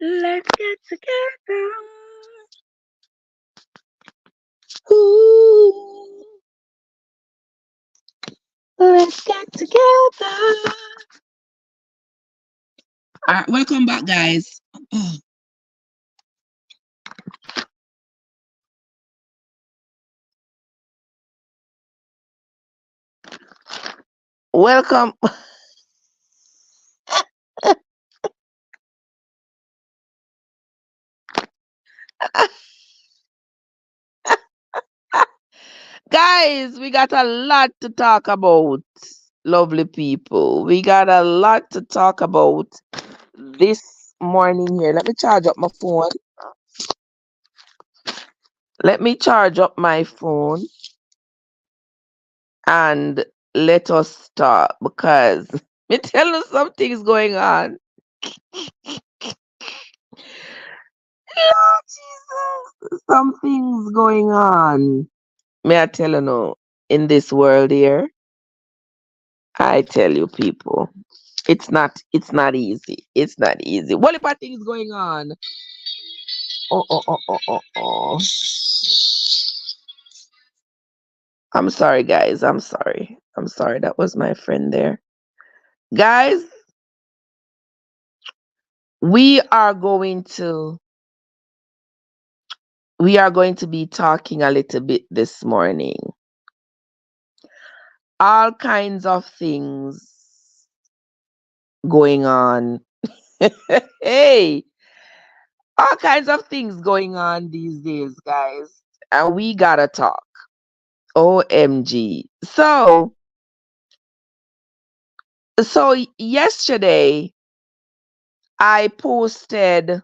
let's get together. Ooh, let's get together. All right, welcome back, guys. Welcome. Guys, we got a lot to talk about, lovely people. We got a lot to talk about this morning here. Let me charge up my phone. Let me charge up my phone and let us start because me tell you something's going on. Lord Jesus, something's going on. May I tell you no, in this world here, I tell you people, it's not easy. It's not easy. What about things going on? Oh, oh, oh, oh, oh, oh. I'm sorry, guys. I'm sorry. I'm sorry. That was my friend there. Guys, we are going to we are going to be talking a little bit this morning. All kinds of things going on. Hey, all kinds of things going on these days, guys. And we gotta talk. OMG. So yesterday I posted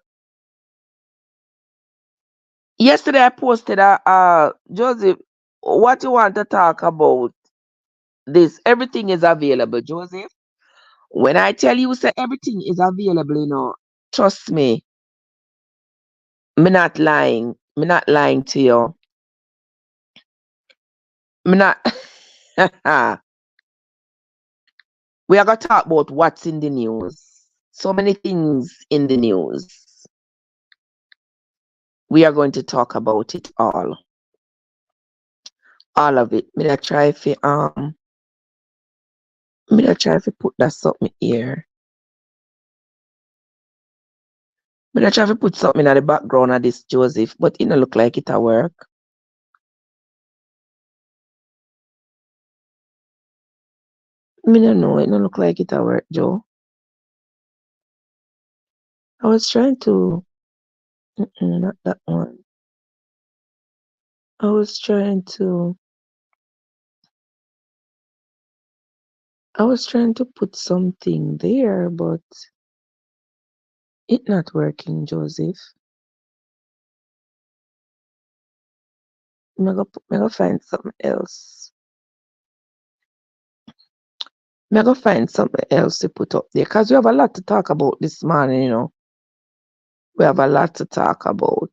Joseph, what you want to talk about this? Everything is available, Joseph. When I tell you say everything is available, trust me, me not lying. Me not lying to you. Me not we are gonna talk about what's in the news. So many things in the news. We are going to talk about it all. All of it. Me not try if put that something here. Me not try to put something in the background of this Joseph, but it don't look like it'll work. Me don't know, it don't look like it'll work, Joe. I was trying to not that one. I was trying to put something there, but it not working, Joseph. I'm gonna find something else. I'm gonna find something else to put up there because we have a lot to talk about this morning, We have a lot to talk about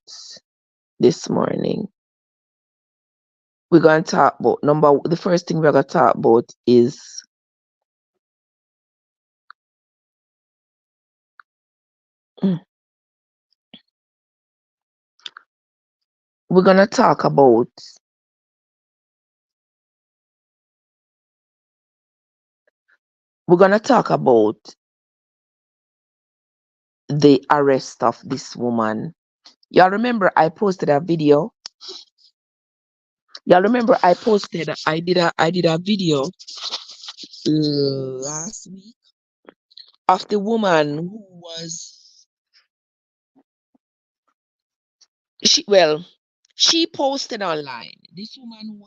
this morning. We're gonna talk about the first thing we're gonna talk about is we're gonna talk about the arrest of this woman. Y'all remember I posted a video. I did a video last week of the woman who was she posted online. This woman who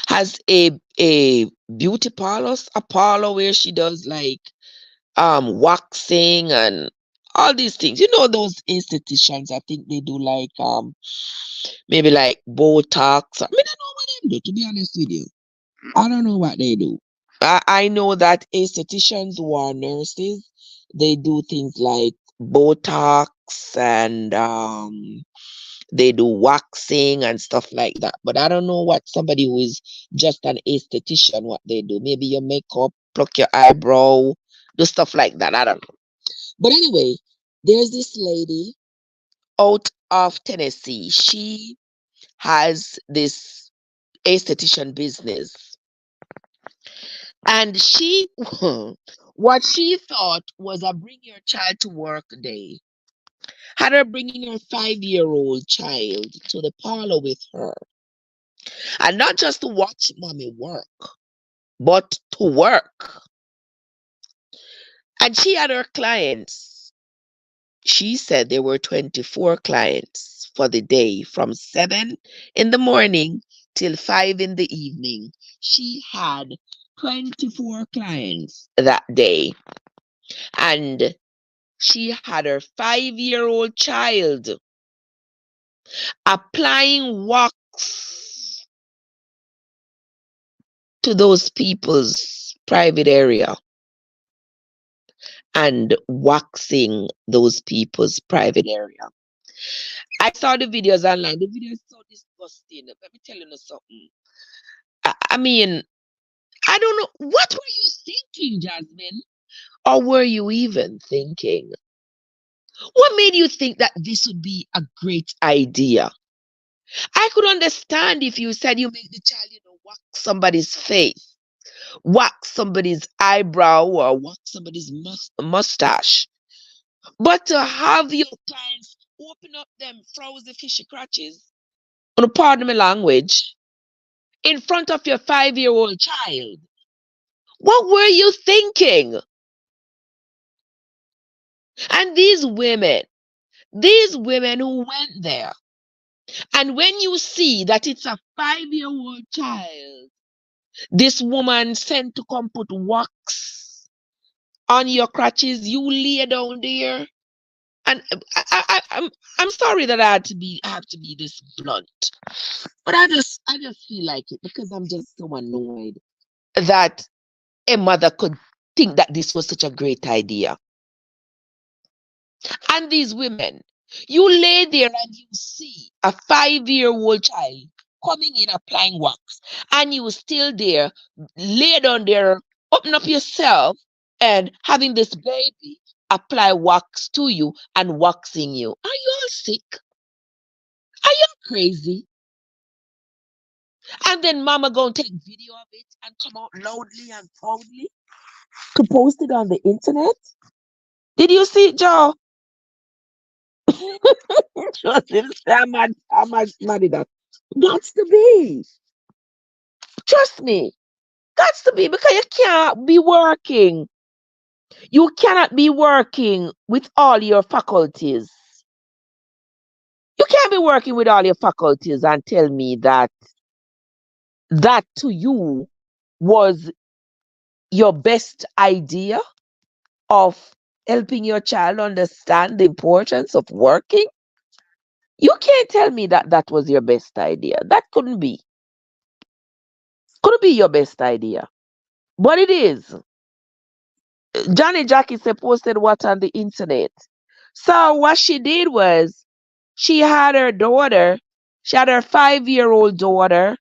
has a beauty parlor where she does like waxing and all these things. Those institutions, I think they do like maybe like Botox. I mean, I don't know what they do, to be honest with you. I don't know what they do. I know that estheticians who are nurses, they do things like Botox and they do waxing and stuff like that. But I don't know what somebody who is just an esthetician, what they do. Maybe your makeup, pluck your eyebrow, do stuff like that. I don't know. But anyway, there's this lady out of Tennessee. She has this esthetician business, and she what she thought was a bring your child to work day had her bringing her 5-year-old child to the parlor with her, and not just to watch mommy work, but to work. And she had her clients. She said there were 24 clients for the day from 7 in the morning till 5 in the evening. She had 24 clients that day. And she had her 5-year-old child applying wax to those people's private area and waxing those people's private area. I saw the videos online. The video is so disgusting. Let me tell you something. I mean, I don't know. What were you thinking, Jasmine? Or were you even thinking? What made you think that this would be a great idea? I could understand if you said you make the child, wax somebody's face, wax somebody's eyebrow, or wax somebody's mustache. But to have your clients open up them frozen fishy crotches, pardon my language, in front of your 5-year-old child, what were you thinking? And these women who went there, and when you see that it's a 5-year-old child, this woman sent to come put wax on your crutches, you lay down there. And I'm sorry that I have to be this blunt, but I just feel like it because I'm just so annoyed that a mother could think that this was such a great idea. And these women, you lay there and you see a 5-year-old child coming in applying wax, and you still there, lay down there, open up yourself, and having this baby apply wax to you and waxing you. Are you all sick? Are you crazy? And then mama gonna take video of it and come out loudly and proudly to post it on the internet. Did you see it, Joe? Trust me, I'm mad at that. Gots to be. Trust me. Gots to be, because you can't be working. You cannot be working with all your faculties. You can't be working with all your faculties and tell me that to you was your best idea of helping your child understand the importance of working. You can't tell me that that was your best idea. That couldn't be. Couldn't be your best idea. But it is. Johnny Jackie said posted what on the internet. So what she did was she had her daughter, she had her 5-year-old daughter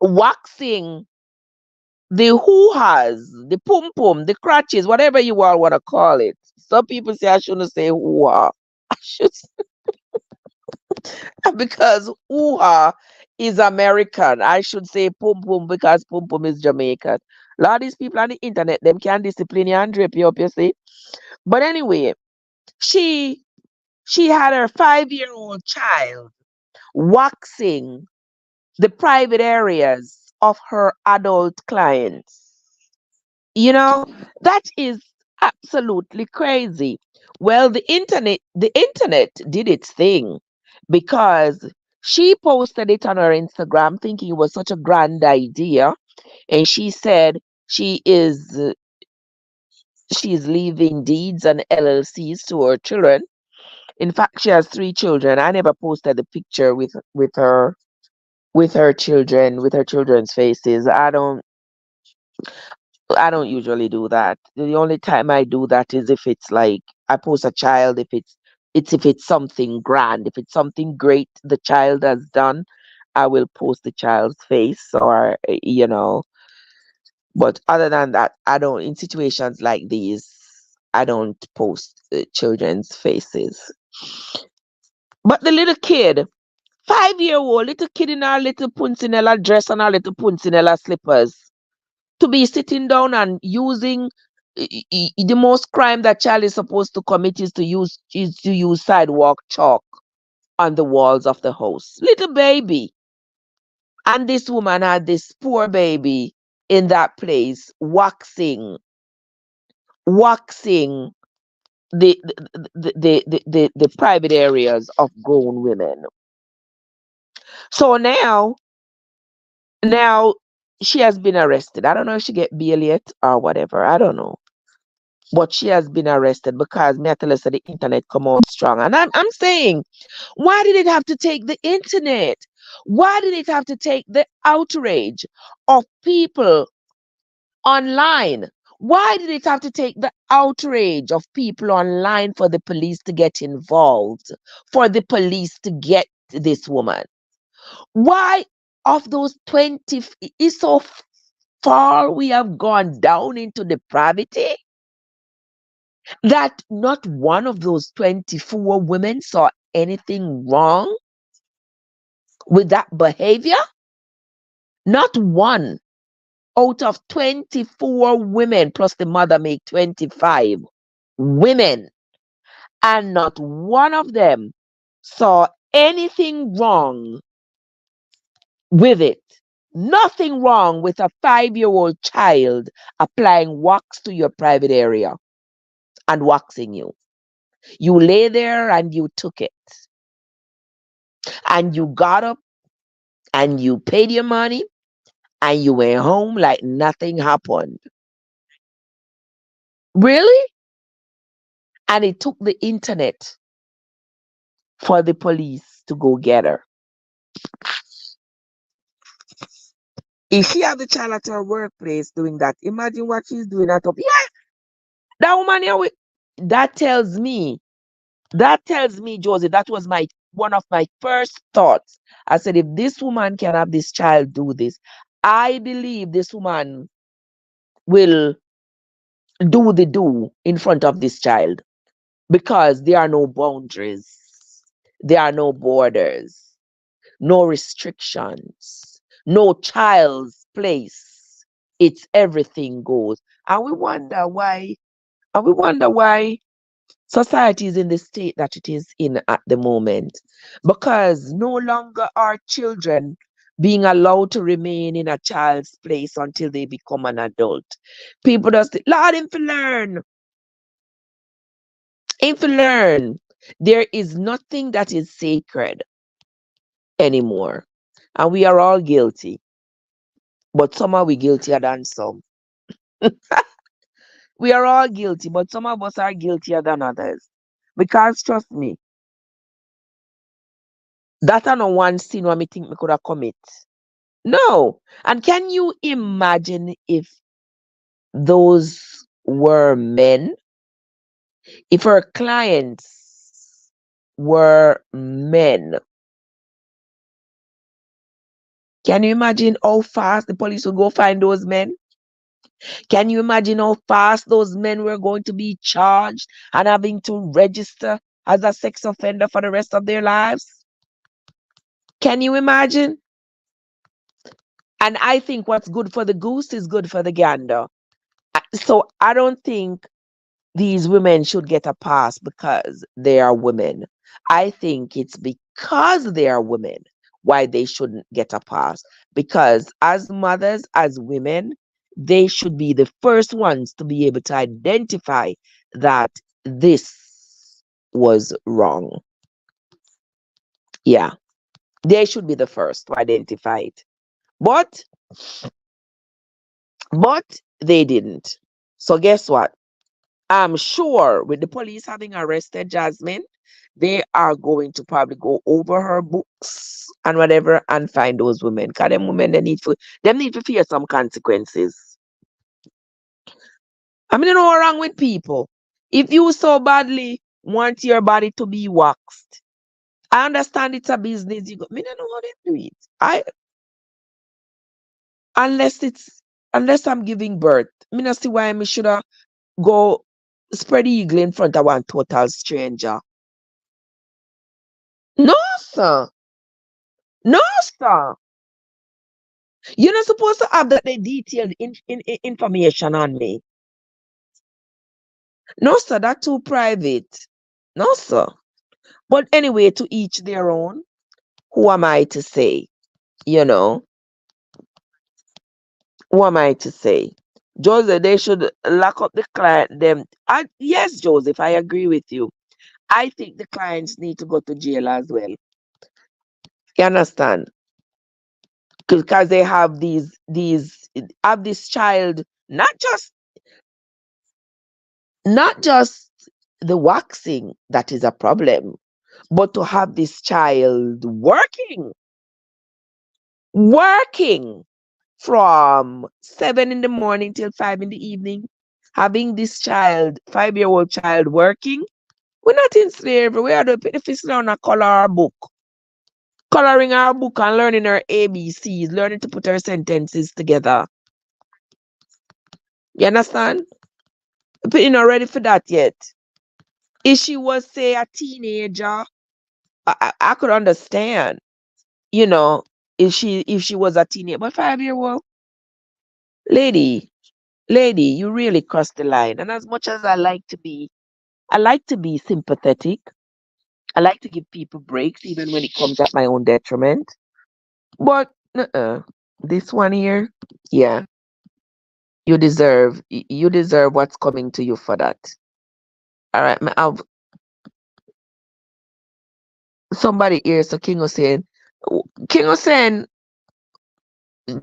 waxing the hoo-has, the pum-pum, the crutches, whatever you all want to call it. Some people say I shouldn't say hoo-ha. I should because hoo-ha is American. I should say pum-pum because pum-pum is Jamaican. A lot of these people on the internet, them can discipline you and drape you up, you see. But anyway, she had her 5-year-old child waxing the private areas of her adult clients. That is absolutely crazy. Well, the internet did its thing because she posted it on her Instagram thinking it was such a grand idea. And she said she's leaving deeds and LLCs to her children. In fact, she has 3 children. I never posted the picture with her children, with her children's faces. I don't usually do that. The only time I do that is if it's like I post a child, if it's something grand, if it's something great the child has done, I will post the child's face, or But other than that, I don't, in situations like these, I don't post children's faces. But the little kid, 5-year old little kid in our little puncinella dress and our little puncinella slippers, to be sitting down and using the most crime that child is supposed to commit is to use sidewalk chalk on the walls of the house. Little baby. And this woman had this poor baby in that place waxing the private areas of grown women. So now she has been arrested. I don't know if she get bail yet or whatever. I don't know. But she has been arrested because me I tell her say the internet come out strong. And I'm saying, why did it have to take the internet? Why did it have to take the outrage of people online? Why did it have to take the outrage of people online for the police to get involved, for the police to get this woman? Why, of those 20, is so far we have gone down into depravity that not one of those 24 women saw anything wrong with that behavior? Not one out of 24 women, plus the mother make 25 women, and not one of them saw anything wrong with it. Nothing wrong with a 5-year-old child applying wax to your private area and waxing you. You lay there and you took it. And you got up and you paid your money and you went home like nothing happened. Really? And it took the internet for the police to go get her. If she had the child at her workplace doing that, imagine what she's doing at home. Yeah, that woman here with that tells me, Josie, that was my one of my first thoughts. I said, if this woman can have this child do this, I believe this woman will do in front of this child, because there are no boundaries, there are no borders, no restrictions, no child's place. It's everything goes. And we wonder why society is in the state that it is in at the moment. Because no longer are children being allowed to remain in a child's place until they become an adult. People just say, Lord, him to learn. Him to learn. There is nothing that is sacred anymore. And we are all guilty. But some are we guiltier than some. We are all guilty, but some of us are guiltier than others. Because trust me, that are no one sin what me think me could have commit. No. And can you imagine if those were men? If her clients were men, can you imagine how fast the police will go find those men? Can you imagine how fast those men were going to be charged and having to register as a sex offender for the rest of their lives? Can you imagine? And I think what's good for the goose is good for the gander. So I don't think these women should get a pass because they are women. I think it's because they are women why they shouldn't get a pass. Because as mothers, as women, they should be the first ones to be able to identify that this was wrong. Yeah, they should be the first to identify it. But but they didn't. So guess what? I'm sure with the police having arrested Jasmine, they are going to probably go over her books and whatever and find those women. Cause them women they need to fear some consequences. I mean, you know what's wrong with people. If you so badly want your body to be waxed, I understand it's a business. I don't know how they do it. Unless it's unless I'm giving birth. Me not see why me shoulda go spread eagle in front of one total stranger. No, sir. No, sir. You're not supposed to have that the detailed information on me. No, sir. That's too private. No, sir. But anyway, to each their own. Who am I to say? You know, who am I to say? Joseph, they should lock up the client. Them, yes, Joseph, I agree with you. I think the clients need to go to jail as well. You understand? Because they have have this child, not just the waxing that is a problem, but to have this child working from 7 in the morning till 5 in the evening, having this child, 5-year-old child working. We're not in slavery. We are the benefits on a color book. Coloring our book and learning our ABCs, learning to put our sentences together. You understand? But you're not ready for that yet. If she was, say, a teenager, I could understand. You know, if she was a teenager, but 5-year-old lady, you really crossed the line. And as much as I like to be sympathetic. I like to give people breaks, even when it comes at my own detriment. But this one here, yeah, you deserve what's coming to you for that. All right, somebody here. So King Hussein,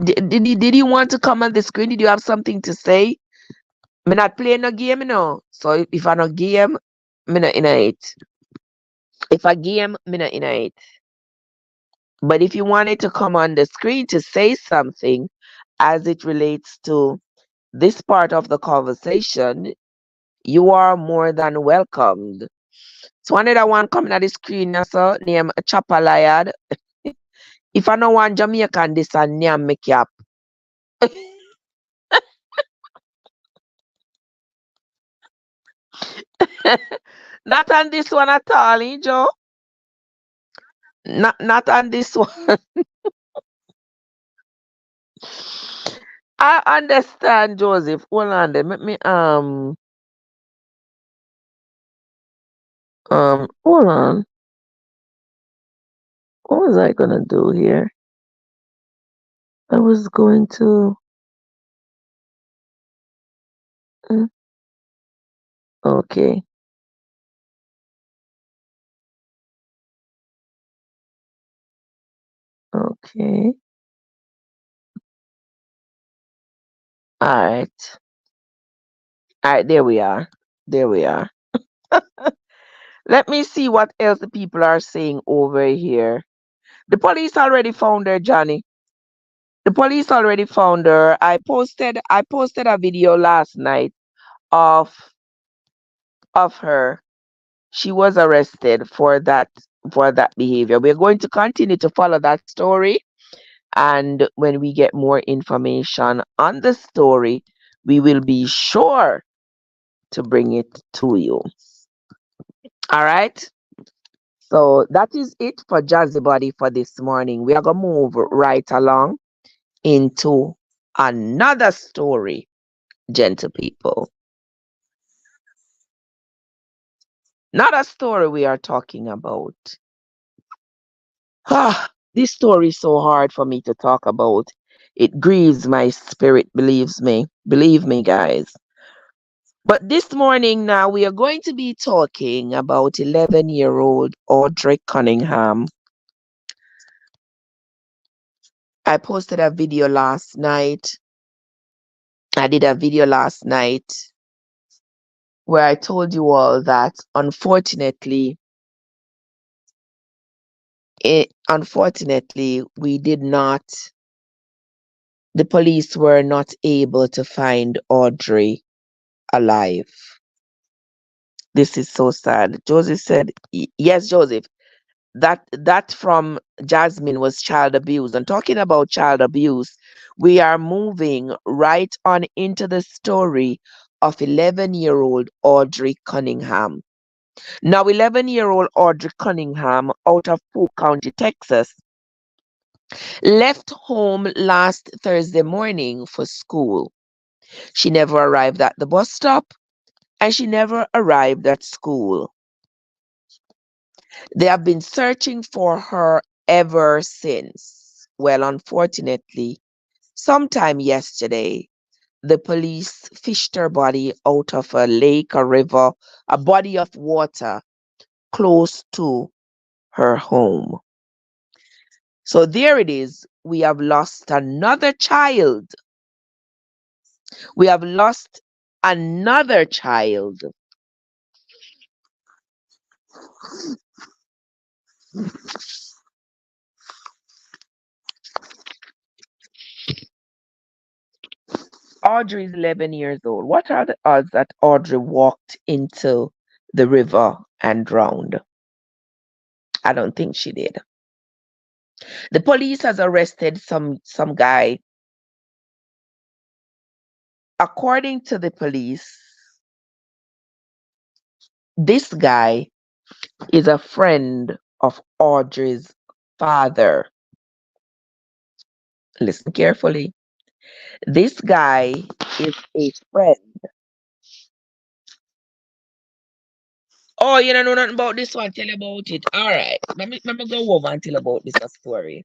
did you want to come on the screen? Did you have something to say? Me not playing no game, you know. So if I not game, me not in it. If I game, me not in it. But if you wanted to come on the screen to say something as it relates to this part of the conversation, you are more than welcomed. So another one coming at the screen, so name Chapalayad. If I know one Jamaican, this a name make up. Not on this one at all, Joe. Not on this one. I understand, Joseph. Hold on there. Let me hold on. What was I gonna do here? I was going to okay. Okay. All right. All right, there we are. There we are. Let me see what else the people are saying over here. The police already found her, Johnny. The police already found her. I posted a video last night of her. She was arrested for that behavior. We're going to continue to follow that story, and when we get more information on the story, we will be sure to bring it to you. All right? So that is it for Jazzy Body for this morning. We are going to move right along into another story, gentle people. Not a story we are talking about. This story is so hard for me to talk about. It grieves my spirit, believes me. Believe me, guys. But this morning now, we are going to be talking about 11-year-old Audrey Cunningham. I posted a video last night. I did a video last night where I told you all that unfortunately, the police were not able to find Audrey alive. This is so sad. Joseph said, yes, Joseph. That from Jasmine was child abuse. And talking about child abuse, we are moving right on into the story of 11-year-old Audrey Cunningham. Now, 11-year-old Audrey Cunningham out of Polk County, Texas, left home last Thursday morning for school. She never arrived at the bus stop and she never arrived at school. They have been searching for her ever since. Well, unfortunately, sometime yesterday, the police fished her body out of a lake, a river, a body of water close to her home. So there it is. We have lost another child. We have lost another child. Audrey is 11 years old. What are the odds that Audrey walked into the river and drowned? I don't think she did. The police has arrested some guy. According to the police, this guy is a friend of Audrey's father. Listen carefully. This guy is a friend. Oh, you don't know nothing about this one. Tell you about it. All right. Let me go over and tell about this story.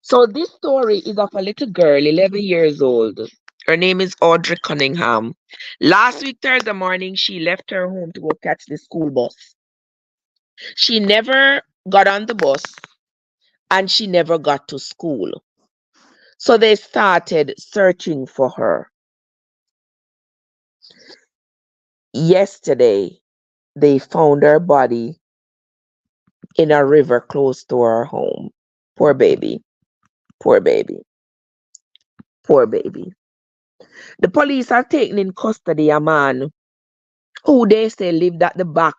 So this story is of a little girl, 11 years old. Her name is Audrey Cunningham. Last week, Thursday morning, she left her home to go catch the school bus. She never got on the bus and she never got to school. So they started searching for her. Yesterday, they found her body in a river close to her home. Poor baby. Poor baby. Poor baby. The police have taken in custody a man who they say lived at the back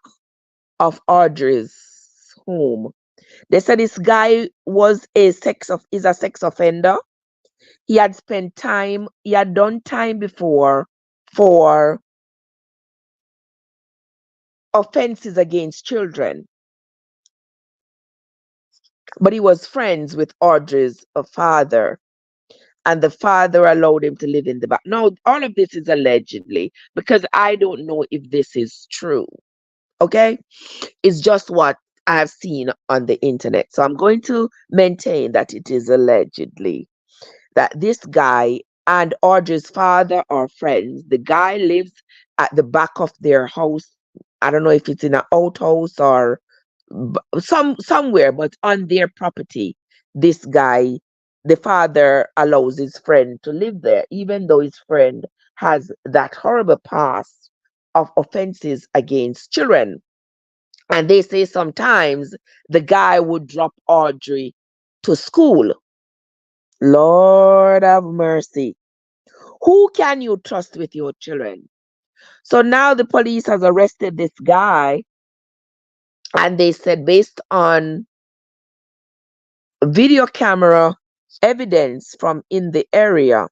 of Audrey's home. They said this guy was is a sex offender. He had spent time, he had done time before for offenses against children. But he was friends with Audrey's father, and the father allowed him to live in the back. Now, all of this is allegedly because I don't know if this is true. Okay? It's just what I have seen on the internet. So I'm going to maintain that it is allegedly that this guy and Audrey's father are friends. The guy lives at the back of their house. I don't know if it's in an outhouse or somewhere, but on their property. This guy, the father allows his friend to live there, even though his friend has that horrible past of offenses against children. And they say sometimes the guy would drop Audrey to school. Lord have mercy. Who can you trust with your children? So now the police has arrested this guy, and they said based on video camera evidence from in the area,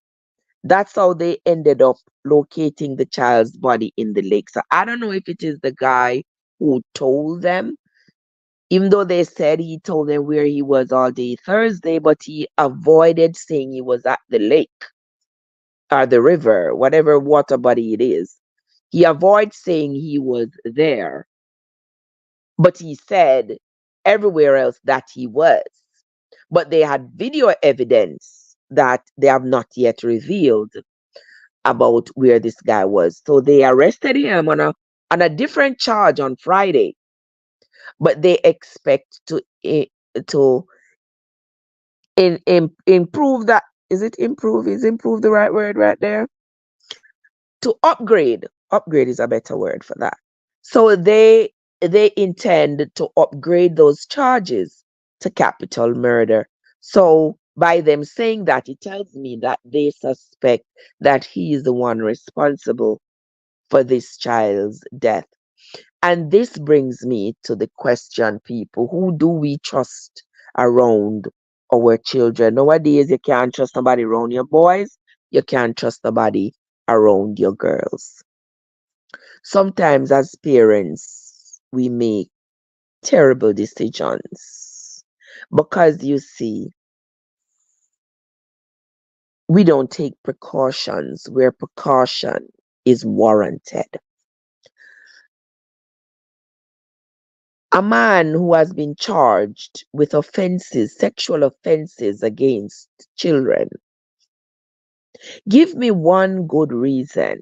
that's how they ended up locating the child's body in the lake. So I don't know if it is the guy who told them, even though they said he told them where he was all day Thursday, but he avoided saying he was at the lake or the river, whatever water body it is. He avoids saying he was there, but he said everywhere else that he was. But they had video evidence that they have not yet revealed about where this guy was. So they arrested him on a different charge on Friday, but they expect to improve that. Is it improve? Is improve the right word right there? To upgrade. Upgrade is a better word for that. So they intend to upgrade those charges to capital murder. So by them saying that, it tells me that they suspect that he is the one responsible for this child's death. And this brings me to the question, people, who do we trust around our children? Nowadays, you can't trust nobody around your boys. You can't trust nobody around your girls. Sometimes, as parents, we make terrible decisions because you see, we don't take precautions where precaution is warranted. A man who has been charged with offenses, sexual offenses against children, give me one good reason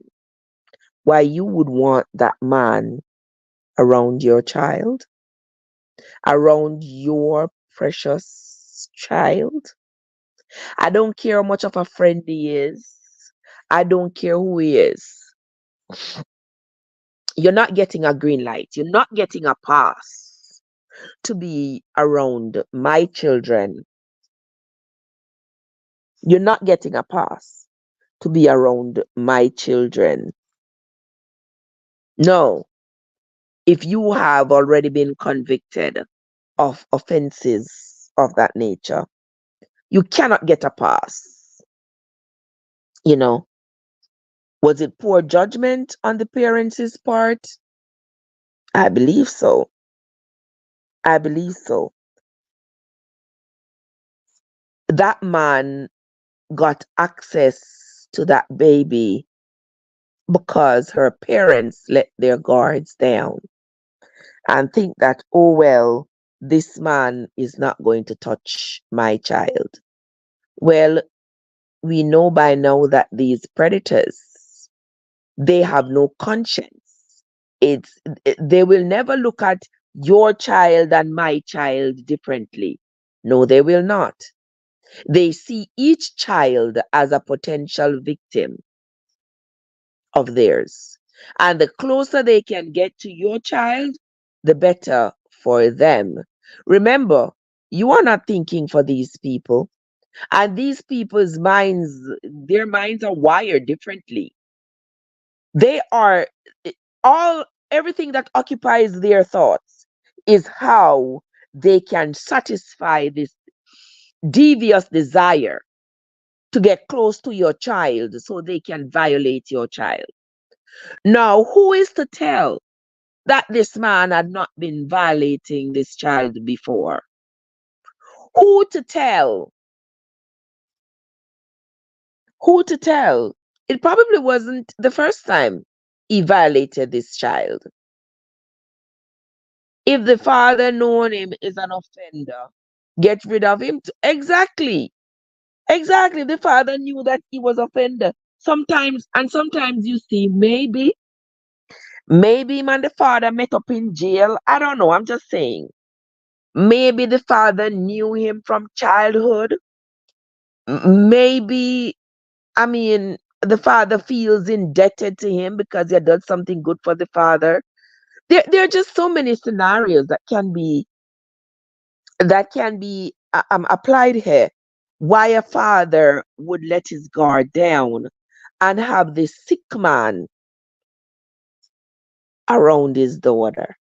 why you would want that man around your child, around your precious child. I don't care how much of a friend he is. I don't care who he is. You're not getting a green light. You're not getting a pass to be around my children. You're not getting a pass to be around my children. No, if you have already been convicted of offenses of that nature, you cannot get a pass. You know, was it poor judgment on the parents' part? I believe so. I believe so. That man got access to that baby because her parents let their guards down and think that, oh, well, this man is not going to touch my child. Well, we know by now that these predators, they have no conscience. They will never look at your child and my child differently. No, they will not. They see each child as a potential victim of theirs. And the closer they can get to your child, the better for them. Remember, you are not thinking for these people. And these people's minds, their minds are wired differently. They are all, everything that occupies their thoughts is how they can satisfy this devious desire to get close to your child so they can violate your child. Now, who is to tell that this man had not been violating this child before? Who to tell? Who to tell? It probably wasn't the first time he violated this child. If the father known him is an offender, get rid of him. Exactly. Exactly. The father knew that he was offender. Sometimes you see, maybe him and the father met up in jail. I don't know. I'm just saying. Maybe the father knew him from childhood. Maybe, I mean, the father feels indebted to him because he had done something good for the father. There are just so many scenarios that can be applied here. Why a father would let his guard down and have this sick man around his daughter.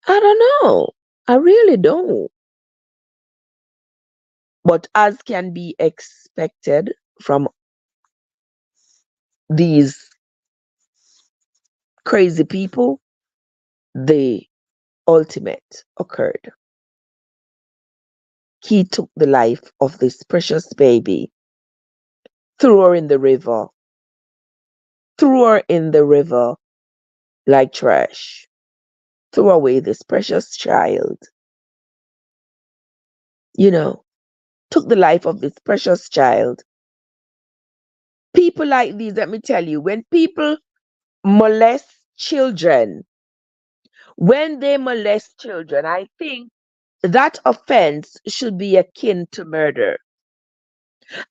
I don't know. I really don't. But as can be expected from these crazy people, the ultimate occurred. He took the life of this precious baby, threw her in the river, threw her in the river like trash, threw away this precious child, you know, took the life of this precious child. People like these, let me tell you, when people molest children, when they molest children, I think that offense should be akin to murder.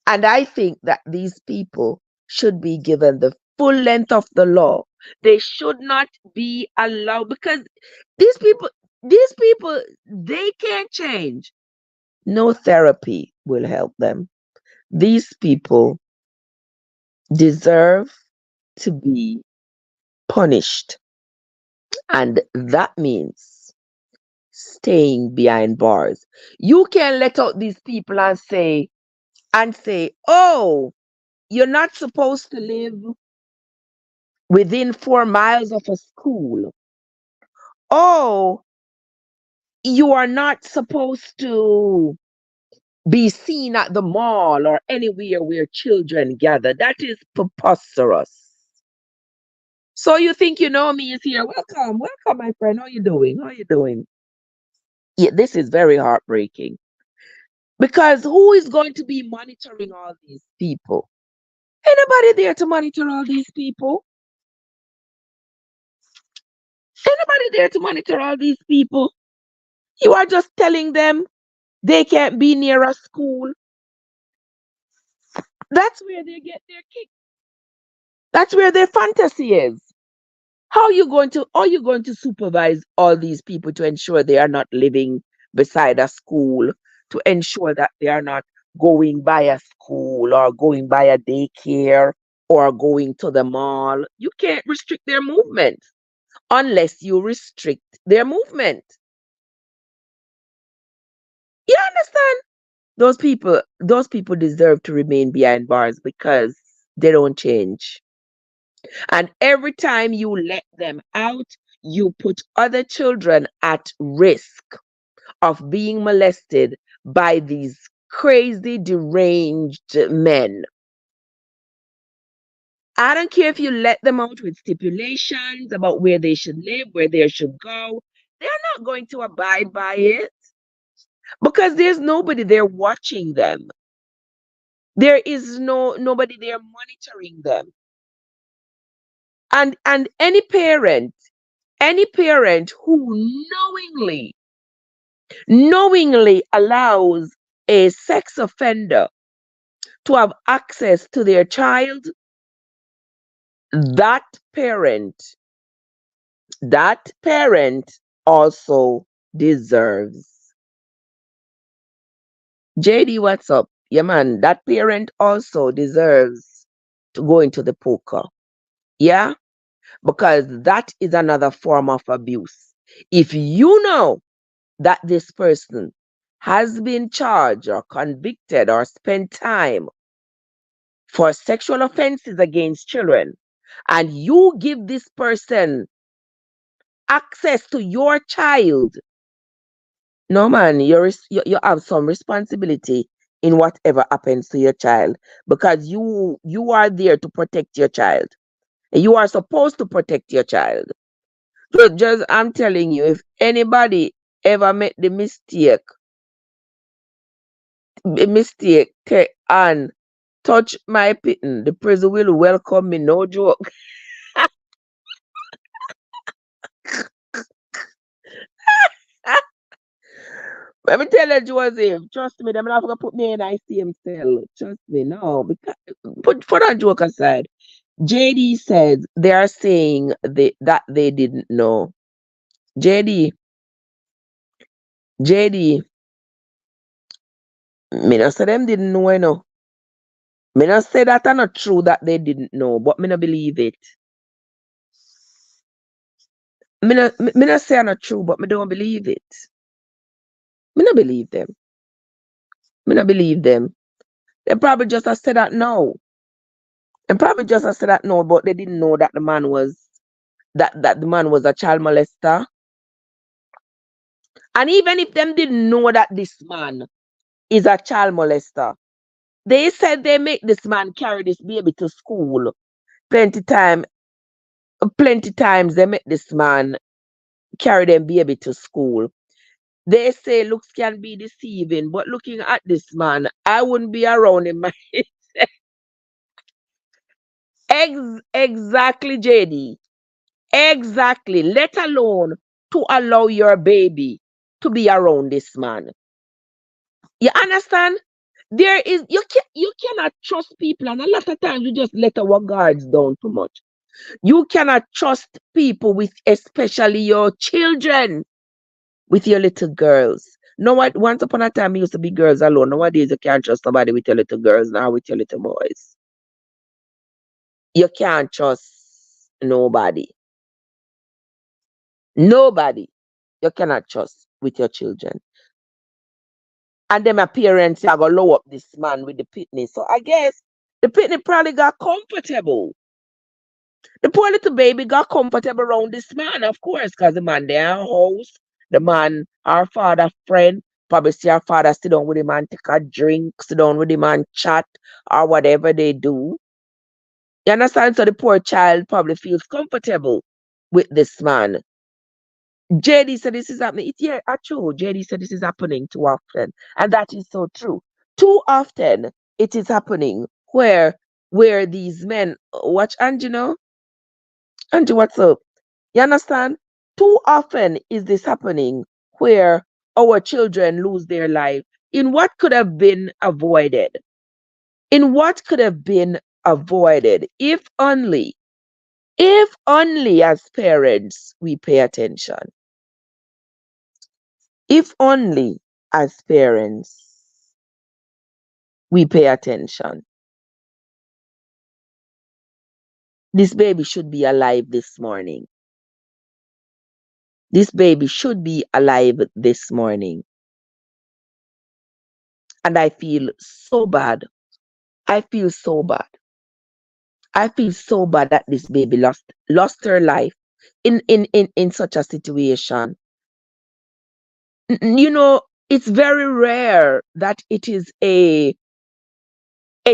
And I think that these people should be given the full length of the law. They should not be allowed because these people, these people, they can't change. No therapy will help them. These people deserve to be punished. And that means staying behind bars. You can let out these people and say, oh, you're not supposed to live within 4 miles of a school. Oh, you are not supposed to be seen at the mall or anywhere where children gather. That is preposterous. So you think you know me is here. Welcome, welcome, my friend. How you doing? How you doing? Yeah, this is very heartbreaking. Because who is going to be monitoring all these people? Anybody there to monitor all these people? Anybody there to monitor all these people? You are just telling them they can't be near a school. That's where they get their kick. That's where their fantasy is. How are you going to supervise all these people to ensure they are not living beside a school, to ensure that they are not going by a school or going by a daycare or going to the mall? You can't restrict their movement unless you restrict their movement. You understand? Those people deserve to remain behind bars because they don't change. And every time you let them out, you put other children at risk of being molested by these crazy, deranged men. I don't care if you let them out with stipulations about where they should live, where they should go. They're not going to abide by it because there's nobody there watching them. There is nobody there monitoring them. And any parent who knowingly allows a sex offender to have access to their child, that parent that parent also deserves. JD, what's up? Yeah, man, that parent also deserves to go into the poker. Yeah, because that is another form of abuse. If you know that this person has been charged or convicted or spent time for sexual offenses against children, and you give this person access to your child, no man, you have some responsibility in whatever happens to your child, because you are there to protect your child. You are supposed to protect your child. Just I'm telling you, if anybody ever made the mistake and touch my pitten, the prison will welcome me, no joke. Let me tell you, Joseph, trust me, them not gonna put me in ICM cell. Trust me, no. Because, put that joke aside. JD says they are saying that they didn't know. JD, JD, me not say them didn't know, you know. Me not say that are not true that they didn't know, but me not believe it. Me not say are not true, but me don't believe it. Me not believe them. Me not believe them. They probably just have said that no. And probably just have said that no, but they didn't know that the man was a child molester. And even if them didn't know that this man is a child molester, they said they make this man carry this baby to school. Plenty time, plenty times they make this man carry them baby to school. They say looks can be deceiving, but looking at this man, I wouldn't be around him. Exactly, JD. Exactly. Let alone to allow your baby to be around this man. You understand? You cannot trust people, and a lot of times we just let our guards down too much. You cannot trust people with, especially your children, with your little girls. No, what once upon a time it used to be girls alone. Nowadays you can't trust somebody with your little girls now with your little boys. You can't trust nobody. Nobody you cannot trust with your children. And them appearance are gonna low up this man with the pitney. So I guess the pitney probably got comfortable. The poor little baby got comfortable around this man, of course, because the man their house, the man, our father friend, probably see our father sit down with him and take a drink, sit down with him and chat or whatever they do. You understand? So the poor child probably feels comfortable with this man. JD said this is happening. Yeah, true. JD said this is happening too often. And that is so true. Too often it is happening where these men watch Angie now. Angie, what's up? You understand? Too often is this happening where our children lose their life in what could have been avoided. In what could have been avoided if only as parents we pay attention. If only as parents we pay attention. This baby should be alive this morning. This baby should be alive this morning. And I feel so bad. I feel so bad. I feel so bad that this baby lost her life in such a situation. You know, it's very rare that it is a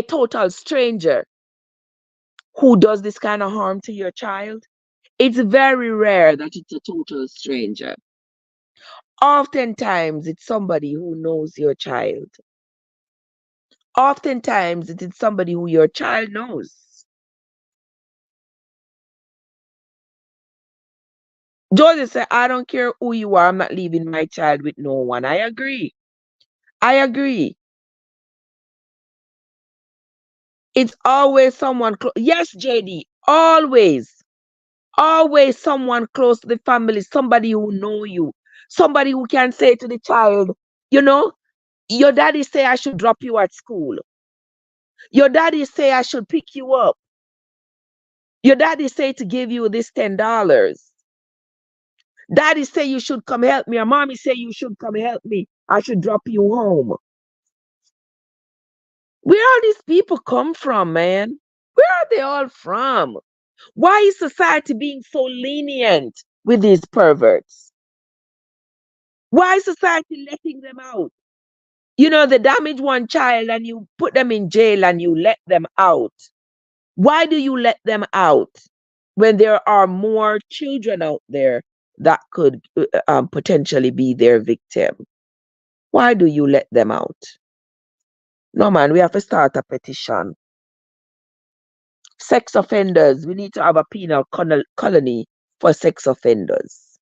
total stranger who does this kind of harm to your child. It's very rare that it's a total stranger. Oftentimes, it's somebody who knows your child. Oftentimes, it is somebody who your child knows. Joseph said, I don't care who you are, I'm not leaving my child with no one. I agree. I agree. It's always someone close. Yes, JD, always. Always someone close to the family, somebody who know you, somebody who can say to the child, you know, your daddy say I should drop you at school. Your daddy say I should pick you up. Your daddy say to give you this $10. Daddy say you should come help me. Or mommy say you should come help me. I should drop you home. Where all these people come from, man? Where are they all from? Why is society being so lenient with these perverts? Why is society letting them out? You know, they damage one child and you put them in jail and you let them out. Why do you let them out when there are more children out there that could potentially be their victim? Why do you let them out? No, man, we have to start a petition. Sex offenders, we need to have a penal colony for sex offenders.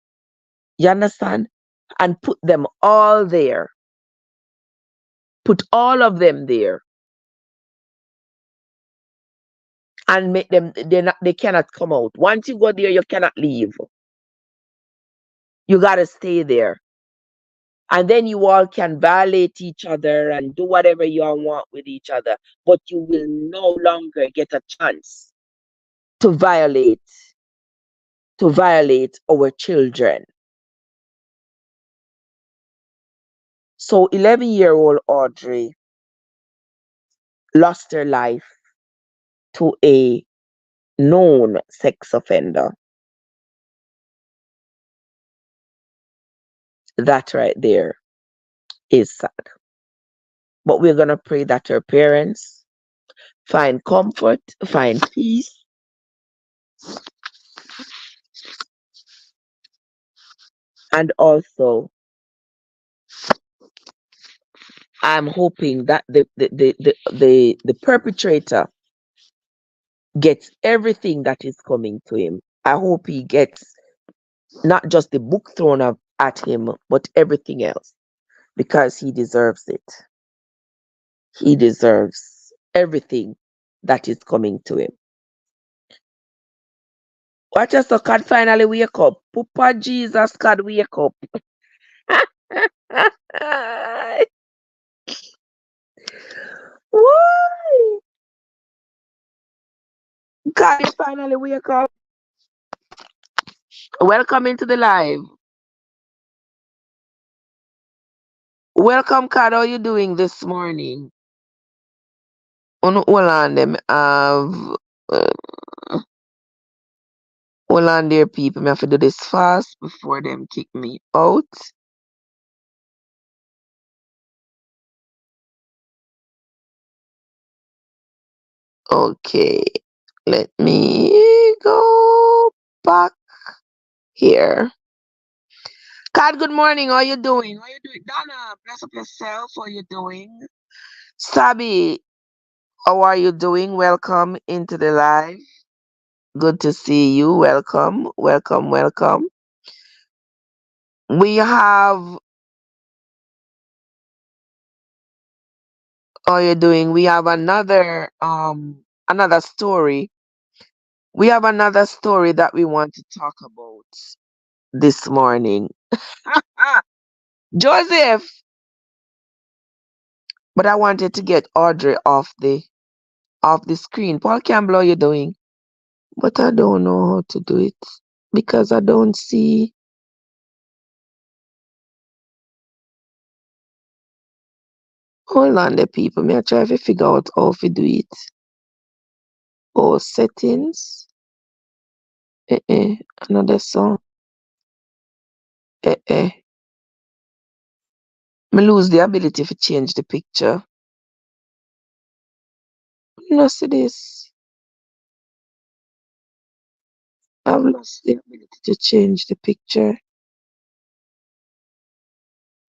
You understand? And put them all there. Put all of them there. And make them, they cannot come out. Once you go there, you cannot leave. You got to stay there. And then you all can violate each other and do whatever you all want with each other. But you will no longer get a chance to violate our children. So 11-year-old Audrey lost her life to a known sex offender. That right there is sad. But we're going to pray that her parents find comfort, find peace. And also, I'm hoping that the perpetrator gets everything that is coming to him. I hope he gets not just the book thrown at him, but everything else, because he deserves it. He deserves everything that is coming to him. Watch us, so God finally wake up. Papa Jesus, God wake up. Why? God, you finally wake up. Welcome into the live. Welcome, Kat. How you doing this morning? Hold on, them have. Hold on, there, people. Me have to do this fast before them kick me out. Okay, let me go back here. Kat, good morning. How you doing? How you doing? Donna, bless up yourself. How you doing? Sabi, how are you doing? Welcome into the live. Good to see you. Welcome, welcome, welcome. We have, how you doing? We have another story. We have another story that we want to talk about this morning. Joseph, but I wanted to get Audrey off the screen. Paul Campbell, how you doing? But I don't know how to do it because I don't see. Hold on, the people. Me I try to figure out how to do it. Oh, settings. Another song. Eh, eh. Me lose the ability to change the picture. No, see this. I've lost the ability to change the picture.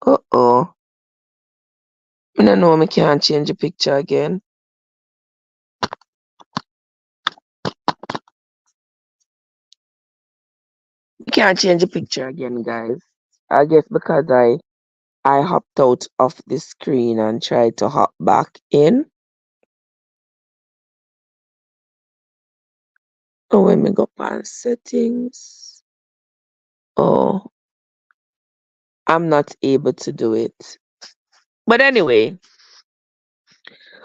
Uh-oh. I don't know I can't change the picture again. I can't change the picture again, guys. I guess because I hopped out of the screen and tried to hop back in. Oh, when me go on settings. Oh, I'm not able to do it. But anyway,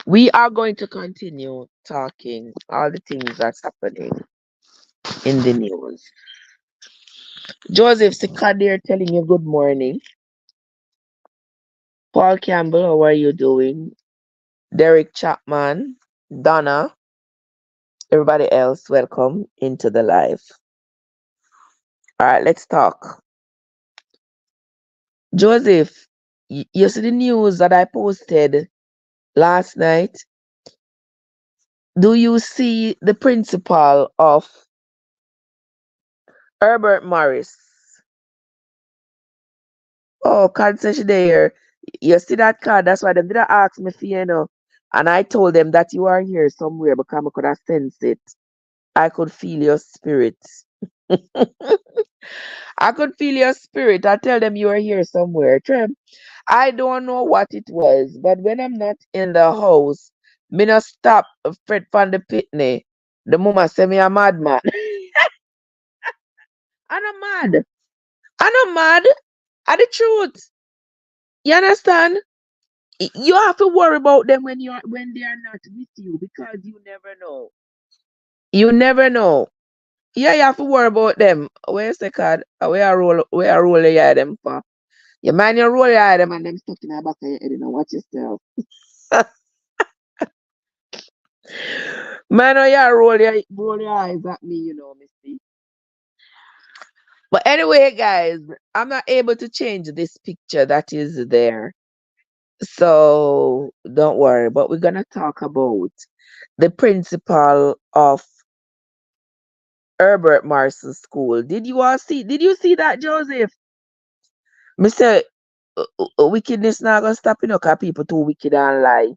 we are going to continue talking all the things that's happening in the news. Joseph Sikadir telling you good morning. Paul Campbell, how are you doing? Derek Chapman, Donna, everybody else, welcome into the live. All right, let's talk. Joseph, you see the news that I posted last night? Do you see the principal of Herbert Morris? Oh, card says she there. You see that card? That's why they did ask me for And I told them that you are here somewhere because I could have sensed it. I could feel your spirit. I could feel your spirit. I tell them you are here somewhere. Trem, I don't know what it was, but when I'm not in the house, me not stop Fred from the pitney. The mama say me a madman. I'm not mad. I'm not mad. I the truth. You understand? You have to worry about them when they are not with you because you never know. You never know. Yeah, you have to worry about them. Where's the card? Where I roll the eye them for? You mind you roll your eye them and them stuck in the back of your head, watch yourself. Man, you roll your eyes at me, Missy. But anyway, guys, I'm not able to change this picture that is there. So don't worry. But we're gonna talk about the principal of Herbert Marson School. Did you see that, Joseph? Mr. Wickedness not gonna stop, cause people too wicked and lie.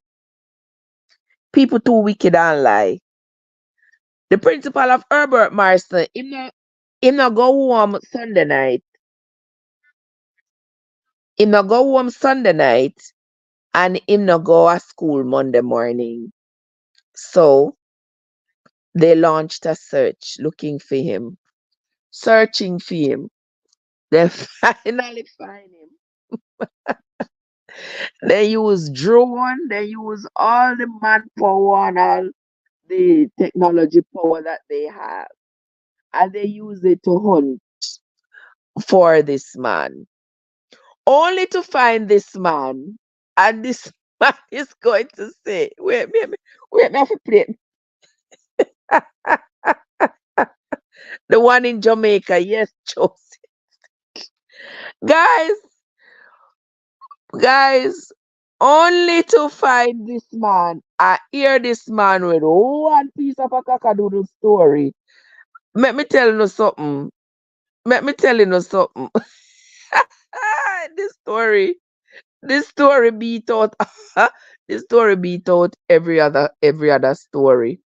People too wicked and lie. The principal of Herbert Marston, him not go home Sunday night. Him not go home Sunday night and him not go to school Monday morning. So they launched a search looking for him, searching for him. They finally find him. They use drone, they use all the manpower and all the technology power that they have. And they use it to hunt. for this man, only to find this man, and this man is going to say, wait, me have to play it. The one in Jamaica, yes, Josie. Guys, guys, only to find this man. I hear this man with one piece of a cockadoodle story. Let me tell you something. Let me tell you something. this story, this story beat out, this story beat out every other story.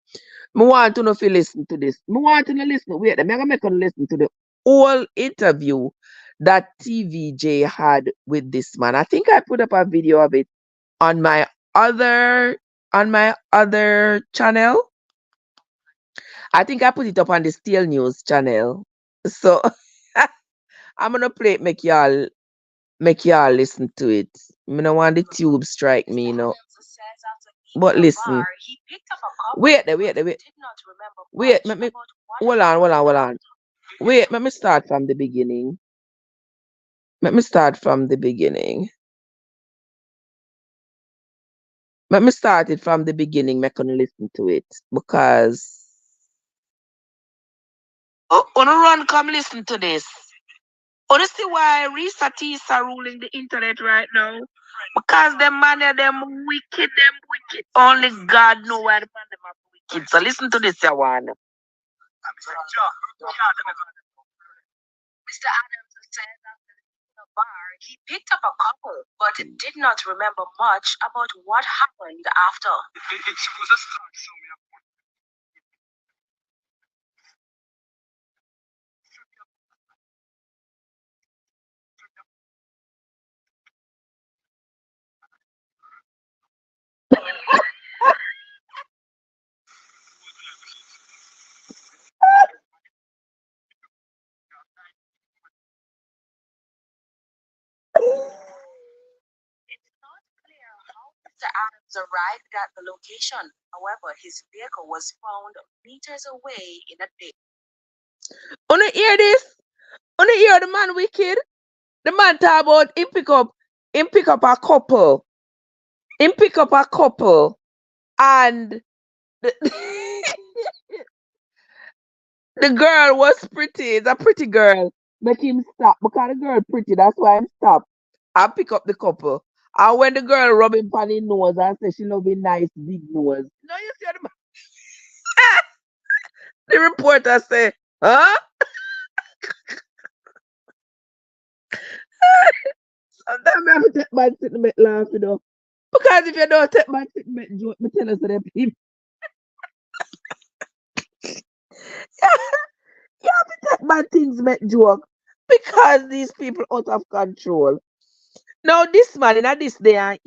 Me want to know if you listen to this. Me want to know listen. Wait, I'm gonna make you listen to the whole interview that TVJ had with this man. I think I put up a video of it on my other channel. I think I put it up on the Steel News channel. So I'm gonna play it, make y'all listen to it. I don't want the tube strike me, you know. But listen. Wait there, wait there, wait. Wait, let me hold on. Wait, let me start from the beginning. Let me start from the beginning. Let me start it from the beginning. Make you listen to it because on a run, come listen to this. Honestly, why Risa Tees are ruling the internet right now? Because them man, them wicked. Only God know why the man them are wicked. So listen to this, one. Mr. Adams said that in a bar he picked up a couple, but did not remember much about what happened after. It's not clear how Mr. Adams arrived at the location. However, his vehicle was found meters away in a ditch. Wanna hear this? Wanna hear the man wicked? The man talk about him pick up a couple. Him pick up a couple and the, the girl was pretty. It's a pretty girl. Make him stop because the girl pretty. That's why him stop. I pick up the couple. And when the girl rub him on his nose and say she love a nice big nose. No, you see the reporter say, huh? Sometimes I have to take my sentiment laugh, you know. Because if you don't take my sentiment joke, me tell us that people. You have to take my things make joke. Because these people out of control. Now this man in this day and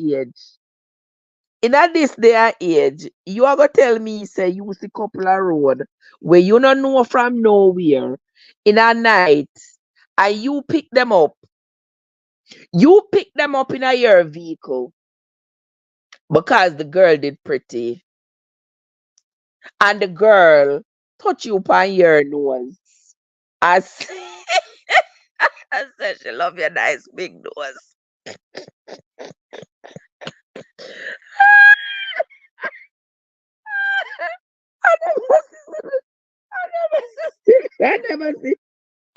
age, you are gonna tell me say you see couple of road where you don't know from nowhere in a night and you pick them up. You pick them up in your vehicle because the girl did pretty and the girl touch you upon your nose. I say, I said she love your nice big nose.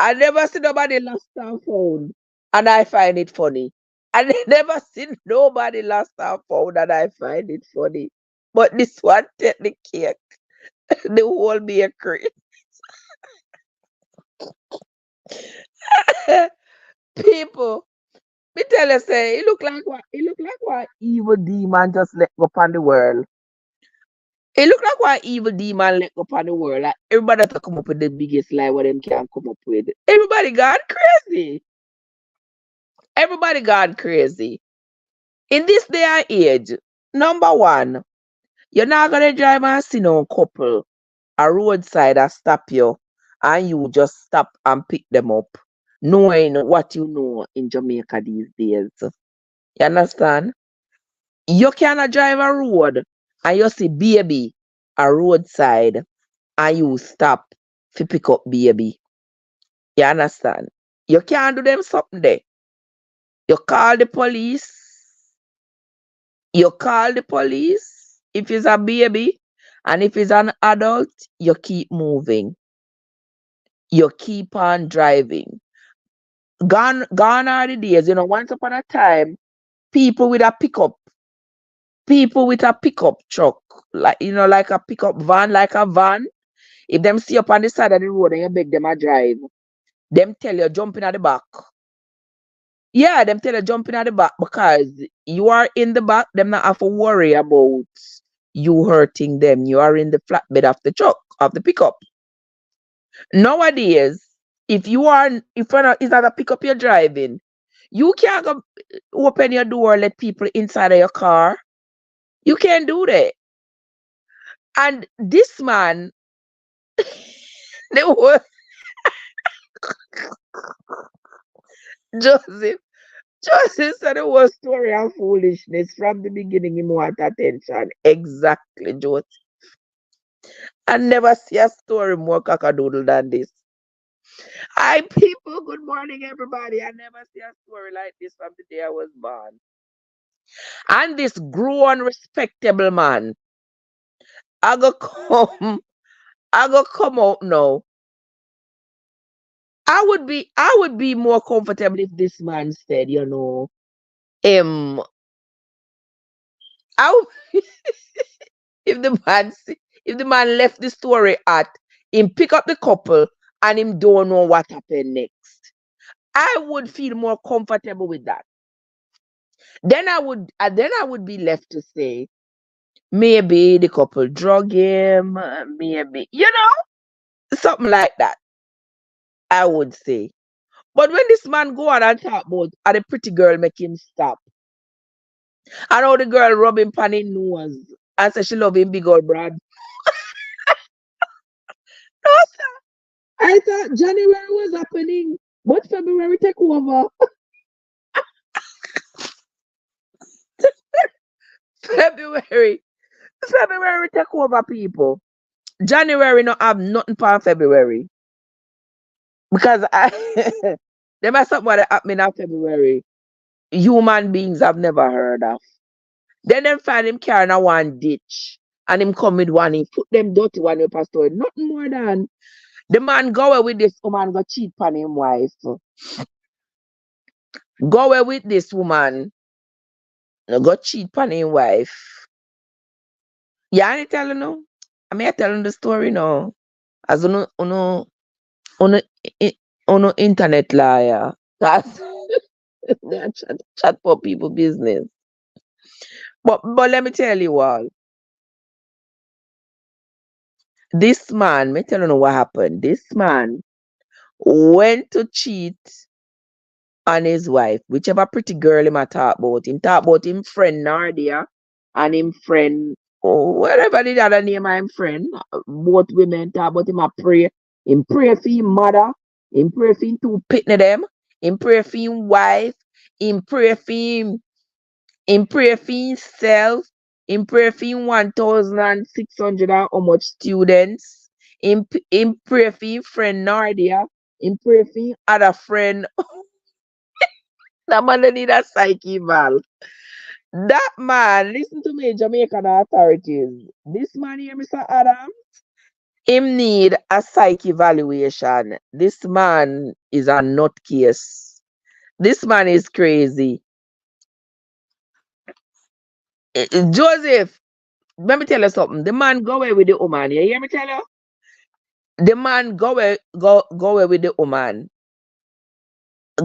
I never see nobody lost her phone, and I find it funny. I never seen nobody lost her phone, and I find it funny. But this one take the cake, the whole bakery. People, me tell you, say, he look like what evil demon just let go upon the world. It look like what evil demon let go upon the world. Like everybody to come up with the biggest lie what them can come up with. Everybody gone crazy. Everybody gone crazy. In this day and age, number one, you're not gonna drive and see no couple a roadside and stop you and you just stop and pick them up, knowing what you know in Jamaica these days. You understand? You cannot drive a road and you see baby a roadside and you stop to pick up baby. You understand? You can't do them something there. You call the police. You call the police if it's a baby, and if it's an adult, you keep moving. You keep on driving. Gone are the days, once upon a time, people with a pickup, people with a pickup truck, like a pickup van, like a van, if them see up on the side of the road and you beg them a drive, them tell you jump in at the back. Yeah, them tell you jump in at the back because you are in the back, them not have to worry about you hurting them. You are in the flatbed of the truck, of the pickup. Nowadays, if not a pickup you're driving, you can't go open your door, let people inside of your car. You can't do that. And this man, the whole Joseph, Joseph said the whole story of foolishness from the beginning. Him want attention. Exactly, Joseph. I never see a story more cockadoodle than this. Hi, people. Good morning, everybody. I never see a story like this from the day I was born. And this grown, respectable man, I go come, I go come out now. I would be more comfortable if this man said, um, I would, if the man left the story at him pick up the couple and him don't know what happened next. I would feel more comfortable with that. Then I would be left to say maybe the couple drug him, maybe something like that. I would say. But when this man go on and talk about how the pretty girl make him stop, and how the girl rub him pan him nose and say she love him big old Brad. No, sir. I thought January was happening, but February take over. February. February take over, people. January not have nothing for February. Because there must something that happening in February. Human beings have never heard of. Then them find him carrying a one ditch. And him come with one, he put them dirty one in pastor. Nothing more than the man go away with this woman, go cheat on him wife. Go away with this woman, go cheat on him wife. Yeah, I tell you no. I mean I telling the story now. As uno, uno internet liar. That's they chat for people business. But let me tell you all. This man, me tell you what happened. This man went to cheat on his wife, whichever pretty girl him a talk about. Him talk about him friend Nardia and him friend, whatever the other name of him friend. Both women talk about him a pray. Him pray for him mother. Him pray for him two pitney them. Him pray for him wife. Him pray for him. Him pray for himself. Him pray for him 1,600 and how much students. Him pray for him friend Nardia. Him pray for him other friend. That man they need a psyche val. That man, listen to me, Jamaican authorities. This man here, Mr. Adam, him need a psych evaluation. This man is a nutcase. This man is crazy. Joseph, let me tell you something. The man go away with the woman. You hear me tell you? The man go away with the woman.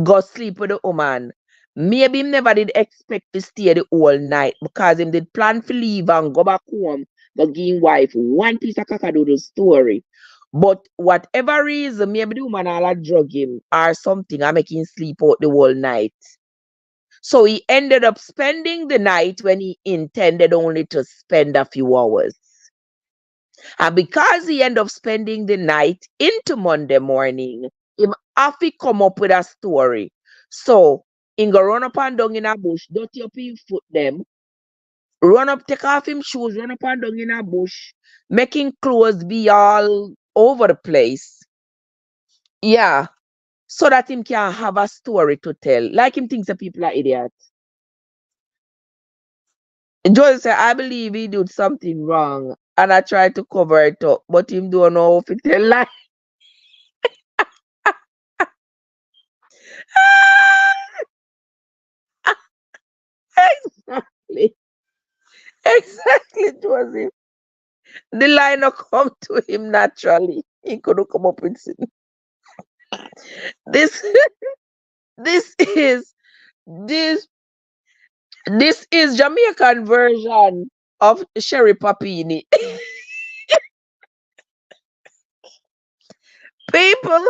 Go sleep with the woman. Maybe him never did expect to stay the whole night because him did plan to leave and go back home, go give him wife one piece of cockadoodle story. But whatever reason, maybe the woman all drug him or something and make him sleep out the whole night. So he ended up spending the night when he intended only to spend a few hours. And because he ended up spending the night into Monday morning, him have to come up with a story. So he go run up and down in a bush, dirty up his foot them, run up, take off him shoes, run up and down in a bush, making clothes be all over the place. Yeah. so that him can have a story to tell. Like him thinks that people are idiots. Joel said, I believe he did something wrong and I tried to cover it up, but him don't know if it tell lie. Exactly. Exactly, Joseph. The line not come to him naturally. He couldn't come up with it. This this is this this is Jamaican version of Sherry Papini. People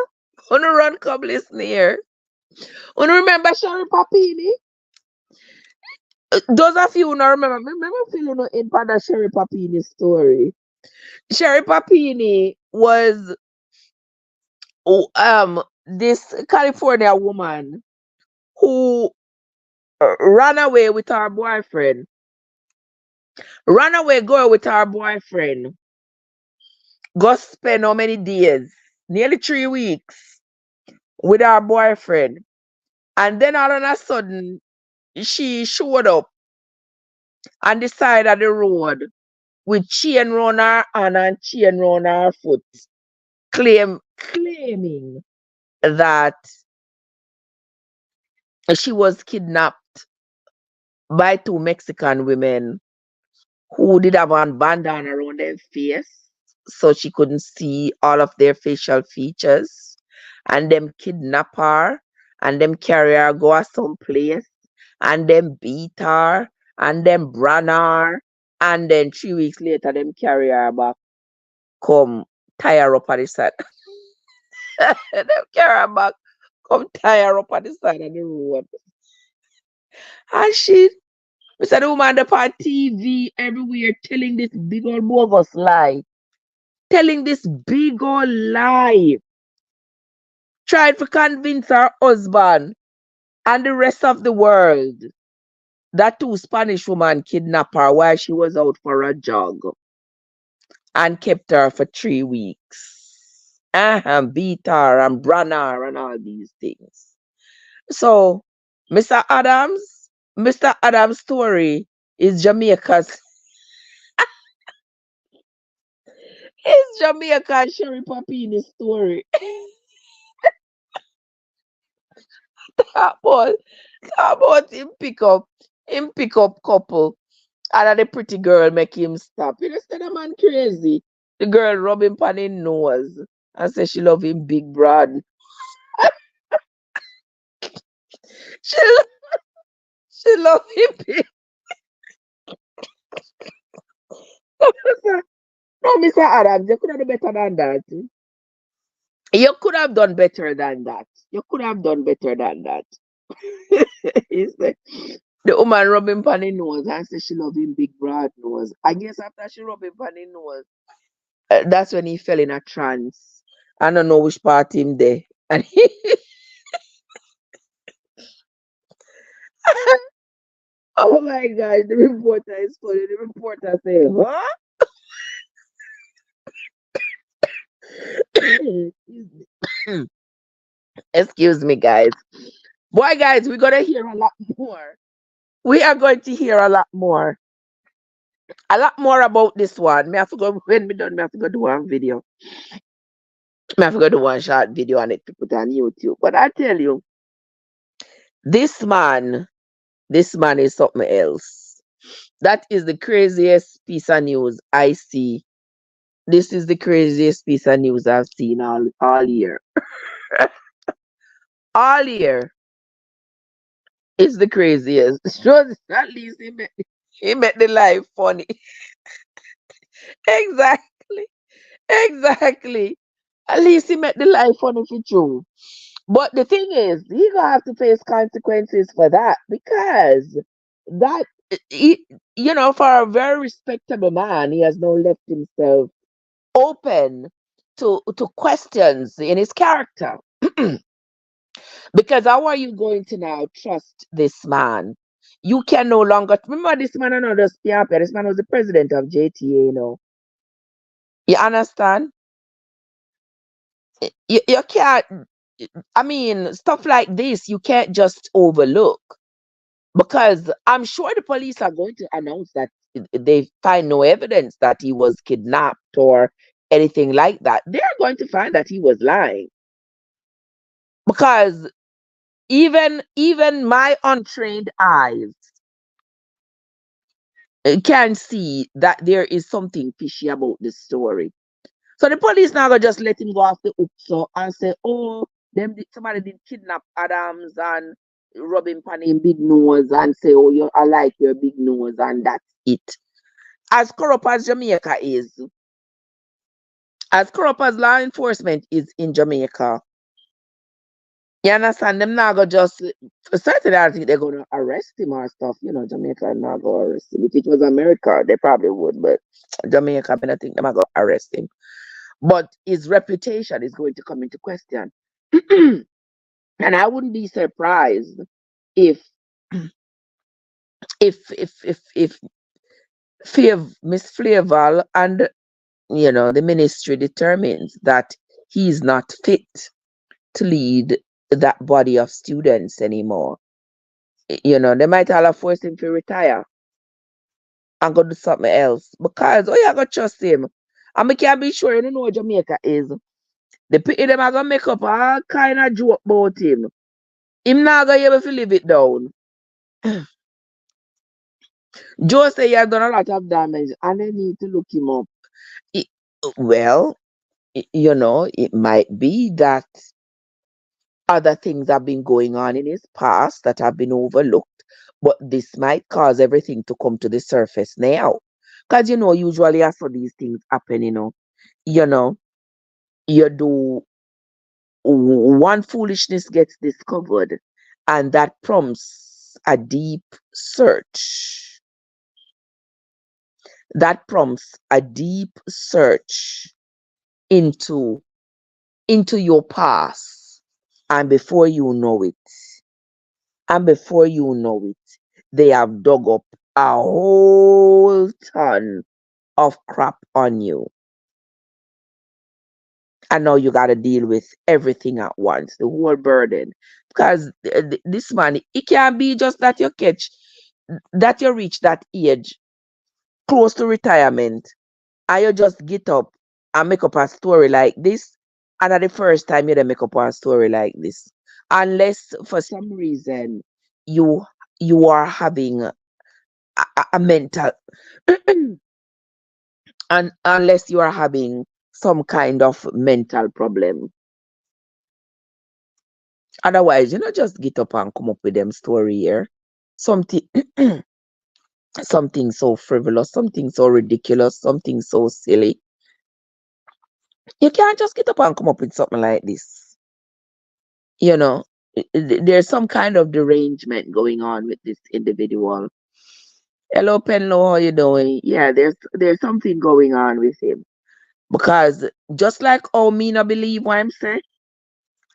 wanna run come listen here. Wanna remember Sherry Papini? Those of you who not remember feeling no in for the Sherry Papini story. Sherry Papini was this California woman who ran away with her boyfriend. Ran away girl with her boyfriend. Go spend how many days? Nearly 3 weeks with her boyfriend. And then all of a sudden she showed up on the side of the road with chain round her hand and chain round her foot, claiming that she was kidnapped by two Mexican women who did have one bandana around their face so she couldn't see all of their facial features. And them kidnap her and them carry her go some place and them beat her and them brand her and then 3 weeks later them carry her back, come tie her up at the side. Them carry her back, come tie her up at the side of the road. And she said the woman up on TV everywhere telling this big old bogus lie. Telling this big old lie. Tried to convince her husband and the rest of the world that two Spanish women kidnapped her while she was out for a jog and kept her for 3 weeks. Beat her and brand her and all these things. So, Mr. Adams' story is Jamaica's Sherry Papini story. About, about him pick up couple and then the pretty girl make him stop. You know, say the man crazy. The girl rub him on his nose and say she love him big broad. She she love him big. No, Mr. Adams, you could have done better than that. You could have done better than that. You could have done better than that. He said, the woman rub him on his nose and say she love him big broad nose. I guess after she rub him on his nose, that's when he fell in a trance. I don't know which part him there. And he, oh my God, the reporter is funny. The reporter say, huh? Excuse me. Excuse me, guys. Boy, guys, we're going to hear a lot more. We are going to hear a lot more. A lot more about this one. Me have to go, when we done, me have to go do one video. Me have to go do one short video on it to put on YouTube. But I tell you, this man, this man is something else. That is the craziest piece of news I see. This is the craziest piece of news I've seen all year. All year is the craziest. At least he made the life funny. Exactly. Exactly. At least he made the life funny for you. But the thing is, he gonna have to face consequences for that because that he, for a very respectable man, he has now left himself open to questions in his character. Because how are you going to now trust this man? You can no longer remember this man. Another Spiapia. This man was the president of JTA. You understand? You can't. I mean, stuff like this you can't just overlook, because I'm sure the police are going to announce that they find no evidence that he was kidnapped or anything like that. They're going to find that he was lying, because even my untrained eyes can see that there is something fishy about this story. So the police now gonna just let him go off the hook so and say, oh, somebody did kidnap Adams and rub him on him big nose and say, oh, I like your big nose, and that's it. As corrupt as Jamaica is, as corrupt as law enforcement is in Jamaica, you understand? Them now go just certainly I think they're gonna arrest him or stuff. Jamaica not go arrest him. If it was America, they probably would, but Jamaica, I think they're gonna arrest him. But his reputation is going to come into question. And I wouldn't be surprised if if Miss Flavel and the ministry determines that he's not fit to lead that body of students anymore. They might all have forced him to retire and go do something else, because you gotta trust him. And we can't be sure, you don't know what Jamaica is. The people them are gonna make up all kind of joke about him. Him not gonna be able to live it down. Joe say he has done a lot of damage and they need to look him up. It- well, it might be that other things have been going on in his past that have been overlooked, but this might cause everything to come to the surface now. Because, usually after these things happen, you know, you do one foolishness gets discovered, and that prompts a deep search. That prompts a deep search into your past, and before you know it, they have dug up a whole ton of crap on you, and now you got to deal with everything at once, the whole burden. Because this man, it can't be just that you reach that age close to retirement, and you just get up and make up a story like this. And at the first time you don't make up a story like this, unless for some reason you you are having a mental and unless you are having some kind of mental problem. Otherwise, just get up and come up with them story here. Something something so frivolous, something so ridiculous, something so silly. You can't just get up and come up with something like this. you know there's some kind of derangement going on with this individual. Hello, Penlo, how you doing? Yeah, there's something going on with him, because just like how me not believe what I'm saying,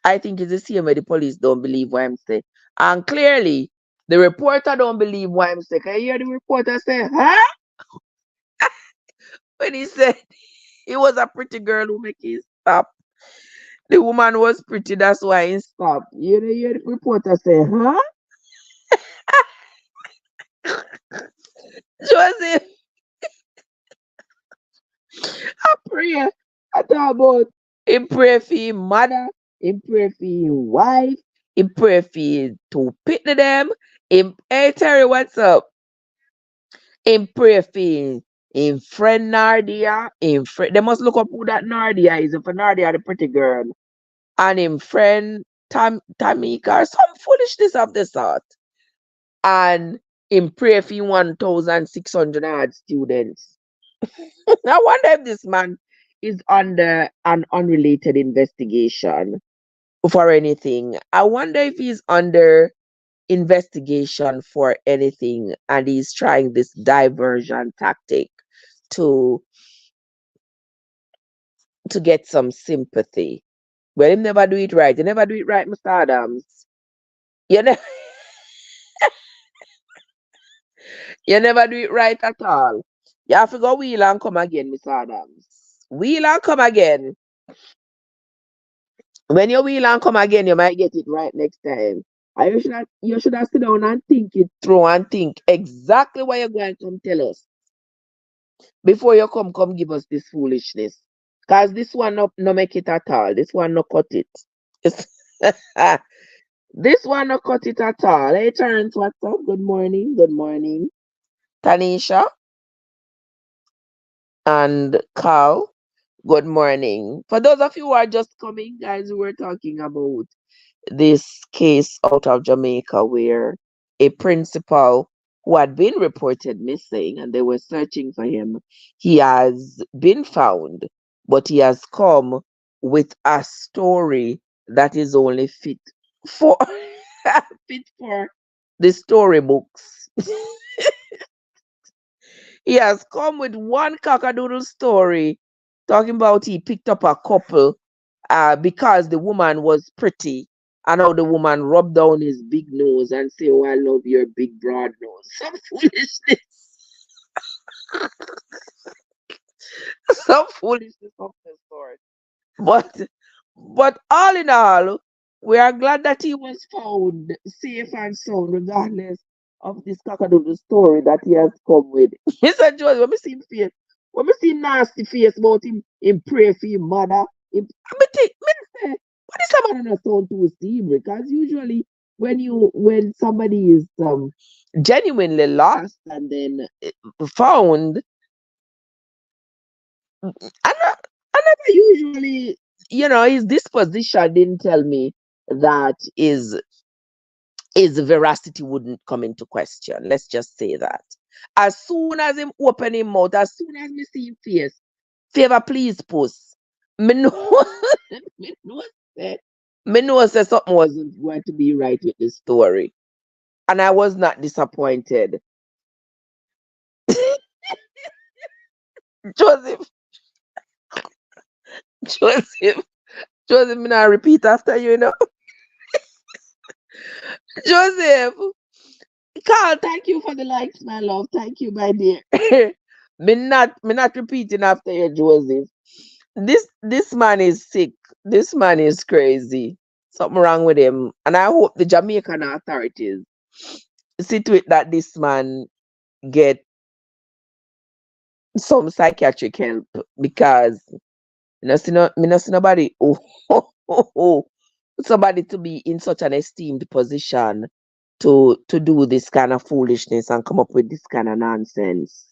I think it's the same way the police don't believe what I'm saying. And clearly the reporter don't believe what I'm saying. Can you hear the reporter say, huh? When he said it was a pretty girl who make him stop. The woman was pretty, that's why he stopped. You hear the reporter say, huh? Joseph, I pray. I talk about him pray for his mother, him pray for his wife, him pray for his two pitney them. Hey Terry, what's up? Him pray for him friend Nardia. They must look up who that Nardia is. If Nardia the pretty girl. And him friend Tamika or some foolishness of the sort. And him pray for 1,600 odd students. I wonder if this man is under an unrelated investigation for anything. I wonder if he's under investigation for anything and he's trying this diversion tactic to get some sympathy. Well, him never do it right. You never do it right, Mr. Adams. You, ne- you never do it right at all. You have to go wheel and come again, Mr. Adams. Wheel and come again. When you wheel and come again, you might get it right next time. And you should have sit down and think it through and think exactly what you're going to come tell us before you come give us this foolishness. Cause this one no make it at all. This one no cut it. This one no cut it at all. Hey Terrence, what's up? Good morning. Good morning. Tanisha and Carl. Good morning. For those of you who are just coming, guys, we were talking about this case out of Jamaica where a principal who had been reported missing and they were searching for him, he has been found, but he has come with a story that is only for fit for the storybooks. He has come with one cockadoodle story talking about he picked up a couple because the woman was pretty and how the woman rubbed down his big nose and say, "Oh, I love your big broad nose." Some foolishness. Some foolishness of the sort. But all in all, we are glad that he was found safe and sound, regardless of this cockadoodle story that he has come with. Mr. Jones, when we see him face, when we see nasty face about him pray for his mother, me say, but this man not sound too steam because usually when somebody is genuinely lost and then found, another usually, his disposition didn't tell me that his veracity wouldn't come into question. Let's just say that. As soon as him open him mouth, as soon as me see him face, favor please puss. Me know, me know say, me know say something wasn't going to be right with the story. And I was not disappointed. Joseph, Joseph, Joseph, me not repeat after you. Joseph, Carl, thank you for the likes, my love. Thank you, my dear. me not repeating after you, Joseph. This man is sick. This man is crazy. Something wrong with him. And I hope the Jamaican authorities see to it that this man get some psychiatric help because me not see nobody somebody to be in such an esteemed position to do this kind of foolishness and come up with this kind of nonsense.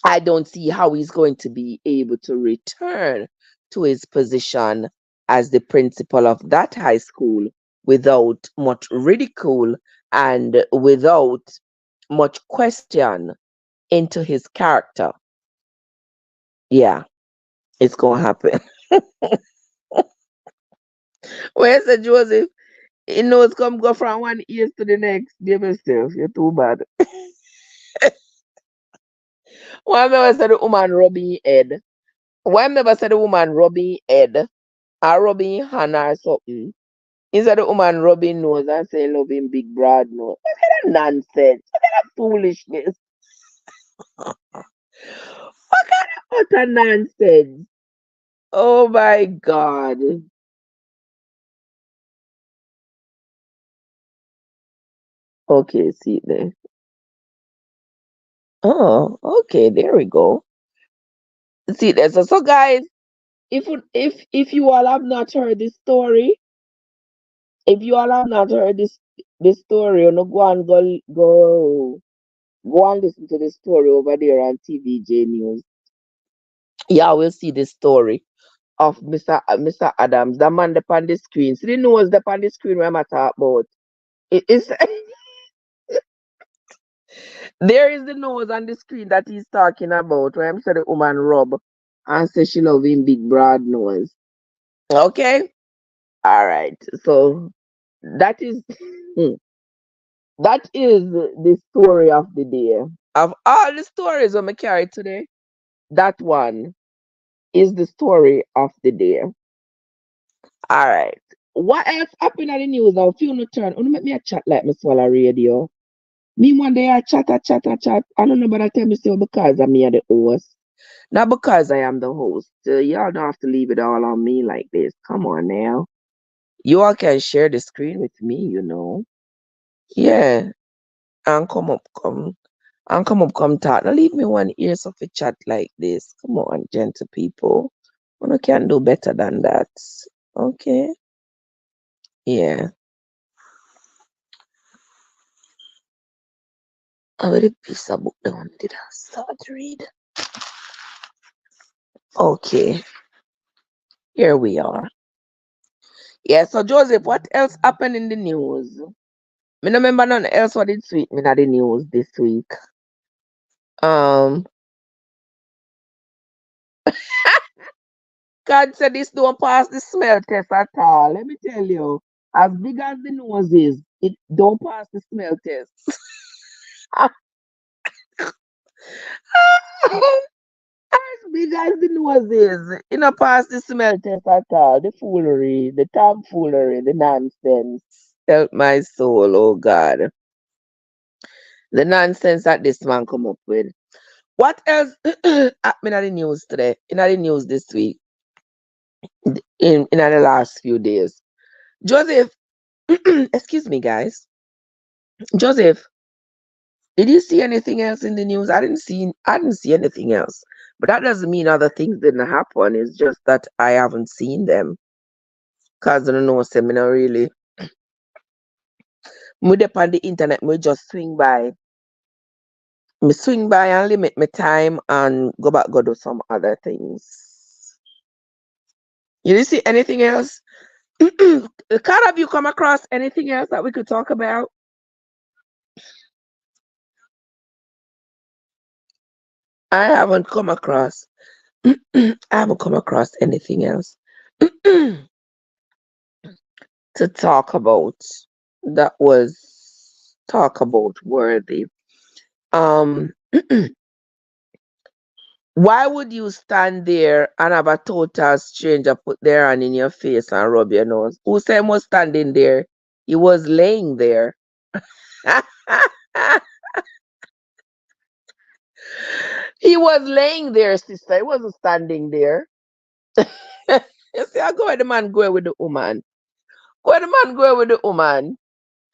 I don't see how he's going to be able to return to his position as the principal of that high school without much ridicule and without much question into his character. Yeah, it's gonna happen. Where's the Joseph? He knows come go from one ear to the next. Give yourself, you're too bad. Why never said the woman rubbing head? Why never said the woman rubbing head or rubbing hand or something? Instead the woman rubbing nose and saying loving big broad nose. What kind of nonsense? What kind of foolishness? What kind of utter nonsense? Oh my God. Okay, see there. Oh, okay, there we go. See there. So guys, if you all have not heard this story, if you all have not heard this story, you know, go and listen to the story over there on TVJ News. Yeah, we'll see the story of Mr. Adams, the man up on the screen. See the nose up on the screen where I'm talking about. It's there is the nose on the screen that he's talking about where I'm saying the woman rub and say she love him big broad nose. Okay? Alright. So that is that is the story of the day. Of all the stories I'm carry today, that one is the story of the day. All right. What else happened in the news now? If you no turn, oh, make me a chat like me swallow radio. Me one day I chat. I don't know, but I tell me so because I'm me at the host. Not because I am the host. Y'all don't have to leave it all on me like this. Come on now. You all can share the screen with me. Yeah. And come talk. Now leave me one ear so for chat like this. Come on, gentle people. You can do better than that. Okay. Yeah. I will piece of book down. Did I start to read? Okay. Here we are. Yeah, so Joseph, what else happened in the news? Me no remember none else what did sweet me in the news this week. Um God said this don't pass the smell test at all. Let me tell you. As big as the nose is, it don't pass the smell test. As big as the nose is, it don't pass the smell test at all. The foolery, the tomfoolery, the nonsense. Help my soul, oh God. The nonsense that this man come up with. What else happened in the news today? In the news this week? In the last few days. Joseph, excuse me, guys. Joseph, did you see anything else in the news? I didn't see anything else. But that doesn't mean other things didn't happen. It's just that I haven't seen them. Cause I don't know, seminar really. Me dep on the internet, me just swing by. Me swing by and limit my time and go back go do some other things. You didn't see anything else? Kind have you come across anything else that we could talk about? I haven't come across. I haven't come across anything else to talk about that was talk about worthy. Um, why would you stand there and have a total stranger put their hand in your face and rub your nose? Who said he was standing there? He was laying there. He was laying there, sister. He wasn't standing there. You see, I go where the man go with the woman. Where the man go with the woman.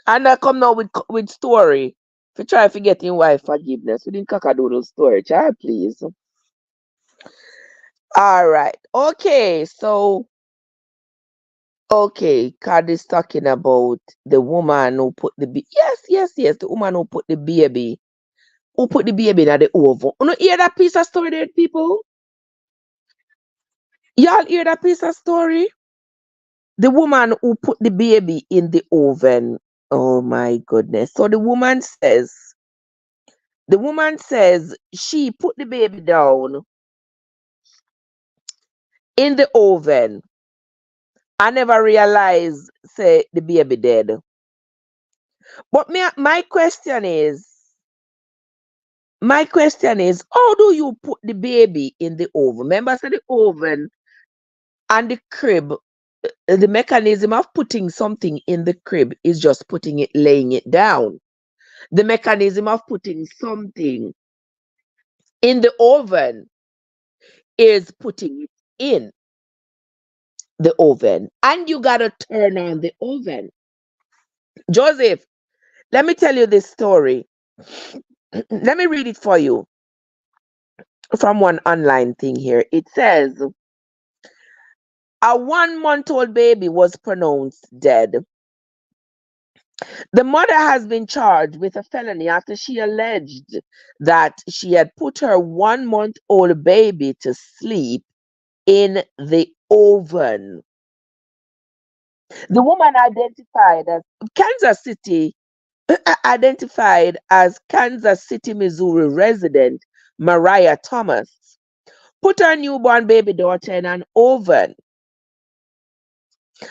And I come now with story. To try to get in wife forgiveness. We didn't cockadoodle story, child, please. All right. Okay. So, okay. Card is talking about the woman who put yes. The woman who put the baby. Who put the baby in the oven. You know, hear that piece of story there, people? Y'all hear that piece of story? The woman who put the baby in the oven. Oh my goodness. So the woman says she put the baby down in the oven. I never realized say the baby dead. But my question is, how do you put the baby in the oven? Remember, say the oven and the crib, the mechanism of putting something in the crib is just laying it down. The mechanism of putting something in the oven is putting it in the oven. And you gotta turn on the oven. Joseph, let me tell you this story. Let me read it for you from one online thing here. It says a 1 month old baby was pronounced dead. The mother has been charged with a felony after she alleged that she had put her 1 month old baby to sleep in the oven. The woman identified as Kansas City, Missouri resident Mariah Thomas, put her newborn baby daughter in an oven.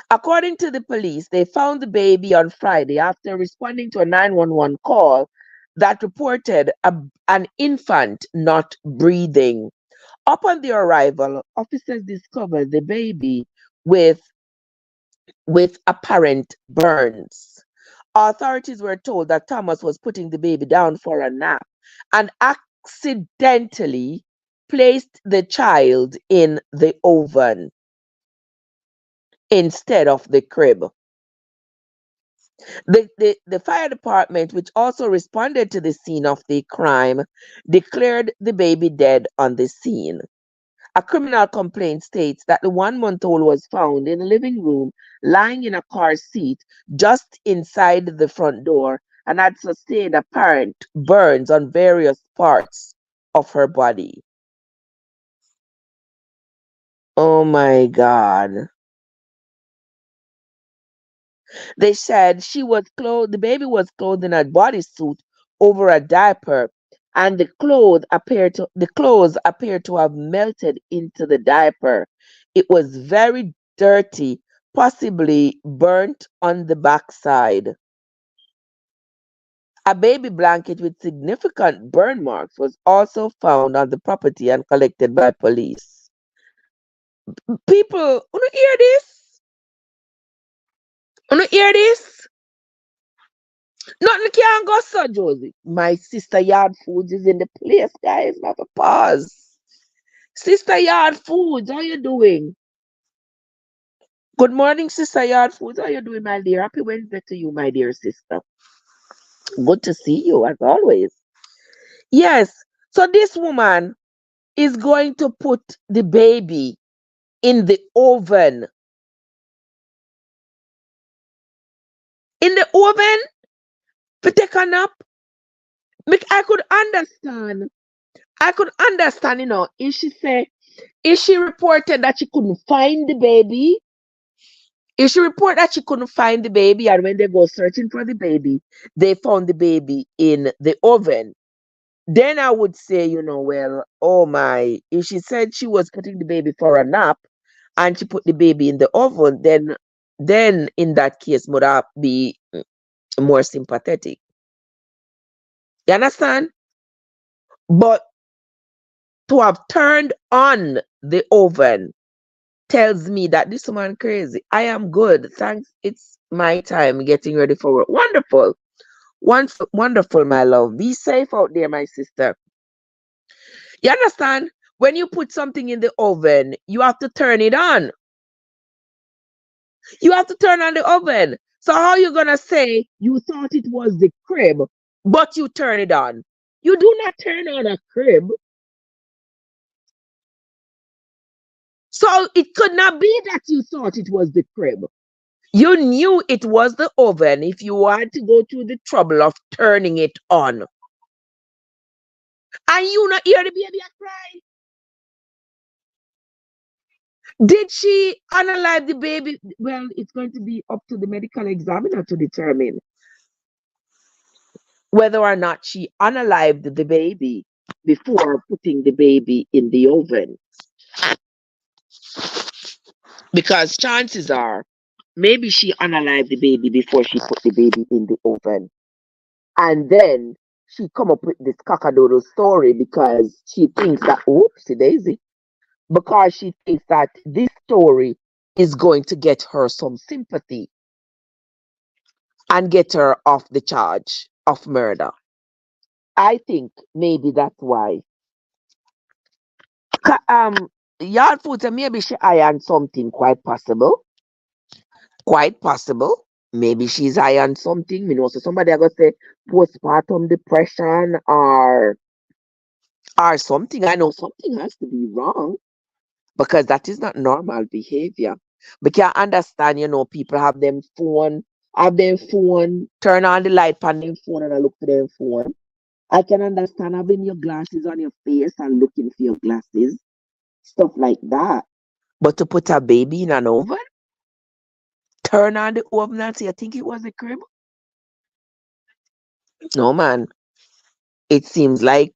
According to the police, they found the baby on Friday after responding to a 911 call that reported an infant not breathing. Upon their arrival, officers discovered the baby with apparent burns. Authorities were told that Thomas was putting the baby down for a nap and accidentally placed the child in the oven instead of the crib. The fire department, which also responded to the scene of the crime, declared the baby dead on the scene. A criminal complaint states that the 1-month-old was found in the living room, lying in a car seat just inside the front door, and had sustained apparent burns on various parts of her body. Oh my God. They said the baby was clothed in a bodysuit over a diaper, and the clothes appeared to have melted into the diaper. It was very dirty, possibly burnt on the backside. A baby blanket with significant burn marks was also found on the property and collected by police. People, wanna hear this? Wanna hear this? Nothing can go so, Josie. My sister Yard Foods is in the place, guys. Have a pause. Sister Yard Foods, how you doing? Good morning, Sister Yard Foods. How you doing, my dear? Happy Wednesday to you, my dear sister. Good to see you, as always. Yes. So this woman is going to put the baby in the oven. In the oven to take a nap. I could understand. I could understand, if she reported that she couldn't find the baby, if she reported that she couldn't find the baby, and when they go searching for the baby, they found the baby in the oven, then I would say, well, oh my, if she said she was putting the baby for a nap and she put the baby in the oven, then in that case, would I be more sympathetic? You understand? But to have turned on the oven tells me that this woman crazy. I am good. Thanks. It's my time getting ready for work. Wonderful. Wonderful, my love. Be safe out there, my sister. You understand? When you put something in the oven, you have to turn it on. You have to turn on the oven. So how you gonna say you thought it was the crib, but you turn it on? You do not turn on a crib. So it could not be that you thought it was the crib. You knew it was the oven if you had to go through the trouble of turning it on. And you not hear the baby a cry. Did she analyze the baby? Well, it's going to be up to the medical examiner to determine whether or not she analyzed the baby before putting the baby in the oven. Because chances are, maybe she analyzed the baby before she put the baby in the oven. And then she come up with this cockadoodle story because she thinks that, oopsie daisy, because she thinks that this story is going to get her some sympathy and get her off the charge of murder. I think maybe that's why. Ca- Um, Yard Foods, maybe she ironed something, quite possible. Quite possible. Maybe she's ironed something. So somebody are gonna say postpartum depression or something. I know something has to be wrong because that is not normal behavior. But you understand, people have them phone, turn on the light on their phone and I look for their phone. I can understand having your glasses on your face and looking for your glasses, stuff like that. But to put a baby in an oven, turn on the oven and say, I think it was a crib. No, man. It seems like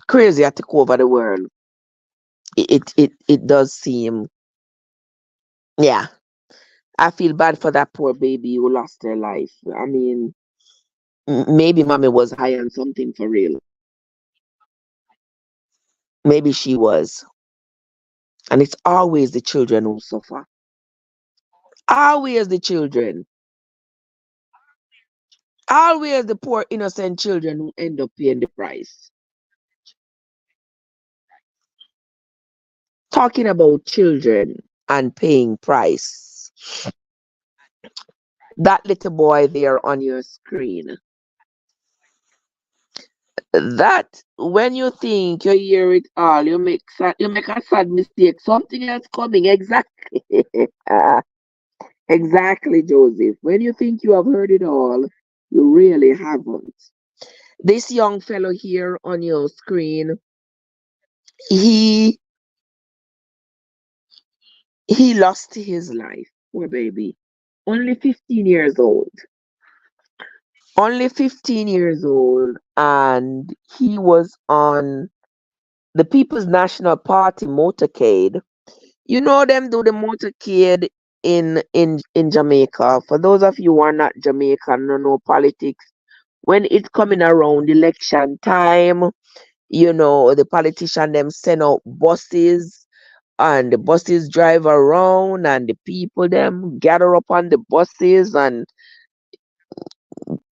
crazy to take over the world. It does seem, yeah. I feel bad for that poor baby who lost her life. I mean, maybe mommy was high on something for real. Maybe she was. And it's always the children who suffer. Always the children. Always the poor innocent children who end up paying the price. talking about children and paying price. That little boy there on your screen. That when you think you hear it all, you make a sad mistake. Something else coming. Exactly. Ah, exactly, Joseph. When you think you have heard it all, you really haven't. This young fellow here on your screen, he he lost his life. Poor baby. Only 15 years old. Only 15 years old, and he was on the People's National Party motorcade. You know them do the motorcade in Jamaica. For those of you who are not Jamaican, no know politics. When it's coming around election time, the politician them send out buses and the buses drive around and the people them gather up on the buses and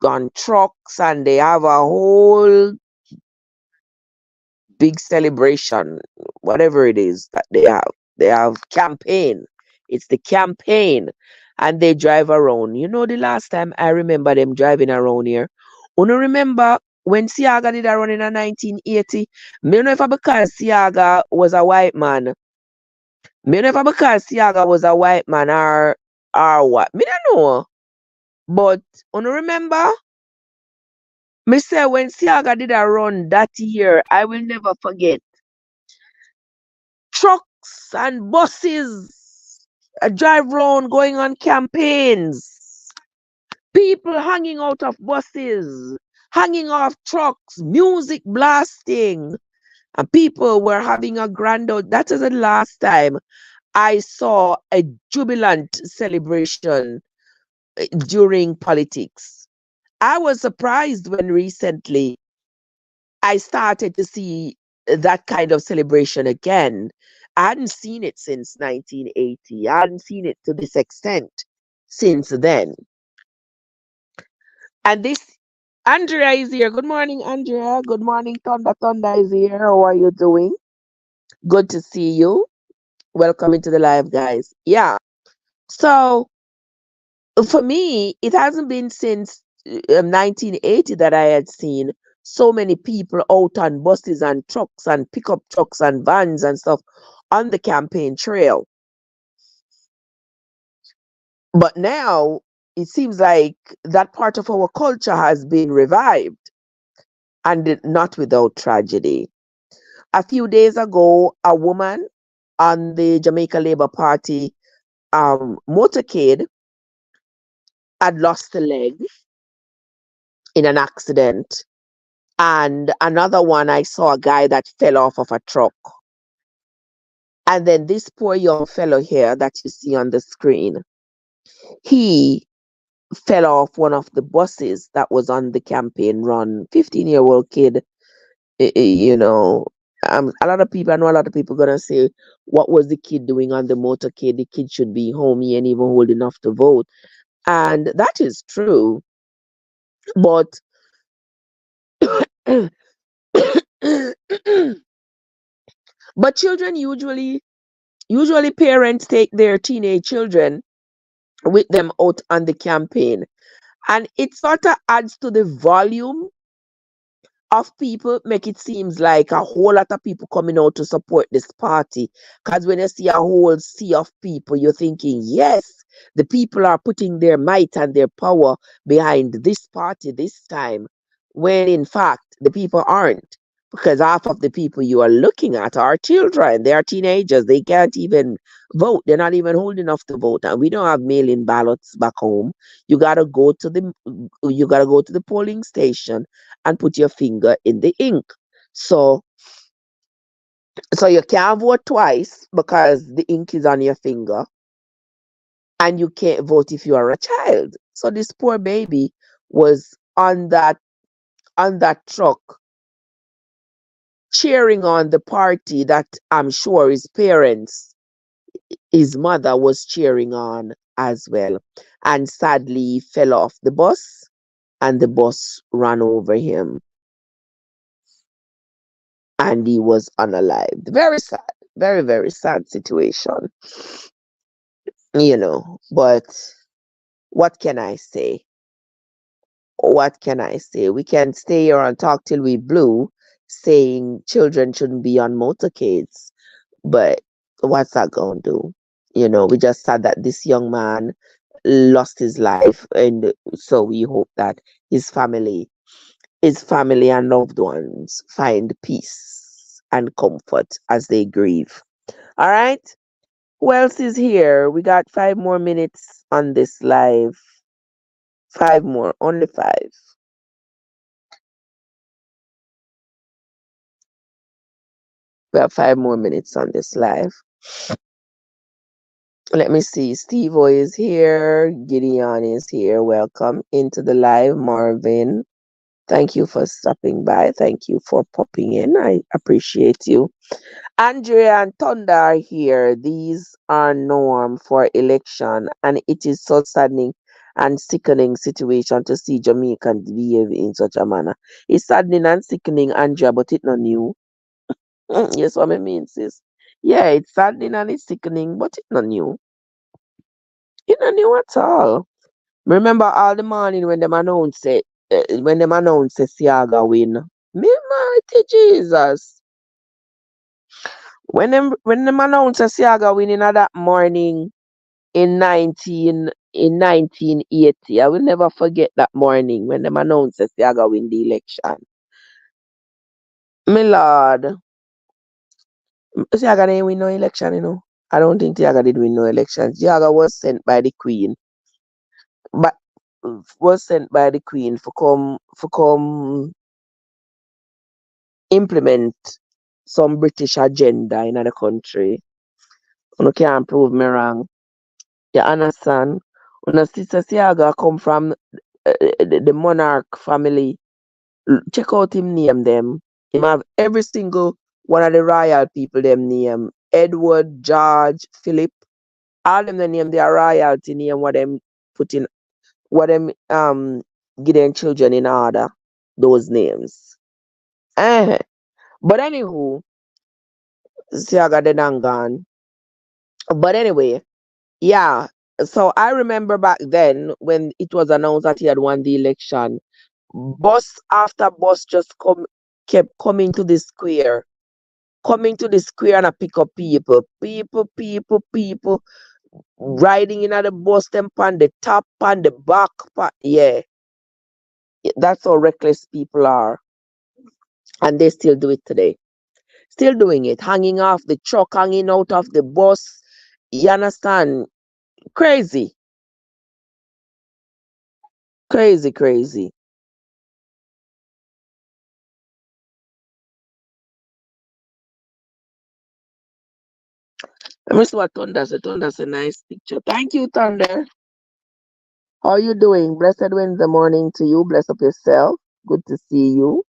on trucks and they have a whole big celebration, whatever it is that they have. They have campaign. It's the campaign. And they drive around. You know, the last time I remember them driving around here. You know, remember when Siaga did a run in a 1980? Me know if I because Siaga was a white man. Me know if I because Siaga was a white man or what. Me don't know. But you know, remember? Me say when Siaga did a run that year, I will never forget. Trucks and buses drive round going on campaigns. People hanging out of buses, hanging off trucks, music blasting. And people were having a grand old. That is the last time I saw a jubilant celebration during politics. I was surprised when recently I started to see that kind of celebration again. I hadn't seen it since 1980. I hadn't seen it to this extent since then. And this Andrea is here. Good morning, Andrea. Good morning, Thunder. Thunder is here. How are you doing? Good to see you. Welcome into the live, guys. Yeah. So for me, it hasn't been since 1980 that I had seen so many people out on buses and trucks and pickup trucks and vans and stuff on the campaign trail. But now it seems like that part of our culture has been revived and not without tragedy. A few days ago, a woman on the Jamaica Labour Party motorcade had lost a leg in an accident. And another one, I saw a guy that fell off of a truck. And then this poor young fellow here that you see on the screen, he fell off one of the buses that was on the campaign run. 15-year-old kid, you know. A lot of people, I know a lot of people gonna say, what was the kid doing on the motorcade? The kid should be home. He ain't even old enough to vote. And that is true. But but children usually parents take their teenage children with them out on the campaign. And it sort of adds to the volume of people, make it seems like a whole lot of people coming out to support this party. Because when you see a whole sea of people, you're thinking, yes, the people are putting their might and their power behind this party this time. When in fact, the people aren't. Because half of the people you are looking at are children. They are teenagers. They can't even vote. They're not even old enough to vote. And we don't have mail-in ballots back home. You gotta go to the polling station and put your finger in the ink. So you can't vote twice because the ink is on your finger, and you can't vote if you are a child. So this poor baby was on that truck cheering on the party that I'm sure his parents, his mother was cheering on as well. And sadly he fell off the bus and the bus ran over him and he was unalived. Very sad. Very, very sad situation, you know. But what can I say? What can I say? We can stay here and talk till we blue, saying children shouldn't be on motorcades. But what's that going to do? You know, we just said that this young man lost his life, and so we hope that his family, his family and loved ones find peace and comfort as they grieve. All right. Who else is here? We got 5 more minutes on this live. Five more, only five. We have 5 more minutes on this live. Let me see. Steve O is here. Gideon is here. Welcome into the live, Marvin. Thank you for stopping by. Thank you for popping in. I appreciate you. Andrea and Thunder are here. These are norm for election, and it is so saddening and sickening situation to see Jamaicans behave in such a manner. It's saddening and sickening, Andrea, but it's not new. Yes, what I mean, sis. Yeah, it's saddening and it's sickening, but it's not new. It's not new at all. Remember all the morning when them announce it, when them announce Siaga win. Me mighty Jesus. When them announce Siaga win in that morning in 1980, I will never forget that morning when them announced Siaga win the election. My lord, Siaga didn't win no election, you know. I don't think Siaga did win no election. Siaga was sent by the Queen, but was sent by the Queen for come implement some British agenda in the country. You can't prove me wrong. You understand? When Sister Siaga come from the monarch family, check out him name them. Him have every single one of the royal people them name. Edward, George, Philip, all them the name their royalty name what them put in what them give them children in order. Those names. Eh. But anywho, Siaga dead and gone. But anyway, yeah. So I remember back then when it was announced that he had won the election, bus after bus just kept coming to the square and I pick up people riding in at the bus, them on the top, on the back, yeah, that's how reckless people are, and they still do it today. Still doing it, hanging off the truck, hanging out of the bus. You understand? Crazy, crazy, crazy. Let me see what Thunder said. Thunder's a nice picture. Thank you, Thunder. How are you doing? Blessed Wednesday morning to you. Bless up yourself. Good to see you.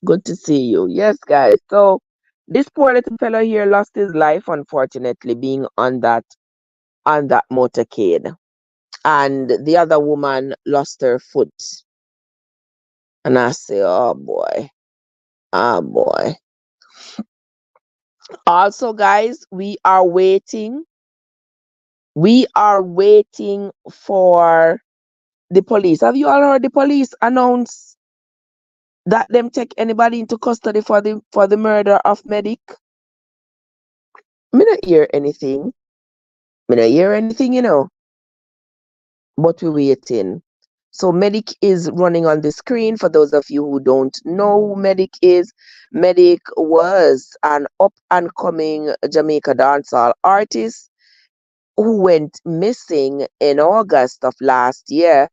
Good to see you. Yes, guys. So this poor little fellow here lost his life, unfortunately, being on that motorcade. And the other woman lost her foot. And I say, oh boy. Oh boy. Also, guys, we are waiting. We are waiting for the police. Have you all heard the police announce that them take anybody into custody for the murder of Medic? Me not hear anything. Me not hear anything, but we're waiting. So Medic is running on the screen. For those of you who don't know who Medic is, Medic was an up and coming Jamaica dancehall artist who went missing in August of last year.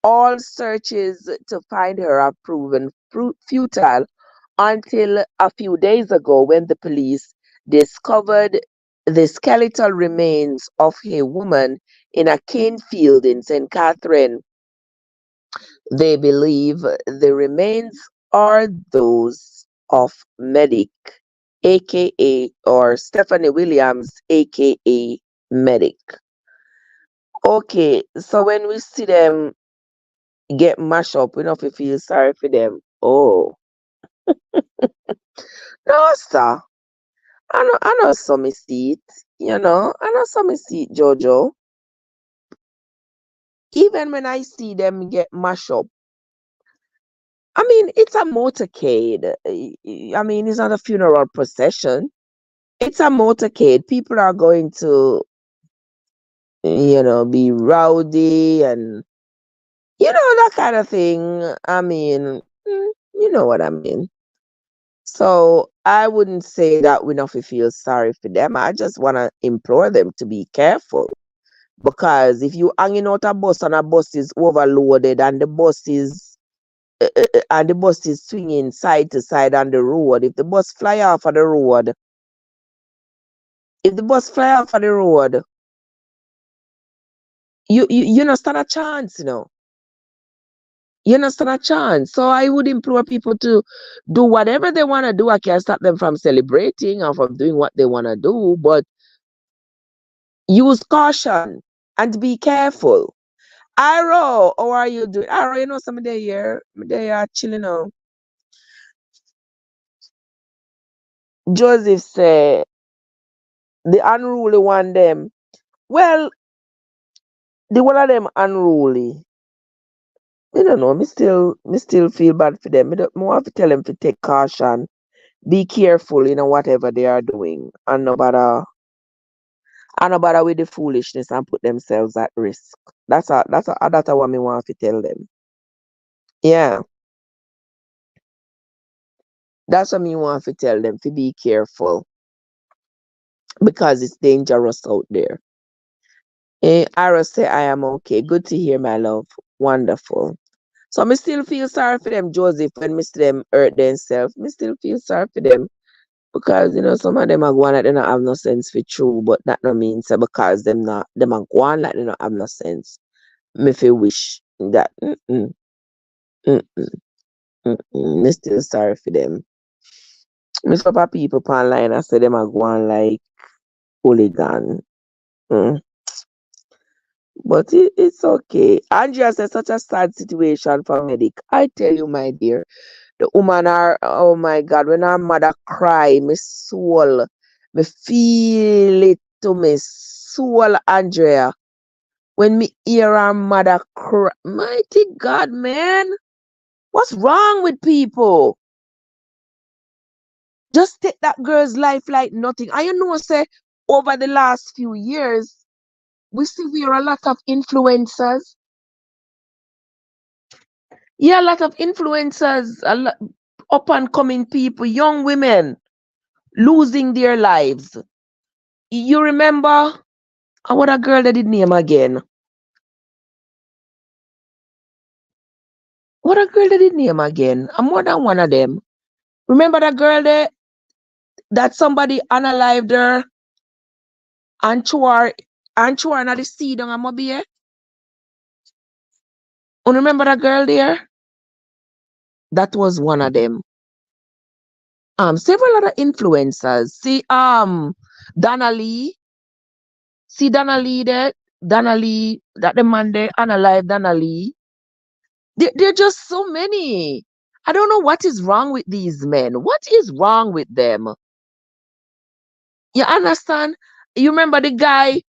All searches to find her have proven futile until a few days ago when the police discovered the skeletal remains of a woman in a cane field in St. Catherine. They believe the remains are those of Medic, aka or Stephanie Williams, aka Medic. Okay, so when we see them get mashed up, we don't feel sorry for them. Oh, No, sir. I know some me see it, I know some me see it, Jojo. Even when I see them get mashed up, I mean, it's a motorcade. I mean, it's not a funeral procession. It's a motorcade. People are going to, be rowdy and, that kind of thing. I mean, you know what I mean. So I wouldn't say that we not feel sorry for them. I just want to implore them to be careful. Because if you hanging out a bus and a bus is overloaded and the bus is swinging side to side on the road, if the bus fly off of the road, if the bus fly off of the road, you not stand a chance, You not stand a chance. So I would implore people to do whatever they want to do. I can't stop them from celebrating or from doing what they want to do, but use caution and be careful. Iro, how are you doing? Iro, some of the here, they are chilling out. Joseph said the unruly one them. Well, the one of them unruly. I don't know. Me still feel bad for them. Me want to tell them to take caution, be careful, whatever they are doing, and no bother with the foolishness and put themselves at risk. That's what me want to tell them. Yeah, that's what me want to tell them to be careful because it's dangerous out there. Ira say I am okay. Good to hear, my love. Wonderful. So me still feel sorry for them, Joseph, when me see them hurt themselves. Me still feel sorry for them because some of them are going like they don't have no sense for true, but that no means that because them are going like they don't have no sense. Me feel wish that mm, me still sorry for them. Me saw people online I say them are going like hooligan. Mm. But it's okay. Andrea said such a sad situation for medic. I tell you, my dear, the woman are oh my god, when her mother cry, my soul, me feel it to my soul, Andrea. When me hear her mother cry, mighty God, man, what's wrong with people? Just take that girl's life like nothing. I say over the last few years, we see we are a lot of influencers. Yeah, a lot of influencers, up and coming people, young women losing their lives. You remember what a girl that did name again? What a girl that did name again? I'm more than one of them. Remember that girl that somebody unalived her and threw her in the sea down at Mobile? You remember that girl there? That was one of them. Several other influencers. See, Donna Lee. See Donna Lee there? Donna Lee, that the man there, unalive Donna Lee. There are just so many. I don't know what is wrong with these men. What is wrong with them? You understand? You remember the guy?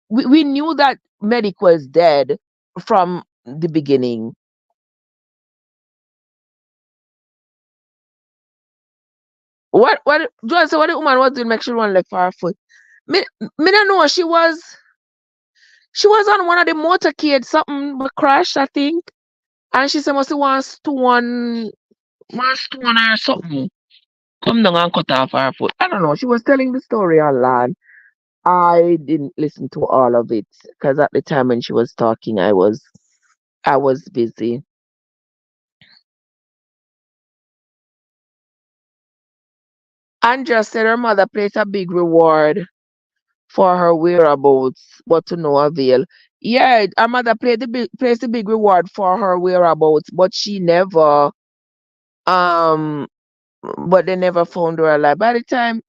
We knew that Medic was dead from the beginning. What Joy said what the woman was doing make she run left for her foot. Me don't know. She was on one of the motorcade, something crash, I think. And she said must want stone or something. Come down and cut off her foot. I don't know. She was telling the story online. I didn't listen to all of it because at the time when she was talking, I was busy. Andrea said her mother placed a big reward for her whereabouts, but to no avail. Yeah, her mother placed a big reward for her whereabouts, but she never um but they never found her alive. By the time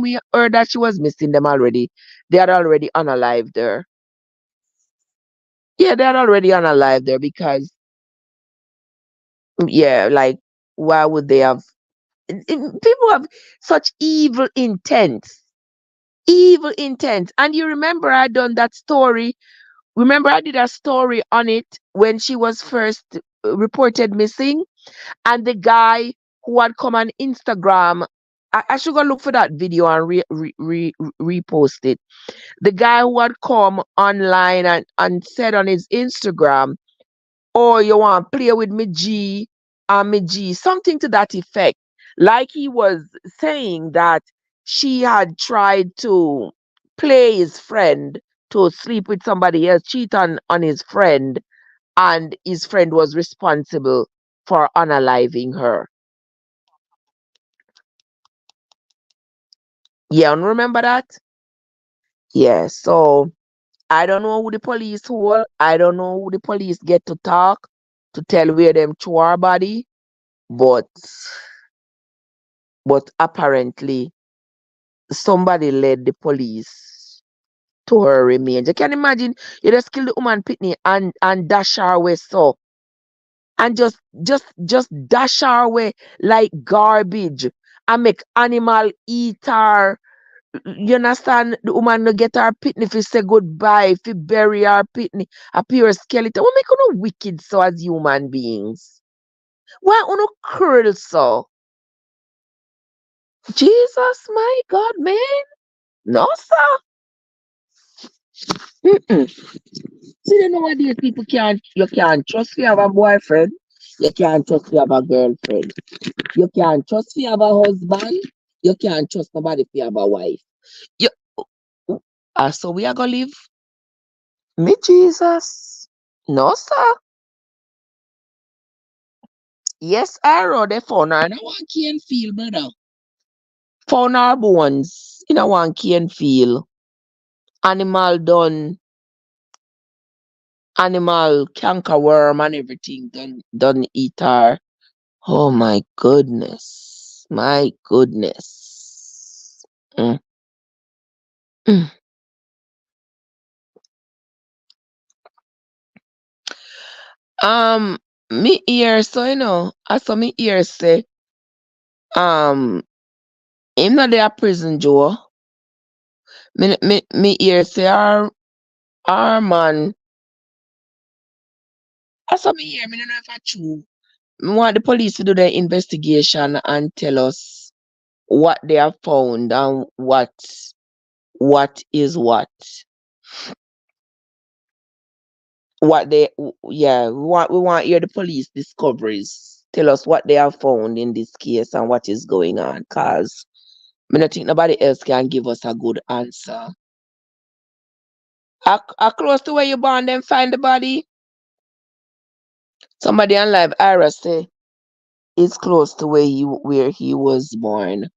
we heard that she was missing them already, they had already unalived her. Yeah, they had already unalived her because yeah, like why would they have? People have such evil intent. And you remember I done that story. Remember I did a story on it when she was first reported missing, and the guy who had come on Instagram. I should go look for that video and repost it. The guy who had come online and said on his Instagram, "Oh, you want to play with me G and me G," something to that effect. Like he was saying that she had tried to play his friend to sleep with somebody else, cheat on his friend, and his friend was responsible for unaliving her. Yeah, and remember that? Yeah, so I don't know who the police hold. I don't know who the police get to talk to tell where them throw our body, but apparently somebody led the police to her remains. You can imagine you just kill the woman pitney and dash her away so, and just dash her away like garbage and make animal eat her. You understand? The woman no get her pitney fi say goodbye, fi bury her pitney, a pure skeleton. What make you no wicked so as human beings? Why you no cruel so? Jesus, my God, man. No, sir. Mm-mm. See, you nowadays people you can't trust you have a boyfriend. You can't trust you have a girlfriend. You can't trust you have a husband. You can't trust nobody if you have a wife. You, so we are gonna live? Me, Jesus. No, sir. Yes, Arrow, they found her in a one cane field, brother. Found her bones in a one cane field. Animal done, animal cankerworm and everything done eat her. Oh my goodness. My goodness. Mm, mm. Um, me ear, so I saw me ear say, um, him not there prison, Joe. Me ear say our man. I saw me ear, me don't know if I true. Me want the police to do their investigation and tell us what they have found and what is what. What they yeah, we want to hear the police discoveries. Tell us what they have found in this case and what is going on. Cause I don't think nobody else can give us a good answer. Close to where you born, them find the body. Somebody on live Ira say it's close to where he was born.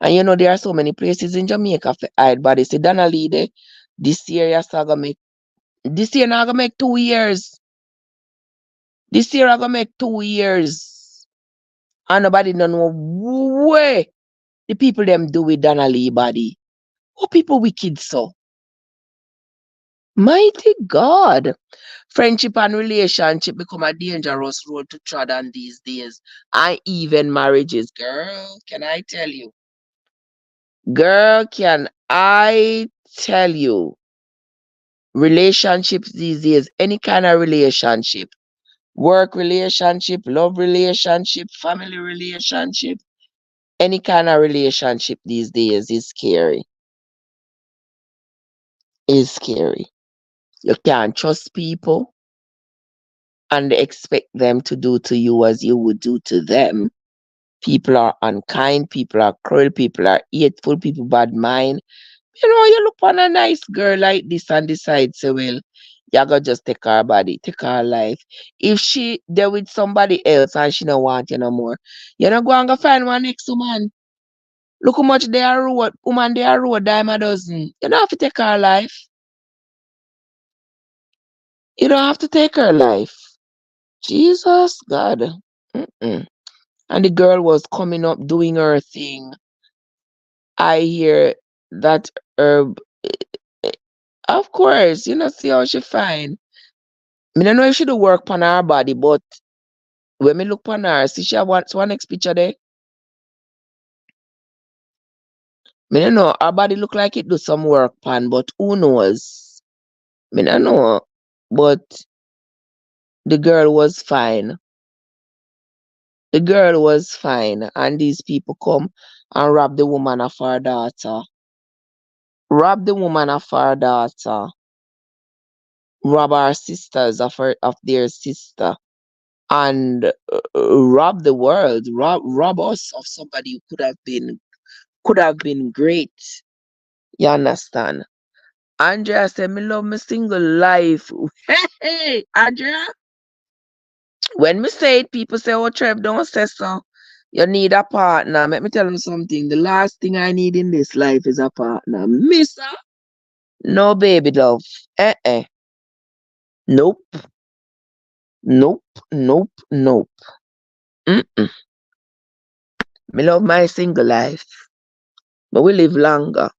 And there are so many places in Jamaica for hide bodies. See Donnelly there, this year yes, this year now gonna make 2 years. This year I gonna make 2 years. And nobody don't know where the people them do with Donnelly body. Oh, people wicked so. Mighty God. Friendship and relationship become a dangerous road to tread on these days. And even marriages, girl, can I tell you? Girl, can I tell you? Relationships these days, any kind of relationship, work relationship, love relationship, family relationship, any kind of relationship these days is scary. Is scary. You can't trust people and expect them to do to you as you would do to them. People are unkind, people are cruel, people are hateful, people bad mind. You look on a nice girl like this and decide, say, well, you gotta just take her body, take her life. If she there with somebody else and she don't want you no more, you not go and go find one next woman. Look how much they are road, woman they are road dime a dozen. You don't have to take her life. You don't have to take her life. Jesus God. Mm-mm. And the girl was coming up doing her thing. I hear that herb. Of course, see how she fine. Me don't know if she do work on her body, but when me look on her, see she have one next picture there. Me no know. Her body look like it do some work pan, but who knows? Me no know. But the girl was fine. The girl was fine. And these people come and rob the woman of her daughter. Rob the woman of her daughter. Rob our sisters of their sister. And rob the world. Rob us of somebody who could have been great. You understand? Andrea said, me love my single life. Hey, Andrea. When me say it, people say, oh, Trev, don't say so. You need a partner. Let me tell you something. The last thing I need in this life is a partner. Mister, no baby love. Eh. Nope. Nope. Nope. Nope. Mm-mm. Me love my single life. But we live longer.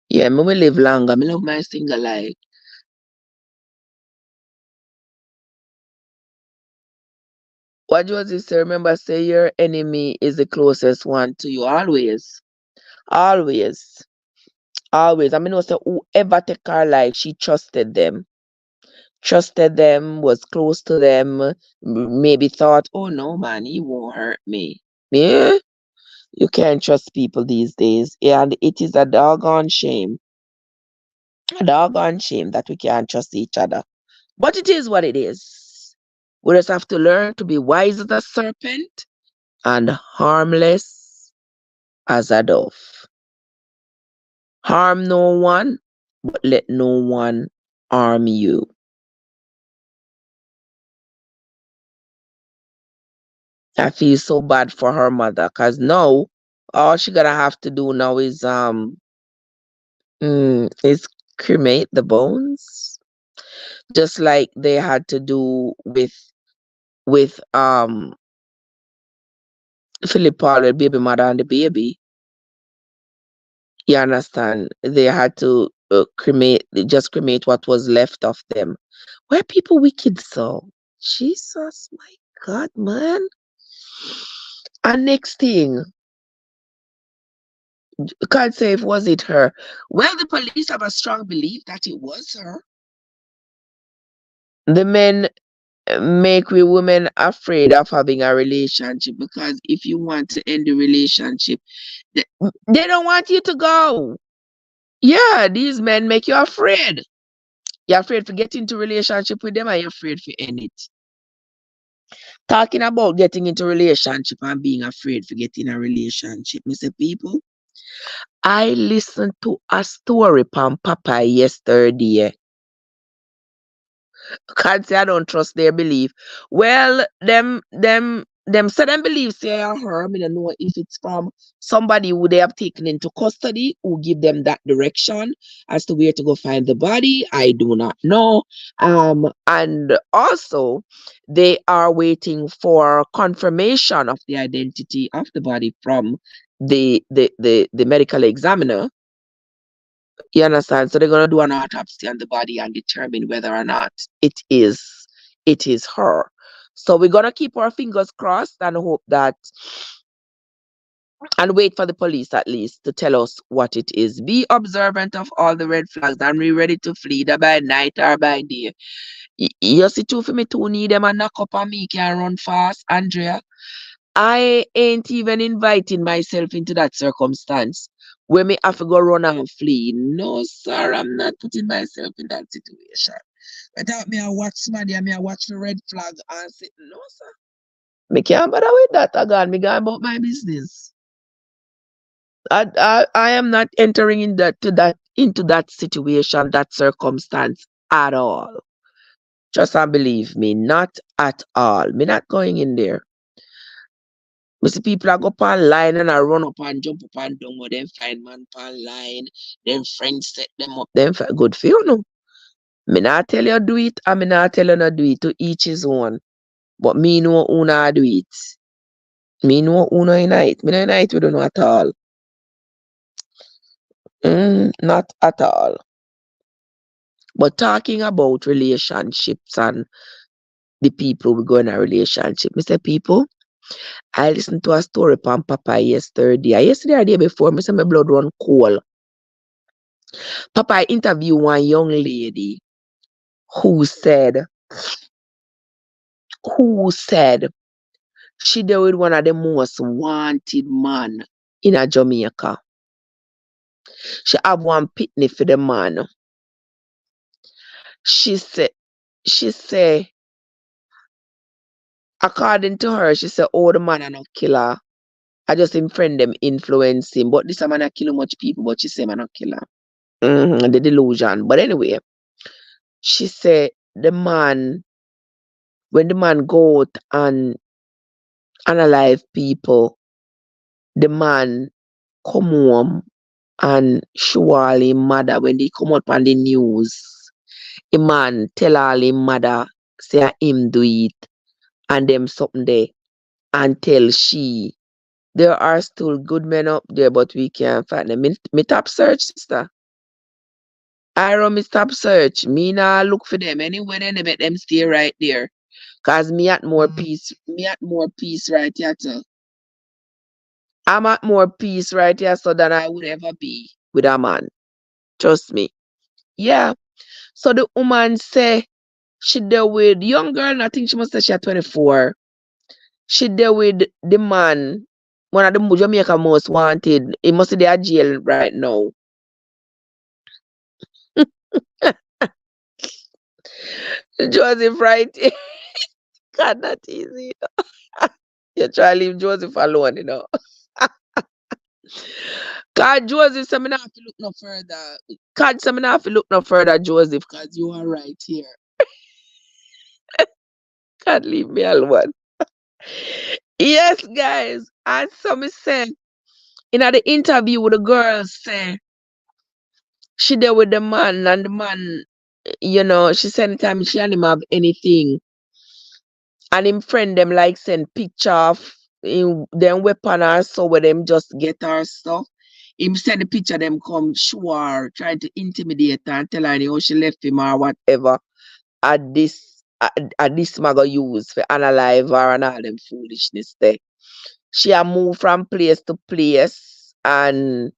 Yeah, me will live longer. Me love my single life. What was it say? Remember, say your enemy is the closest one to you. Always. Always. Always. I mean, also, whoever take her life, she trusted them, was close to them, maybe thought, oh no, man, he won't hurt me. Yeah, you can't trust people these days. And it is a doggone shame that we can't trust each other. But it is what it is. We just have to learn to be wise as a serpent and harmless as a dove. Harm no one, but let no one harm you. I feel so bad for her mother because now all she gonna have to do now is cremate the bones, just like they had to do with Philip Paul, baby mother and the baby. You understand? They had to just cremate what was left of them. Why people wicked so? Jesus, my God, man. And next thing, can't say if was it her. Well, the police have a strong belief that it was her. The men make we women afraid of having a relationship because if you want to end the relationship, they, they don't want you to go. Yeah, these men make you afraid. You're afraid to get into relationship with them and you're afraid to end it. Talking about getting into relationship and being afraid to get in a relationship. Mr. People, I listened to a story from Papa yesterday. Can't say I don't trust their belief. Well, them say them believe say I heard. I don't know if it's from somebody who they have taken into custody who give them that direction as to where to go find the body. I do not know. And also they are waiting for confirmation of the identity of the body from the medical examiner. You understand? So they're gonna do an autopsy on the body and determine whether or not it is it is her. So we're gonna keep our fingers crossed and hope that and wait for the police at least to tell us what it is. Be observant of all the red flags and be ready to flee either by night or by day. You see two for me two need them and knock up on me can run fast, Andrea. I ain't even inviting myself into that circumstance where me have to go run and flee. No, sir, I'm not putting myself in that situation. Without me, I watch somebody and me, I watch the red flag and say, no, sir. Me can't bother with that again. Me go about my business. I am not entering into that situation, that circumstance at all. Just and believe me, not at all. Me not going in there. Me see people a go up online and I run up and jump up and down, or them find man online, them friends set them up, them good for you no. Me not tell you do it, and me not tell you not do it. To each his own. But me know who not do it. Me know who not in it. Me not in it, we don't know at all. Not at all. But talking about relationships and the people we go in a relationship. Me say, people, I listened to a story from Papa yesterday. Yesterday or the day before, me say my blood run cold. Papa interviewed one young lady who said, who said she there with one of the most wanted man in a Jamaica. She have one pitney for the man. She said, she say, according to her, she said, oh, the man are not killer. I just him friend them influence him. But this man a kill much people, but she say man not killer. The delusion. But anyway, she said the man, when the man go out and analyze people, the man come home and show all him mother when they come out on the news. A man tell all him mother, say him do it, and them something there, and tell she. There are still good men up there, but we can't find them. Me top search, sister. I run me stop search. Me nah look for them. Anywhere they make them stay right there. Cause me at more peace. Me at more peace right here too. I'm at more peace right here so than I would ever be with a man. Trust me. Yeah. So the woman say she there with young girl, I think she must say she at 24. She there with the man, one of the Jamaica most wanted. He must be at jail right now. Joseph right. God, not easy. You try to leave Joseph alone, you know. God, Joseph, so me not have to look no further. God, so me not have to look no further, Joseph, because you are right here. God, leave me alone. Yes, guys. And so me say, in the interview with the girl say, she there with the man, and the man, you know, she said anytime she and him have anything, and him friend them like send picture of them weapon or so where them just get her stuff. Him send the picture them come show her, trying to intimidate her and tell her how she left him or whatever. At this maga use for analyze her and all them foolishness there. She a move from place to place, and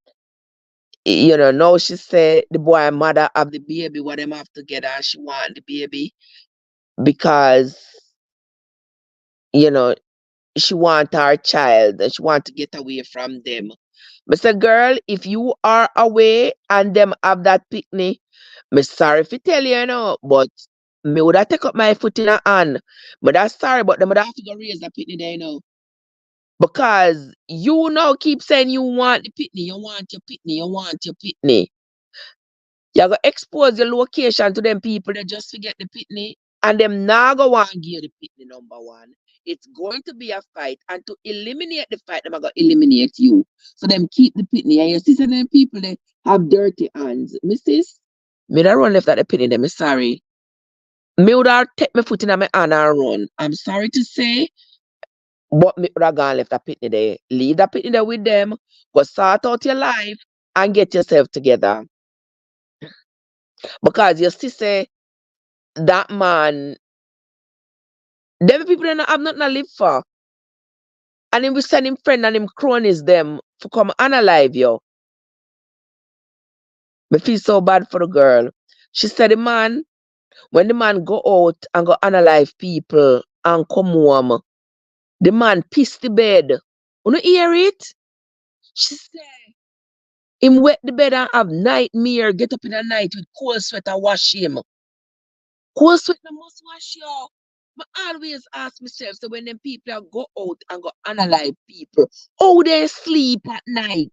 you know, now she said the boy and mother have the baby, what them have together, and she want the baby because you know she want her child and she want to get away from them. I said, girl, if you are away and them have that picnic, me sorry if you tell you, you know, but me would have take up my foot in a hand. But that's sorry, but them would have to go raise the picnic there, you know. Because you now keep saying you want the picnic, you want your picnic, you want your picnic. You're going to expose your location to them people that just forget the picnic, and them now go want to give you the picnic, number one. It's going to be a fight, and to eliminate the fight, them are going to eliminate you. So them keep the picnic, and you see some them people that have dirty hands. Missus, me that run left at the picnic, them, sorry. Me would have take my foot in my hand and run. I'm sorry to say, but me would have gone left the picnic there. Leave the picnic there with them, go sort out your life, and get yourself together. Because you see, say, that man, them people that have nothing to live for. And him will send him friend and him cronies them to come analyze you. Me feel so bad for the girl. She said the man, when the man go out and go analyze people and come home, the man piss the bed. You know hear it? She said him wet the bed and have nightmare, get up in the night with cold sweat and wash him. Cold sweat no must wash you. I always ask myself, so when them people are go out and go analyze people, how they sleep at night?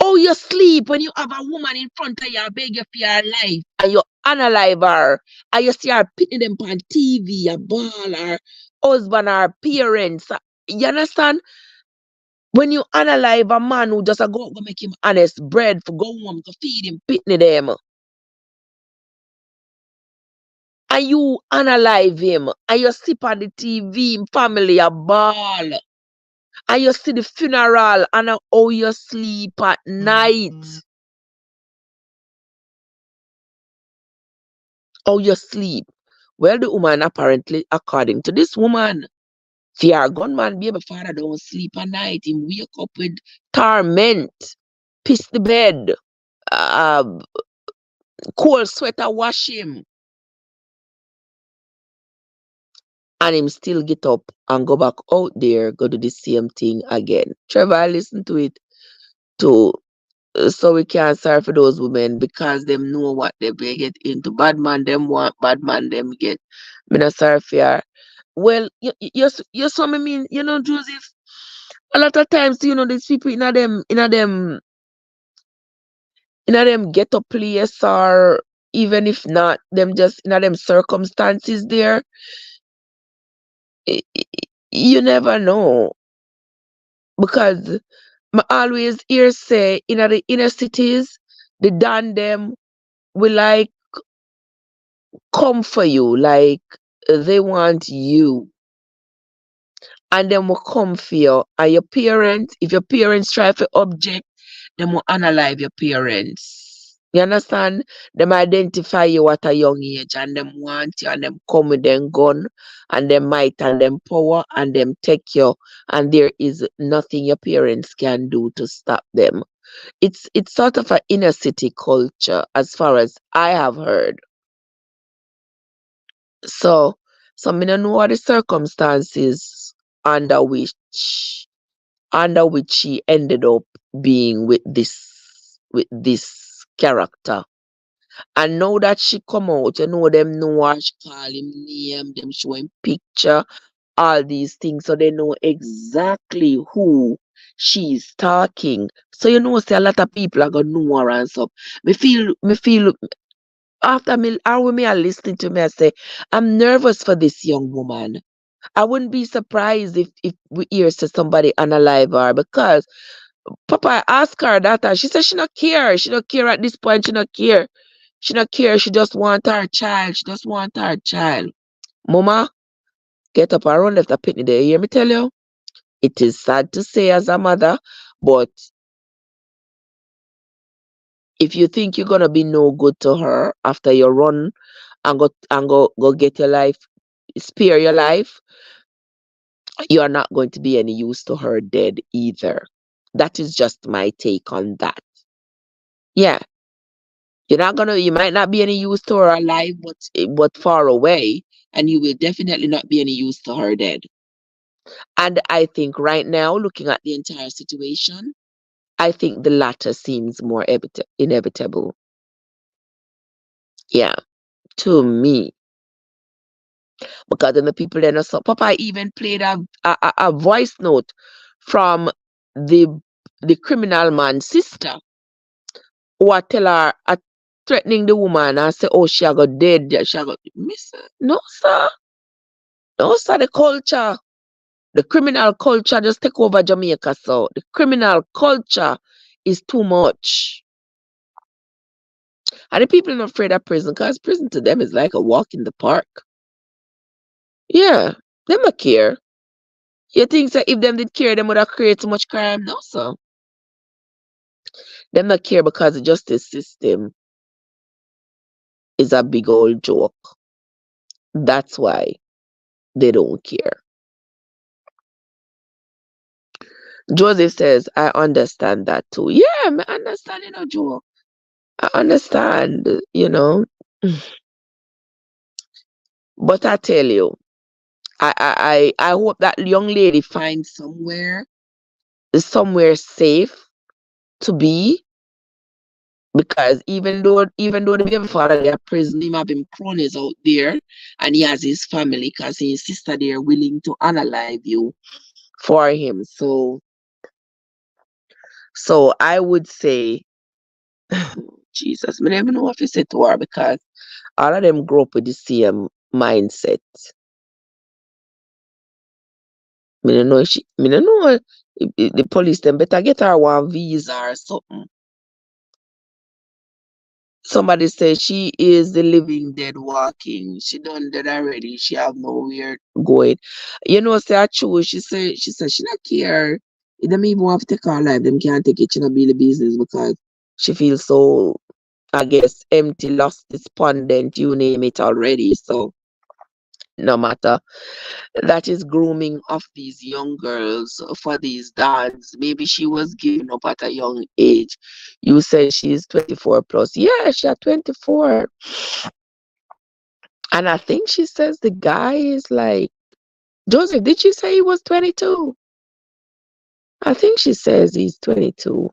How you sleep when you have a woman in front of you beg you for your life and you analyze her and you see her pitting them on TV, a ball, her husband, her parents. You understand? When you analyze a man who just a go make him honest bread for go home to feed him, pitney them. And you analyze him and you sleep on the TV, him family a ball. And you see the funeral and how you sleep at night. How you sleep. Well, the woman apparently, according to this woman, fear gunman baby father don't sleep at night. He wake up with torment, piss the bed, uh, cold sweater wash him, and him still get up and go back out there, go do the same thing again. Trevor, I listen to it too. So we can't sorry for those women because them know what they get into. Bad man them want, bad man them get. Me not sorry for her. Well, you saw me mean, Joseph. A lot of times, these people in a them ghetto place, or even if not, them just in a them circumstances there, you never know. Because I always hear say in the inner cities, the dan them will like come for you, like they want you, and them will come for you. And your parents, if your parents try to object, them will analyze your parents. You understand? Them identify you at a young age, and them want you, and them come with them gun and them might and them power, and them take you, and there is nothing your parents can do to stop them. It's sort of an inner city culture as far as I have heard. So me no know what the circumstances under which she ended up being with this character. And now that she come out, them know her, she call him name, them show him picture, all these things, so they know exactly who she's talking. So say a lot of people are gonna know her and stuff. Me feel after me, how me are listening to me, I say, I'm nervous for this young woman. I wouldn't be surprised if we hear say somebody unalive her, because Papa asked her that and she said she not care. She not care at this point, she not care. She not care. She just want her child. She just want her child. Mama, get up and run left a pitney there. You hear me tell you? It is sad to say as a mother, but if you think you're gonna be no good to her after you run and go get your life, spare your life, you are not going to be any use to her dead either. That is just my take on that. Yeah, you might not be any use to her alive, but far away, and you will definitely not be any use to her dead. And I think right now, looking at the entire situation, I think the latter seems more inevitable. Yeah, to me. Because then the people then saw Papa even played a voice note from the the criminal man's sister, who a tell her threatening the woman and say, oh, she a got dead, she a got miss. No, sir. No, sir, the criminal culture just take over Jamaica, so the criminal culture is too much. And the people are not afraid of prison, because prison to them is like a walk in the park. Yeah, they don't care. You think that if them did care, them would have created so much crime? No, sir. Them not care because the justice system is a big old joke. That's why they don't care. Joseph says, I understand that too. Yeah, I understand, Joe. I understand. But I tell you, I hope that young lady finds somewhere safe to be, because even though the baby father they are prison, him have him cronies out there, and he has his family, because his sister there willing to unalive you for him. So I would say, Jesus, I don't even know what to say to her, because all of them grow up with the same mindset. Me don't know if the police them better get her one visa or something. Somebody said she is the living dead walking. She done dead already. She have nowhere going. Say I true. She said she not care. It them even want to take her life. Them can't take it. She not be the business, because she feels so, I guess, empty, lost, despondent, you name it already. So no matter. That is grooming of these young girls for these dads. Maybe she was given up at a young age. You said she's 24 plus. Yeah, she's 24. And I think she says the guy is like, Joseph, did she say he was 22? I think she says he's 22.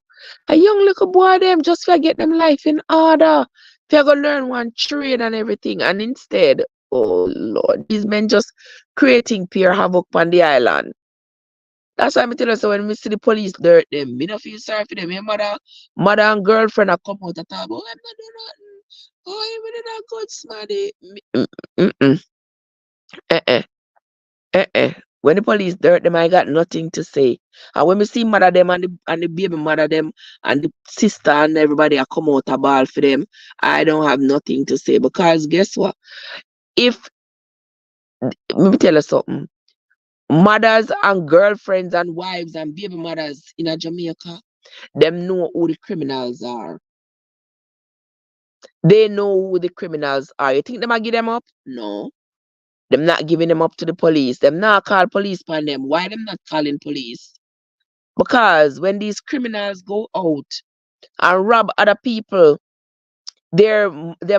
A young little boy, them just for get them life in order. They're gonna learn one trade and everything. And instead, oh Lord, these men just creating pure havoc on the island. That's why I tell you, so when we see the police dirt them, me don't feel sorry for them. Your mother and girlfriend are come out and talk about, oh, I'm not doing nothing. Oh, I'm not good, smarty. Eh-eh, eh-eh. When the police dirt them, I got nothing to say. And when we see mother them and the baby mother them and the sister and everybody are come out a ball for them, I don't have nothing to say. Because guess what? If, let me tell you something. Mothers and girlfriends and wives and baby mothers in a Jamaica, them know who the criminals are. They know who the criminals are. You think them a give them up? No. Them not giving them up to the police. Them not call police on them. Why them not calling police? Because when these criminals go out and rob other people, their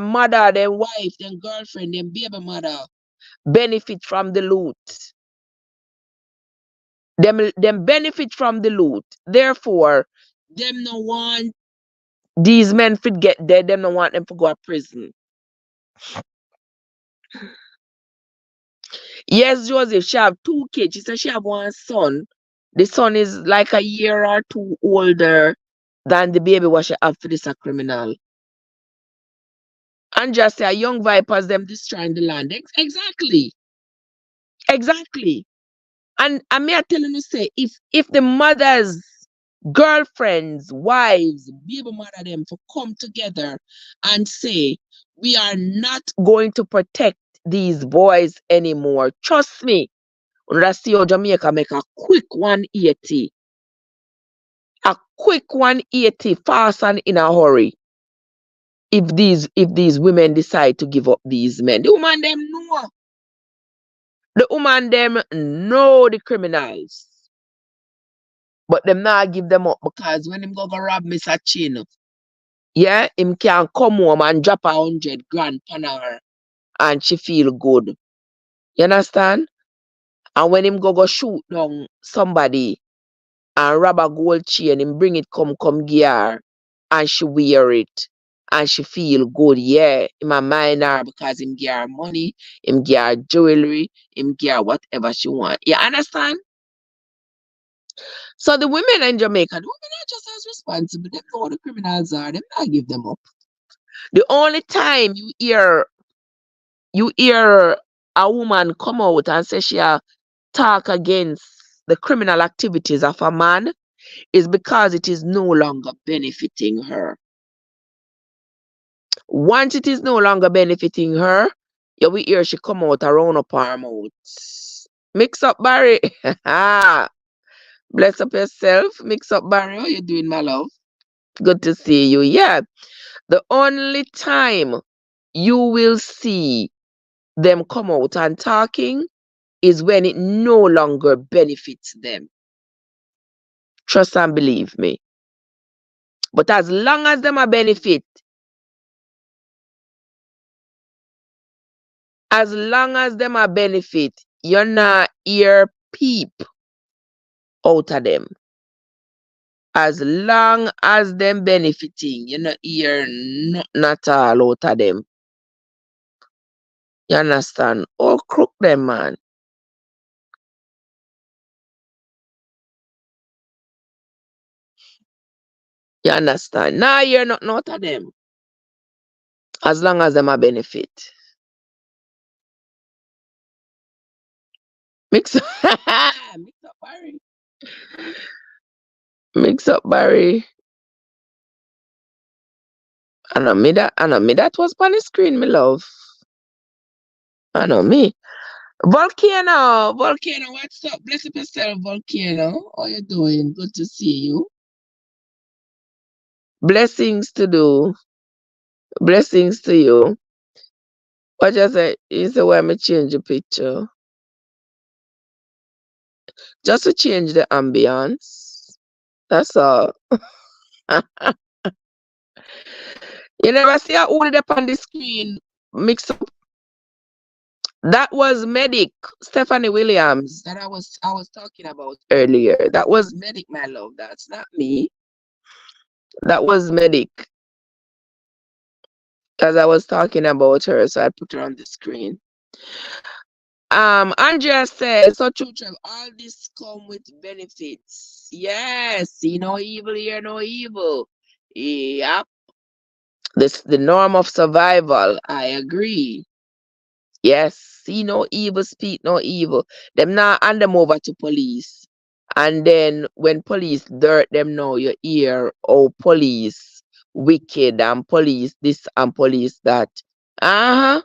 mother, their wife, their girlfriend, their baby mother benefit from the loot. Them benefit from the loot. Therefore, them no want these men to get dead. Them no want them to go to prison. Yes, Joseph, she have 2 kids. She said she have one son. The son is like a year or two older than the baby what she have for this a criminal. And just say young vipers them destroying the land. Exactly. Exactly. And I may telling you say if the mothers, girlfriends, wives, baby mother them to come together and say we are not going to protect these boys anymore. Trust me. When see how Jamaica make a quick 180. A quick 180 fast and in a hurry. If these women decide to give up these men. The woman them know. The woman them know the criminals. But them not give them up because when him go rob Mr. Chin, yeah, him can come home and drop 100 grand on her and she feel good. You understand? And when him go shoot down somebody and rob a gold chain, him bring it come give her and she wear it and she feel good. Yeah, him a mind her because him give her money, him give her jewelry, him give her whatever she want. You understand? So the women in Jamaica, the women are just as responsible. They know what the criminals are. Them not give them up. The only time you hear a woman come out and say she talk against the criminal activities of a man is because it is no longer benefiting her. Once it is no longer benefiting her, you will hear she come out around up her mouth. Mix up Barry. Bless up yourself. Mix up Barry. How you doing, my love? Good to see you. Yeah. The only time you will see them come out and talking is when it no longer benefits them. Trust and believe me. But as long as them a benefit, as long as them a benefit, you're not hear peep out of them. As long as them benefiting, you not hear nothing at all out of them. You understand? Oh, crook them, man. You understand? Now you're not out of them. As long as them a benefit. Mix mix up Barry. Mix up Barry. I know me that was on the screen, me love. I know me. Volcano, what's up? Bless up yourself, Volcano. How you doing? Good to see you. Blessings to do. Blessings to you. What you say? You say why me change the picture? Just to change the ambience. That's all. You never see how old it up on the screen mix up. That was Medic, Stephanie Williams, that I was talking about earlier. That was Medic, my love. That's not me. That was Medic. Because I was talking about her, so I put her on the screen. Andrea says, so true, Trev, all this come with benefits. Yes, see no evil, hear no evil. Yep. This the norm of survival. I agree. Yes, see no evil, speak no evil. Them now hand them over to police. And then when police dirt them know you hear, oh police wicked and police this and police that. Uh-huh.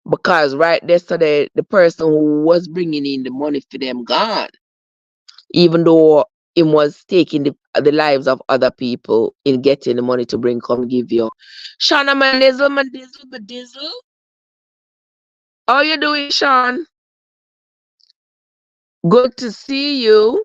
Because right yesterday, the person who was bringing in the money for them gone, even though him was taking the lives of other people in getting the money to bring come give you. Shauna Madizzle. How you doing, Sean? Good to see you.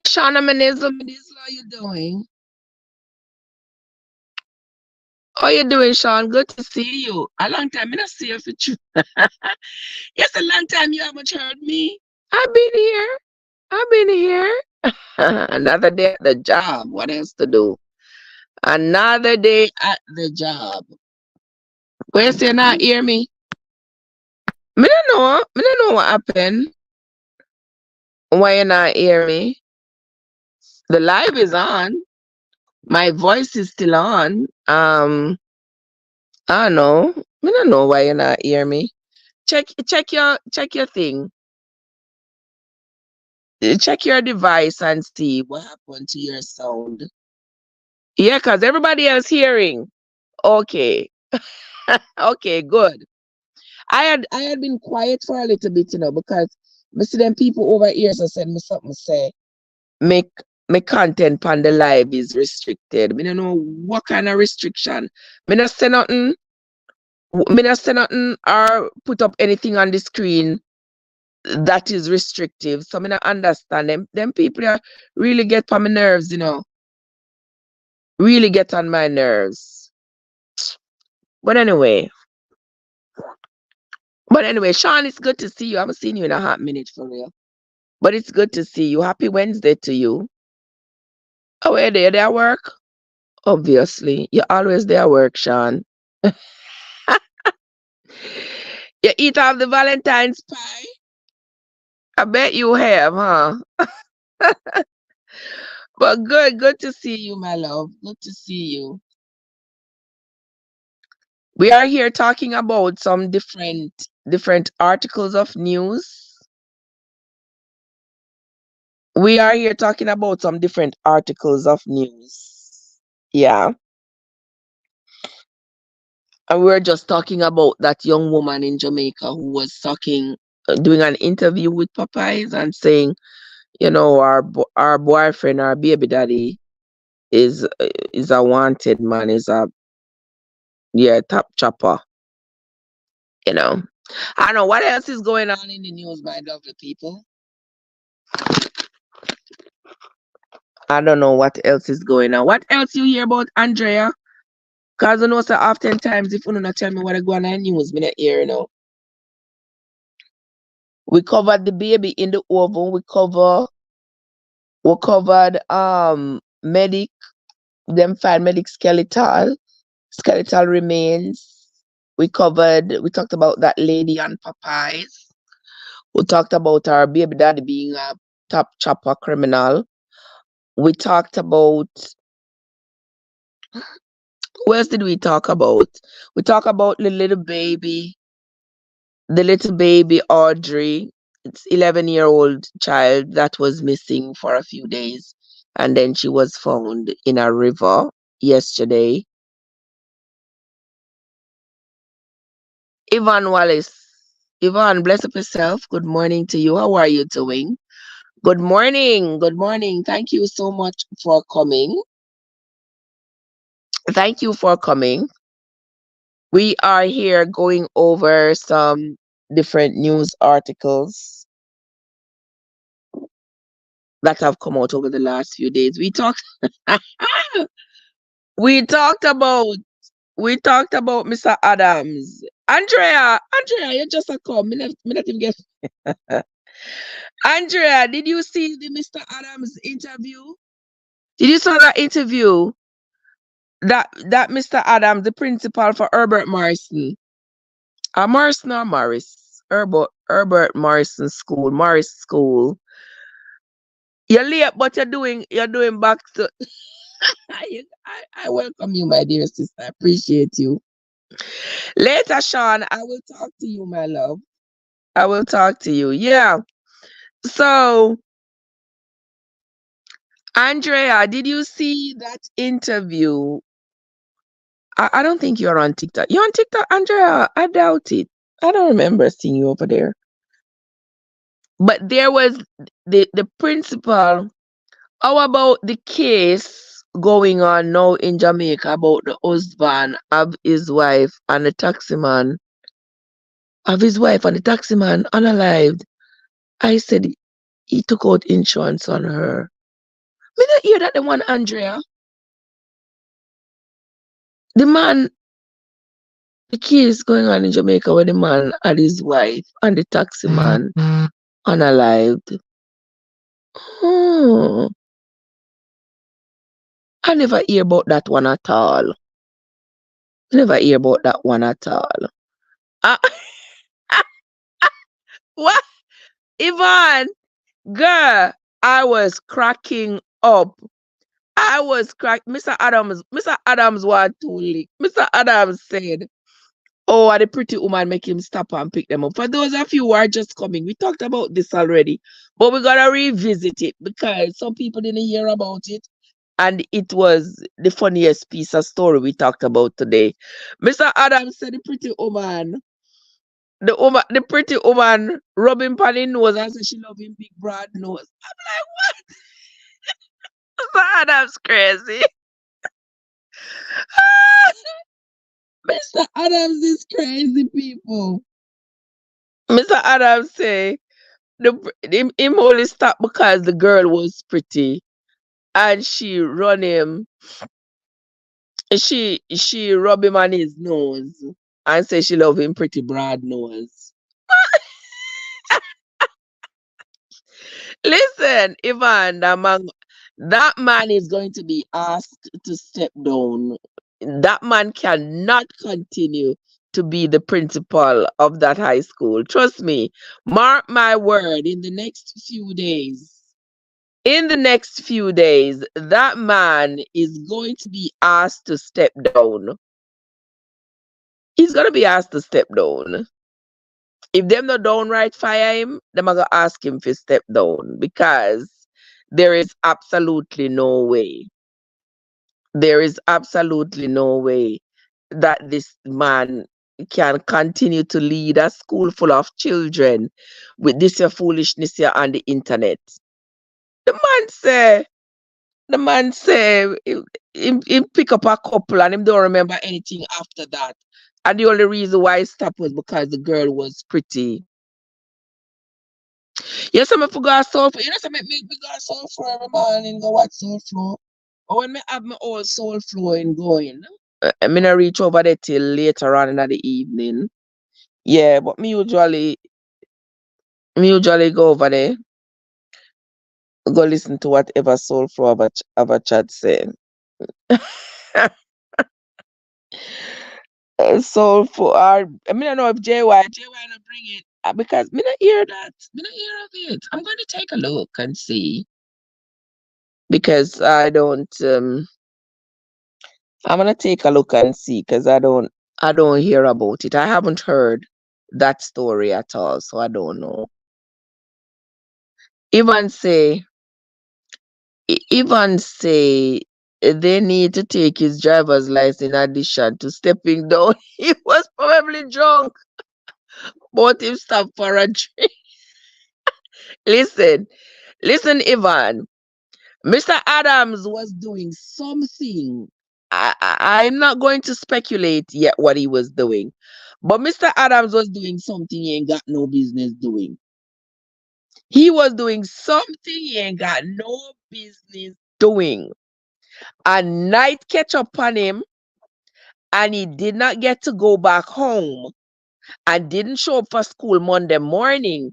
Shauna Madizzle, how you doing? How you doing, Sean? Good to see you. A long time I not see you for true. Yes, a long time you haven't heard me. I've been here. I've been here. Another day at the job. What else to do? Another day at the job. Where's you not hear me? Me don't know. Me don't know what happened. Why you not hear me? The live is on. My voice is still on. I don't know. Me don't know why you not hear me. Check your thing. Check your device and see what happened to your sound. Yeah, cause everybody else hearing. Okay. Okay, good. I had been quiet for a little bit, because I see them people over here so send me something say make my content on the live is restricted. Me don't know what kind of restriction. Me not say nothing. Me not say nothing or put up anything on the screen that is restrictive. So me not understand them. Them people are really get on my nerves. Really get on my nerves. But anyway. Sean, it's good to see you. I haven't seen you in a hot minute for real. But it's good to see you. Happy Wednesday to you. Oh, are they at work? Obviously. You're always there at work, Sean. You eat off the Valentine's pie? I bet you have, huh? But good to see you, my love. Good to see you. We are here talking about some different articles of news. We are here talking about some different articles of news. Yeah. And we were just talking about that young woman in Jamaica who was doing an interview with Popeyes and saying, our boyfriend, our baby daddy, is a wanted man, is a top chopper. I don't know what else is going on in the news, my lovely people. I don't know what else is going on. What else you hear about Andrea? Cause I know so oftentimes if you not tell me what is going on in the news, me not hear. We covered the baby in the oven. We covered medic, them find medic skeletal remains. We talked about that lady on Popeyes. We talked about our baby daddy being a top chopper criminal. We talked about, who else did we talk about? We talk about the little baby Audrey. It's 11-year-old child that was missing for a few days, and then she was found in a river yesterday. Yvonne Wallace. Yvonne, bless up yourself. Good morning to you. How are you doing? Good morning. Good morning. Thank you so much for coming. Thank you for coming. We are here going over some different news articles that have come out over the last few days. We talked about Mr. Adams. Andrea, you just a come. Me not even get. Andrea, did you see the Mr. Adams interview? Did you saw that interview? That Mr. Adams, the principal for Herbert Morrison. Morrison or Morris? Herbert Morrison School, Morris School. You're late, but you're doing back to I welcome you, my dear sister. I appreciate you. Later, Sean, I will talk to you, my love. I will talk to you. Yeah. So, Andrea, did you see that interview? I don't think you're on TikTok. You're on TikTok, Andrea? I doubt it. I don't remember seeing you over there. But there was the principal. How about the case going on now in Jamaica about the husband of his wife and the taximan? Of his wife and the taximan unalived. I said he took out insurance on her. Me not hear that the one, Andrea. The man, the case going on in Jamaica where the man and his wife and the taximan unalived. Oh, I never hear about that one at all. Never hear about that one at all. Ah, what? Yvonne, girl, I was cracking up. I was crack. Mr. Adams was too late. Mr. Adams said, "Oh, and the pretty woman make him stop and pick them up." For those of you who are just coming, we talked about this already, but we're gonna revisit it because some people didn't hear about it, and it was the funniest piece of story we talked about today. Mr. Adams said the pretty woman rubbing pan him nose and said she love him big broad nose. Mr. Adams crazy. Mr. Adams is crazy, people. Mr. Adams say him only stopped because the girl was pretty and she rub him on his nose and say she love him pretty broad nose. Listen, Ivan, that man is going to be asked to step down. That man cannot continue to be the principal of that high school. Trust me, mark my word, in the next few days, that man is going to be asked to step down. He's going to be asked to step down. If them not downright fire him, them are going to ask him to step down because there is absolutely no way. There is absolutely no way that this man can continue to lead a school full of children with this your foolishness here on the internet. The man say him pick up a couple and him don't remember anything after that. And the only reason why he stopped was because the girl was pretty. Yes, I forgot soul flow. You know, so me go soul flow every morning, go watch soul flow. But when me have my old soul flowing going, I may not reach over there till later on in the evening. Yeah, but me usually go over there, go listen to whatever soul flow have a chat saying. Soul flow, or I mean, I don't know if JY not bring it because me not hear that. Me not hear of it. I'm going to take a look and see. because I don't. I'm gonna take a look and see because I don't hear about it. I haven't heard that story at all, so I don't know. Even say, even say they need to take his driver's license in addition to stepping down. He was probably drunk, but him stop for a drink. Listen, listen, Ivan. Mr. Adams was doing something. I'm not going to speculate yet what he was doing, but Mr. Adams was doing something he ain't got no business doing. He was doing something he ain't got no business doing. A night catch up on him, and he did not get to go back home and didn't show up for school Monday morning.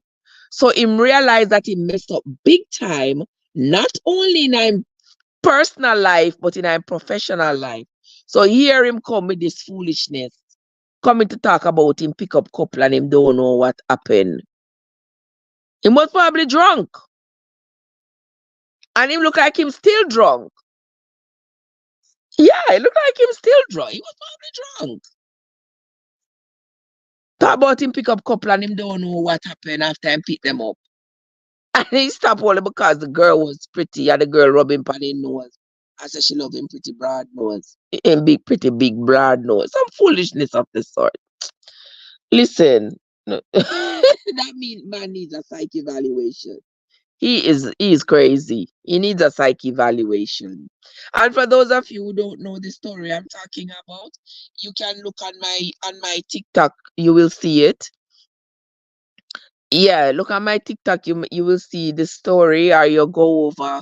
So him realized that he messed up big time, not only in his personal life, but in his professional life. So here him come with this foolishness, coming to talk about him pick up couple and him don't know what happened. He was probably drunk. And him look like him still drunk. Yeah, it looked like him still drunk. He was probably drunk. Talk about him pick up couple and him don't know what happened after him pick them up. And he stopped only because the girl was pretty and the girl rubbing on his nose. I said she love him pretty broad nose. Him big, pretty big broad nose. Some foolishness of the sort. Listen, no. That means man needs a psych evaluation. He is crazy. He needs a psych evaluation. And for those of you who don't know the story I'm talking about, you can look on my TikTok. You will see it. Yeah, look at my TikTok. You will see the story, or you go over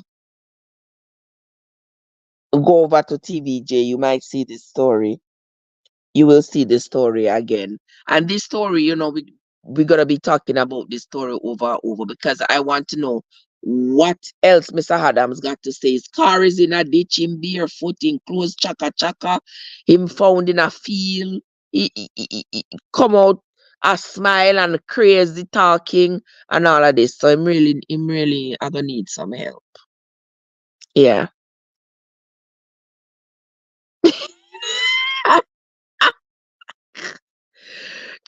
to TVJ. You might see the story. You will see the story again. And this story, we're gonna be talking about this story over and over because I want to know what else Mr. Adams got to say. His car is in a ditch, him barefoot, in clothes, chaka chaka, him found in a field, he come out a smile and crazy talking and all of this. So him really I gonna need some help. Yeah.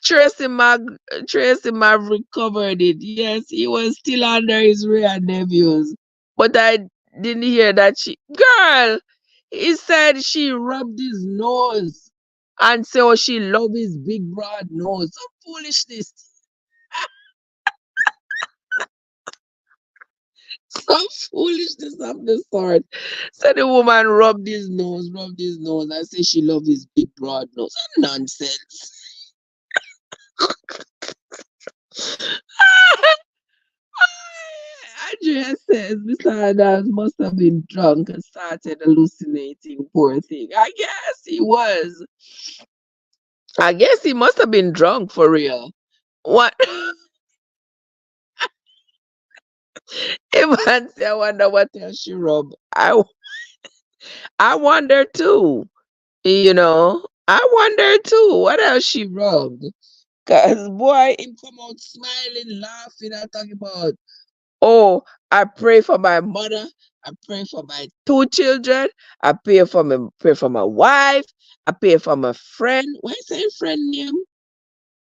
Tracy Mag Tracy Maverick covered it. Yes, he was still under his real nephews. But I didn't hear that girl, he said she rubbed his nose and said oh, she loved his big broad nose. Some foolishness. Some foolishness of the sort. So the woman rubbed his nose and said she loved his big broad nose. Nonsense. Andrea says Mr. Adams must have been drunk and started hallucinating. Poor thing. I guess he was. I guess he must have been drunk for real. What? Evan said, I wonder what else she rubbed. I wonder too. I wonder too. What else she rubbed? Cause boy, him come out smiling, laughing, and talking about oh, I pray for my mother. I pray for my two children. Pray for my wife. I pray for my friend. What is that friend name?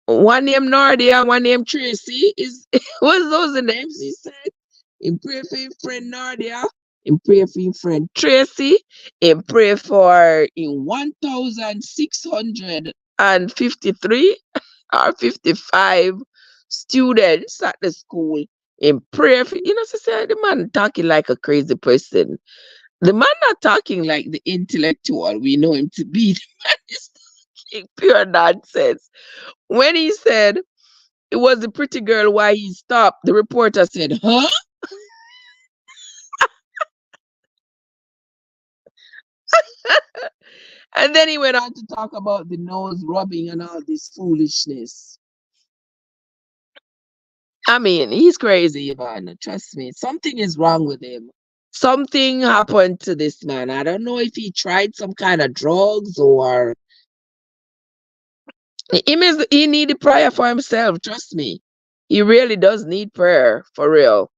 One name Nardia, one name Tracy. Is what's those the names he said? In pray for your friend Nardia. In pray for your friend Tracy. In pray for in 1,653 or 55 students at the school in prayer. So say the man talking like a crazy person. The man not talking like the intellectual we know him to be. The man is talking pure nonsense. When he said it was the pretty girl why he stopped, the reporter said, huh? And then he went on to talk about the nose rubbing and all this foolishness. I mean, he's crazy, Ivan. Trust me. Something is wrong with him. Something happened to this man. I don't know if he tried some kind of drugs or he needed prayer for himself. Trust me. He really does need prayer for real.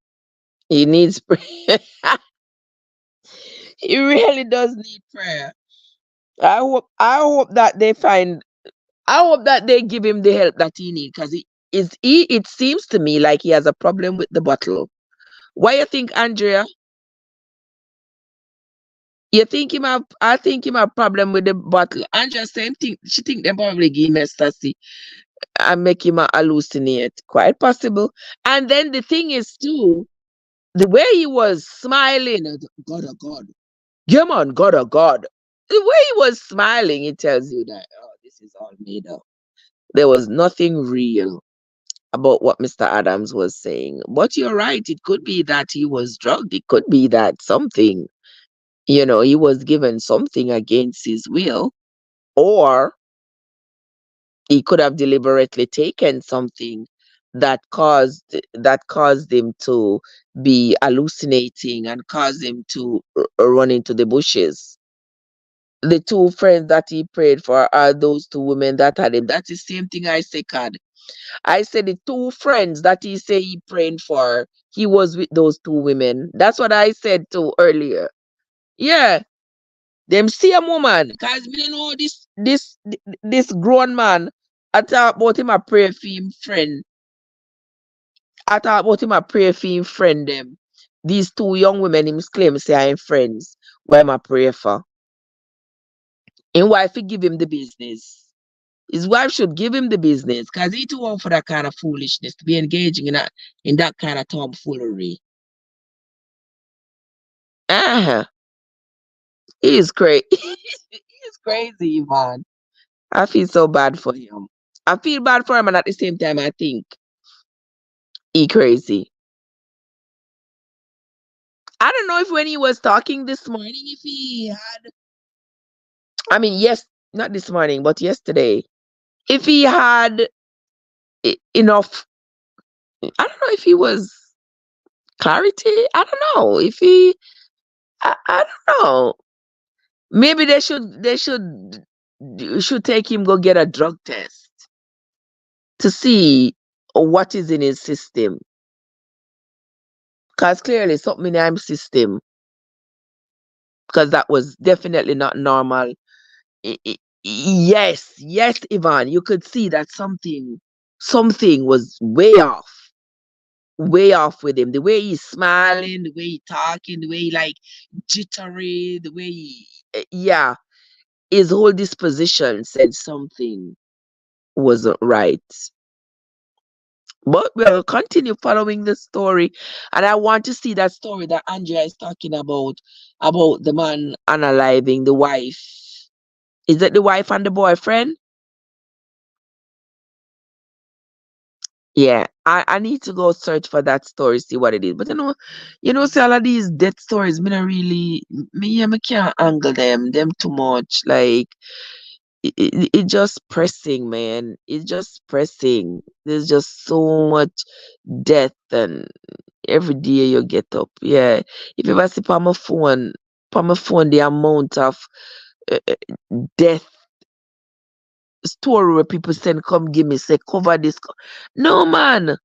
He needs prayer. He really does need prayer. I hope that they find I hope that they give him the help that he needs because it seems to me like he has a problem with the bottle. Why you think, Andrea? You think him have I think him have problem with the bottle. Andrea same thing. She think they probably give him ecstasy and make him a hallucinate. Quite possible. And then the thing is too, the way he was smiling, God oh God. Yeah man, God oh God. The way he was smiling, it tells you that this is all made up. There was nothing real about what Mr. Adams was saying. But you're right, it could be that he was drugged. It could be that something, he was given something against his will, or he could have deliberately taken something that caused him to be hallucinating and caused him to run into the bushes. The two friends that he prayed for are those two women that had him. That's the same thing I say, God. I said the two friends that he say he praying for, he was with those two women. That's what I said too earlier. Yeah, them same woman. Cause me don't know this grown man. I talk about him a pray for him friend. I talk about him a pray for him friend them. These two young women him claim say are him friends. Why am I pray for? And wife he give him the business. His wife should give him the business because he too old for that kind of foolishness to be engaging in that kind of tomfoolery. Uh-huh. He is crazy. He is crazy, Ivan. I feel so bad for him. I feel bad for him, and at the same time, I think he crazy. I don't know if when he was talking this morning, if he had, I mean, yes, not this morning, but yesterday, if he had enough, I don't know if he was clarity. I don't know if I don't know. Maybe they should take him go get a drug test to see what is in his system. Because clearly something in his system, because that was definitely not normal. Yes, yes, Ivan, you could see that something was way off with him. The way he's smiling, the way he talking, the way he like jittery, the way yeah, his whole disposition said something wasn't right. But we'll continue following the story, and I want to see that story that Andrea is talking about the man unaliving the wife. Is it the wife and the boyfriend? Yeah, I need to go search for that story, see what it is. But see all of these death stories, me not really, me can't angle them too much. Like it just pressing, man. It's just pressing. There's just so much death, and every day you get up. Yeah, if you ever see on my phone, the amount of uh, uh, death story where people send, come give me, say cover this. No man.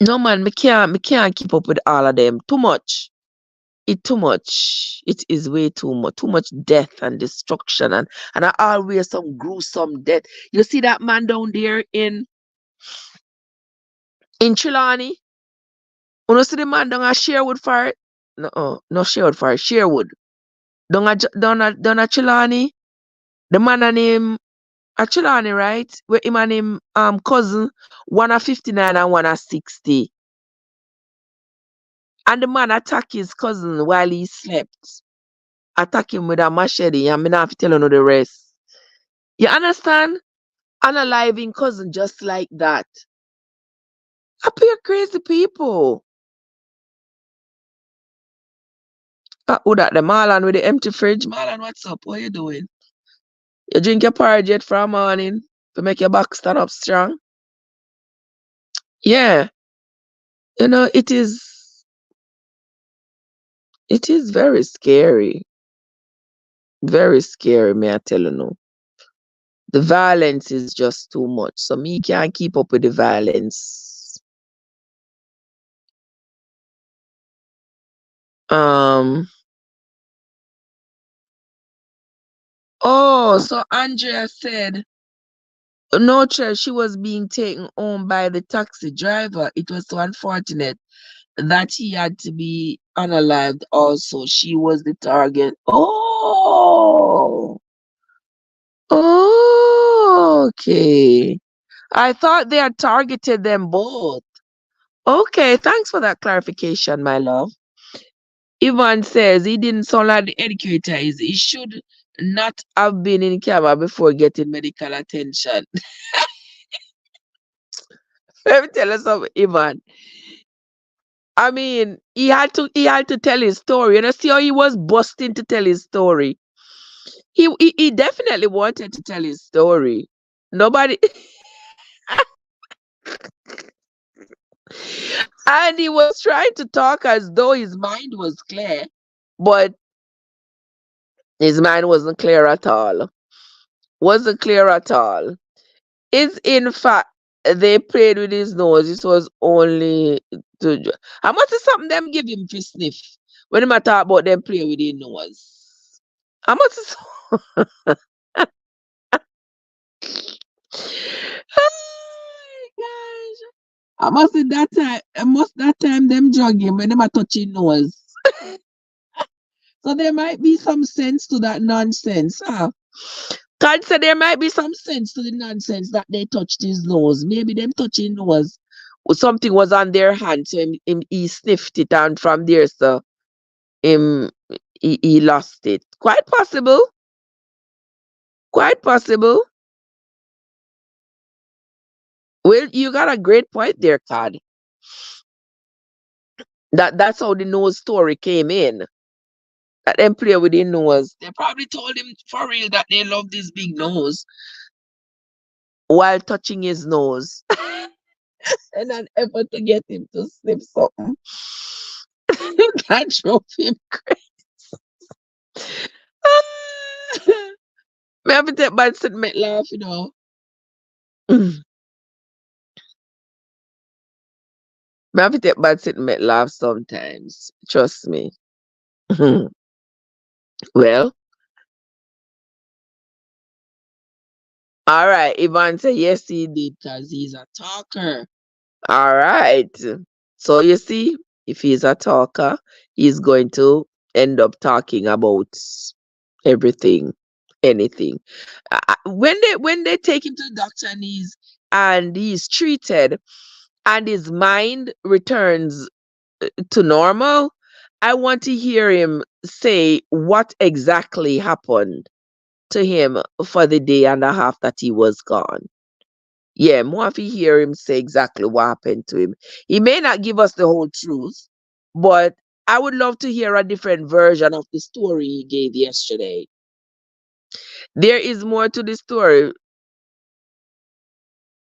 No man, me can't keep up with all of them. Too much. It too much. It is way too much. Too much death and destruction, and I always some gruesome death. You see that man down there in Trelawney? You see the man down at Sherwood Fire? No, no Sherwood Fire, Sherwood. Down at Trelawney? The man and him at Trelawney, right? Where him and him cousin, one at 59 and one at 60. And the man attack his cousin while he slept. Attack him with a machete, and me not have to tell you no the rest. You understand? Unaliving cousin just like that. I pay crazy people. Who that the Marlon with the empty fridge? Marlon, what's up? What you doing? You drink your porridge yet for a morning to make your back stand up strong? Yeah. It is very scary. Very scary, may I tell you no. The violence is just too much. So me can't keep up with the violence. Um Oh, so Andrea said no, Trev, she was being taken home by the taxi driver. It was so unfortunate that he had to be unalived also. She was the target. Oh, okay. I thought they had targeted them both. Okay, thanks for that clarification, my love. Ivan says he didn't sound like the educator is. He should not have been in camera before getting medical attention. Let me tell you something, Ivan. I mean, he had to tell his story. And I see how he was busting to tell his story. He definitely wanted to tell his story. Nobody and he was trying to talk as though his mind was clear, but his mind wasn't clear at all. Wasn't clear at all. It's in fact they played with his nose. This was only to how much is something them give him for sniff when him a talk about them play with his nose. How much is oh my gosh. I must say that time, I must that time them drug him when them a touch his nose. So there might be some sense to that nonsense, huh? God said there might be some sense to the nonsense that they touched his nose. Maybe them touching nose, something was on their hand, so he sniffed it, and from there, so him he lost it. Quite possible. Quite possible. Well, you got a great point there, Cad. That's how the nose story came in. That them play with the nose. They probably told him for real that they love this big nose while touching his nose. And an effort to get him to sniff something. That drove him crazy. Me have to take bad sentiment laugh, you know. Me have to take bad sentiment laugh sometimes. Trust me. Well, all right. Ivan said yes, he did, because he's a talker. All right. So you see, if he's a talker, he's going to end up talking about everything, anything. When they take him to the doctor and he's treated and his mind returns to normal, I want to hear him say what exactly happened to him for the day and a half that he was gone. Yeah, more if you hear him say exactly what happened to him. He may not give us the whole truth, but I would love to hear a different version of the story he gave yesterday. There is more to the story.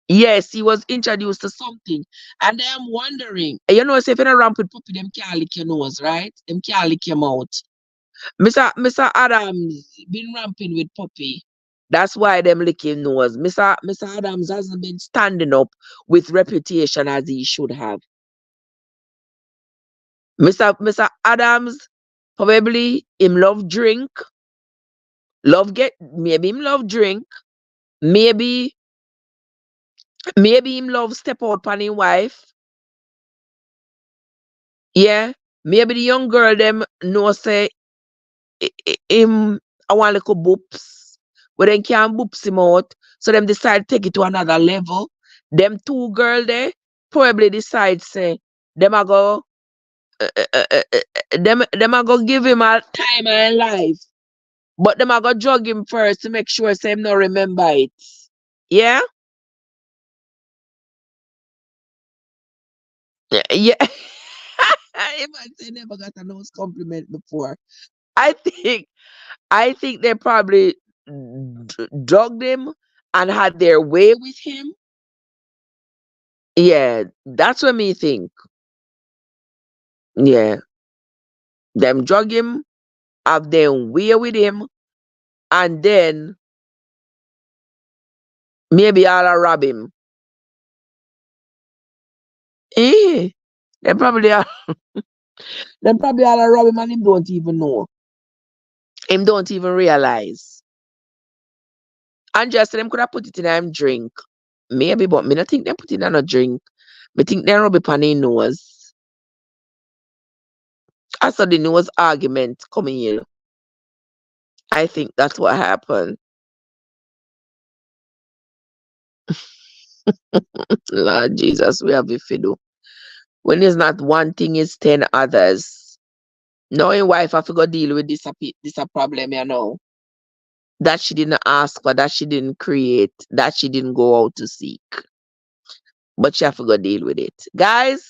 Yes, he was introduced to something. And I am wondering, say if you're not ramp with puppy, them can't lick your nose, right? Them can't lick your mouth. Mr. Adams been ramping with puppy. That's why them licking nose. Mr. Adams hasn't been standing up with reputation as he should have. Mr. Adams probably him love drink, maybe him love drink, maybe him love step out on him wife. Yeah, maybe the young girl them know say him I want little boops, but then can't boops him out. So them decide to take it to another level. Them two girl there probably decide say them a go them a go give him a time and life. But them a go drug him first to make sure say him no remember it. Yeah? Yeah. Him and say never got a nose compliment before. I think they probably drugged him and had their way with him. Yeah, that's what me think. Yeah, them drug him, have them way with him, and then maybe I'll rob him. Eh, they probably are, them probably all rob him and him don't even know. Him don't even realize. And just them could have put it in a drink. Maybe, but me not think them put it in a drink. Me think they rub it on their nose. I saw the nose argument coming in. I think that's what happened. Lord Jesus, we have if you do. When it's not one thing, it's 10 others. Knowing wife have to go deal with this a problem, you know. That she didn't ask for, that she didn't create, that she didn't go out to seek. But she have to go deal with it. Guys,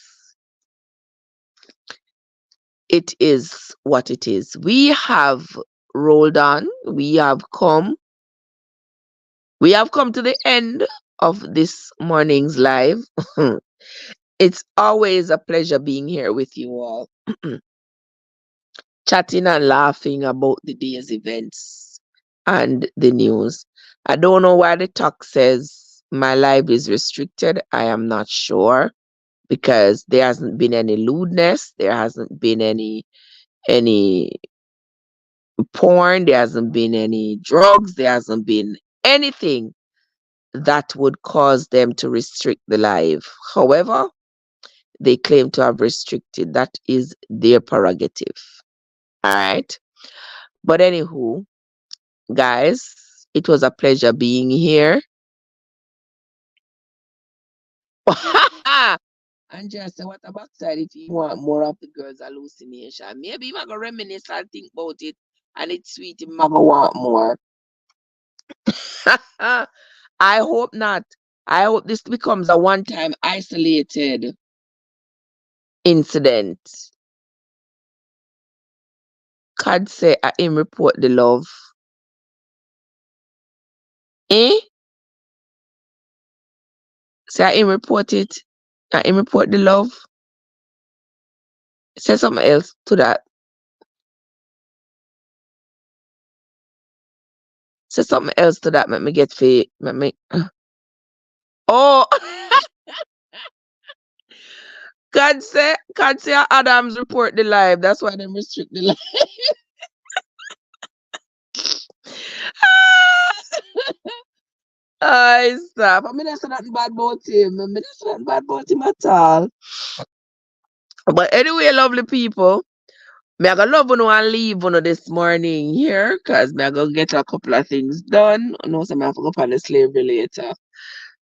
it is what it is. We have rolled on. We have come to the end of this morning's live. It's always a pleasure being here with you all, chatting and laughing about the day's events and the news. I don't know why the talk says my live is restricted. I am not sure because there hasn't been any lewdness, there hasn't been any porn, there hasn't been any drugs, there hasn't been anything that would cause them to restrict the live. However, they claim to have restricted. That is their prerogative. All right. But anywho, guys, it was a pleasure being here. Andrea said, what about side if you want more of the girl's hallucination? Maybe you gonna reminisce and think about it, and it's sweet, you gonna want more. I hope not. I hope this becomes a one-time isolated incident. Can't say I him report the love. Eh? Say I him report it. I him report the love. Say something else to that. Say something else to that. Make me get fit. Make me. Oh, can't say Adams report the live. That's why they restrict the live. I stop. I mean, that's nothing bad about him. I mean, that's nothing bad about him at all. But anyway, lovely people, me I gonna love you and leave you this morning here, cause me I gonna get a couple of things done. I know some I have to go on the slavery later.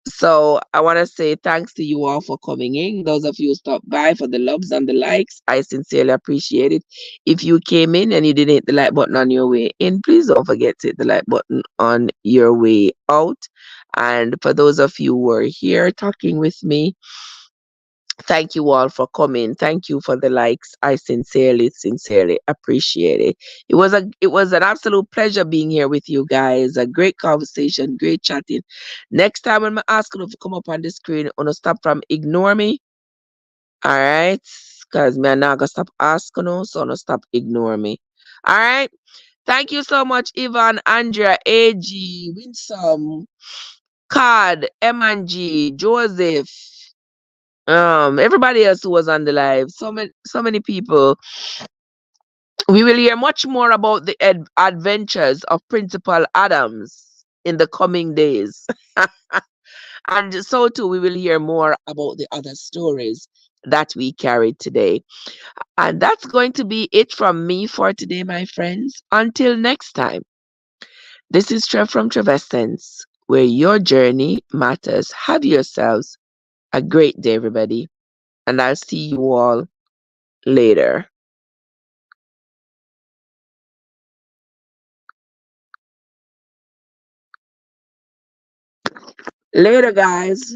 So I want to say thanks to you all for coming in. Those of you who stopped by for the loves and the likes, I sincerely appreciate it. If you came in and you didn't hit the like button on your way in, please don't forget to hit the like button on your way out. And for those of you who are here talking with me, thank you all for coming. Thank you for the likes. I sincerely appreciate it. It was an absolute pleasure being here with you guys. A great conversation, great chatting. Next time when I ask you to come up on the screen, wanna stop from ignore me. All right. Cause me not gonna stop asking you, so no stop ignore me. All right. Thank you so much, Ivan, Andrea, AG, Winsome, Card, M&G, Joseph, everybody else who was on the live, so many people. We will hear much more about the adventures of Principal Adams in the coming days. And so too we will hear more about the other stories that we carried today. And that's going to be it from me for today, my friends. Until next time, this is Trev from Trevessence, where your journey matters. Have yourselves a great day, everybody, and I'll see you all later. Later, guys.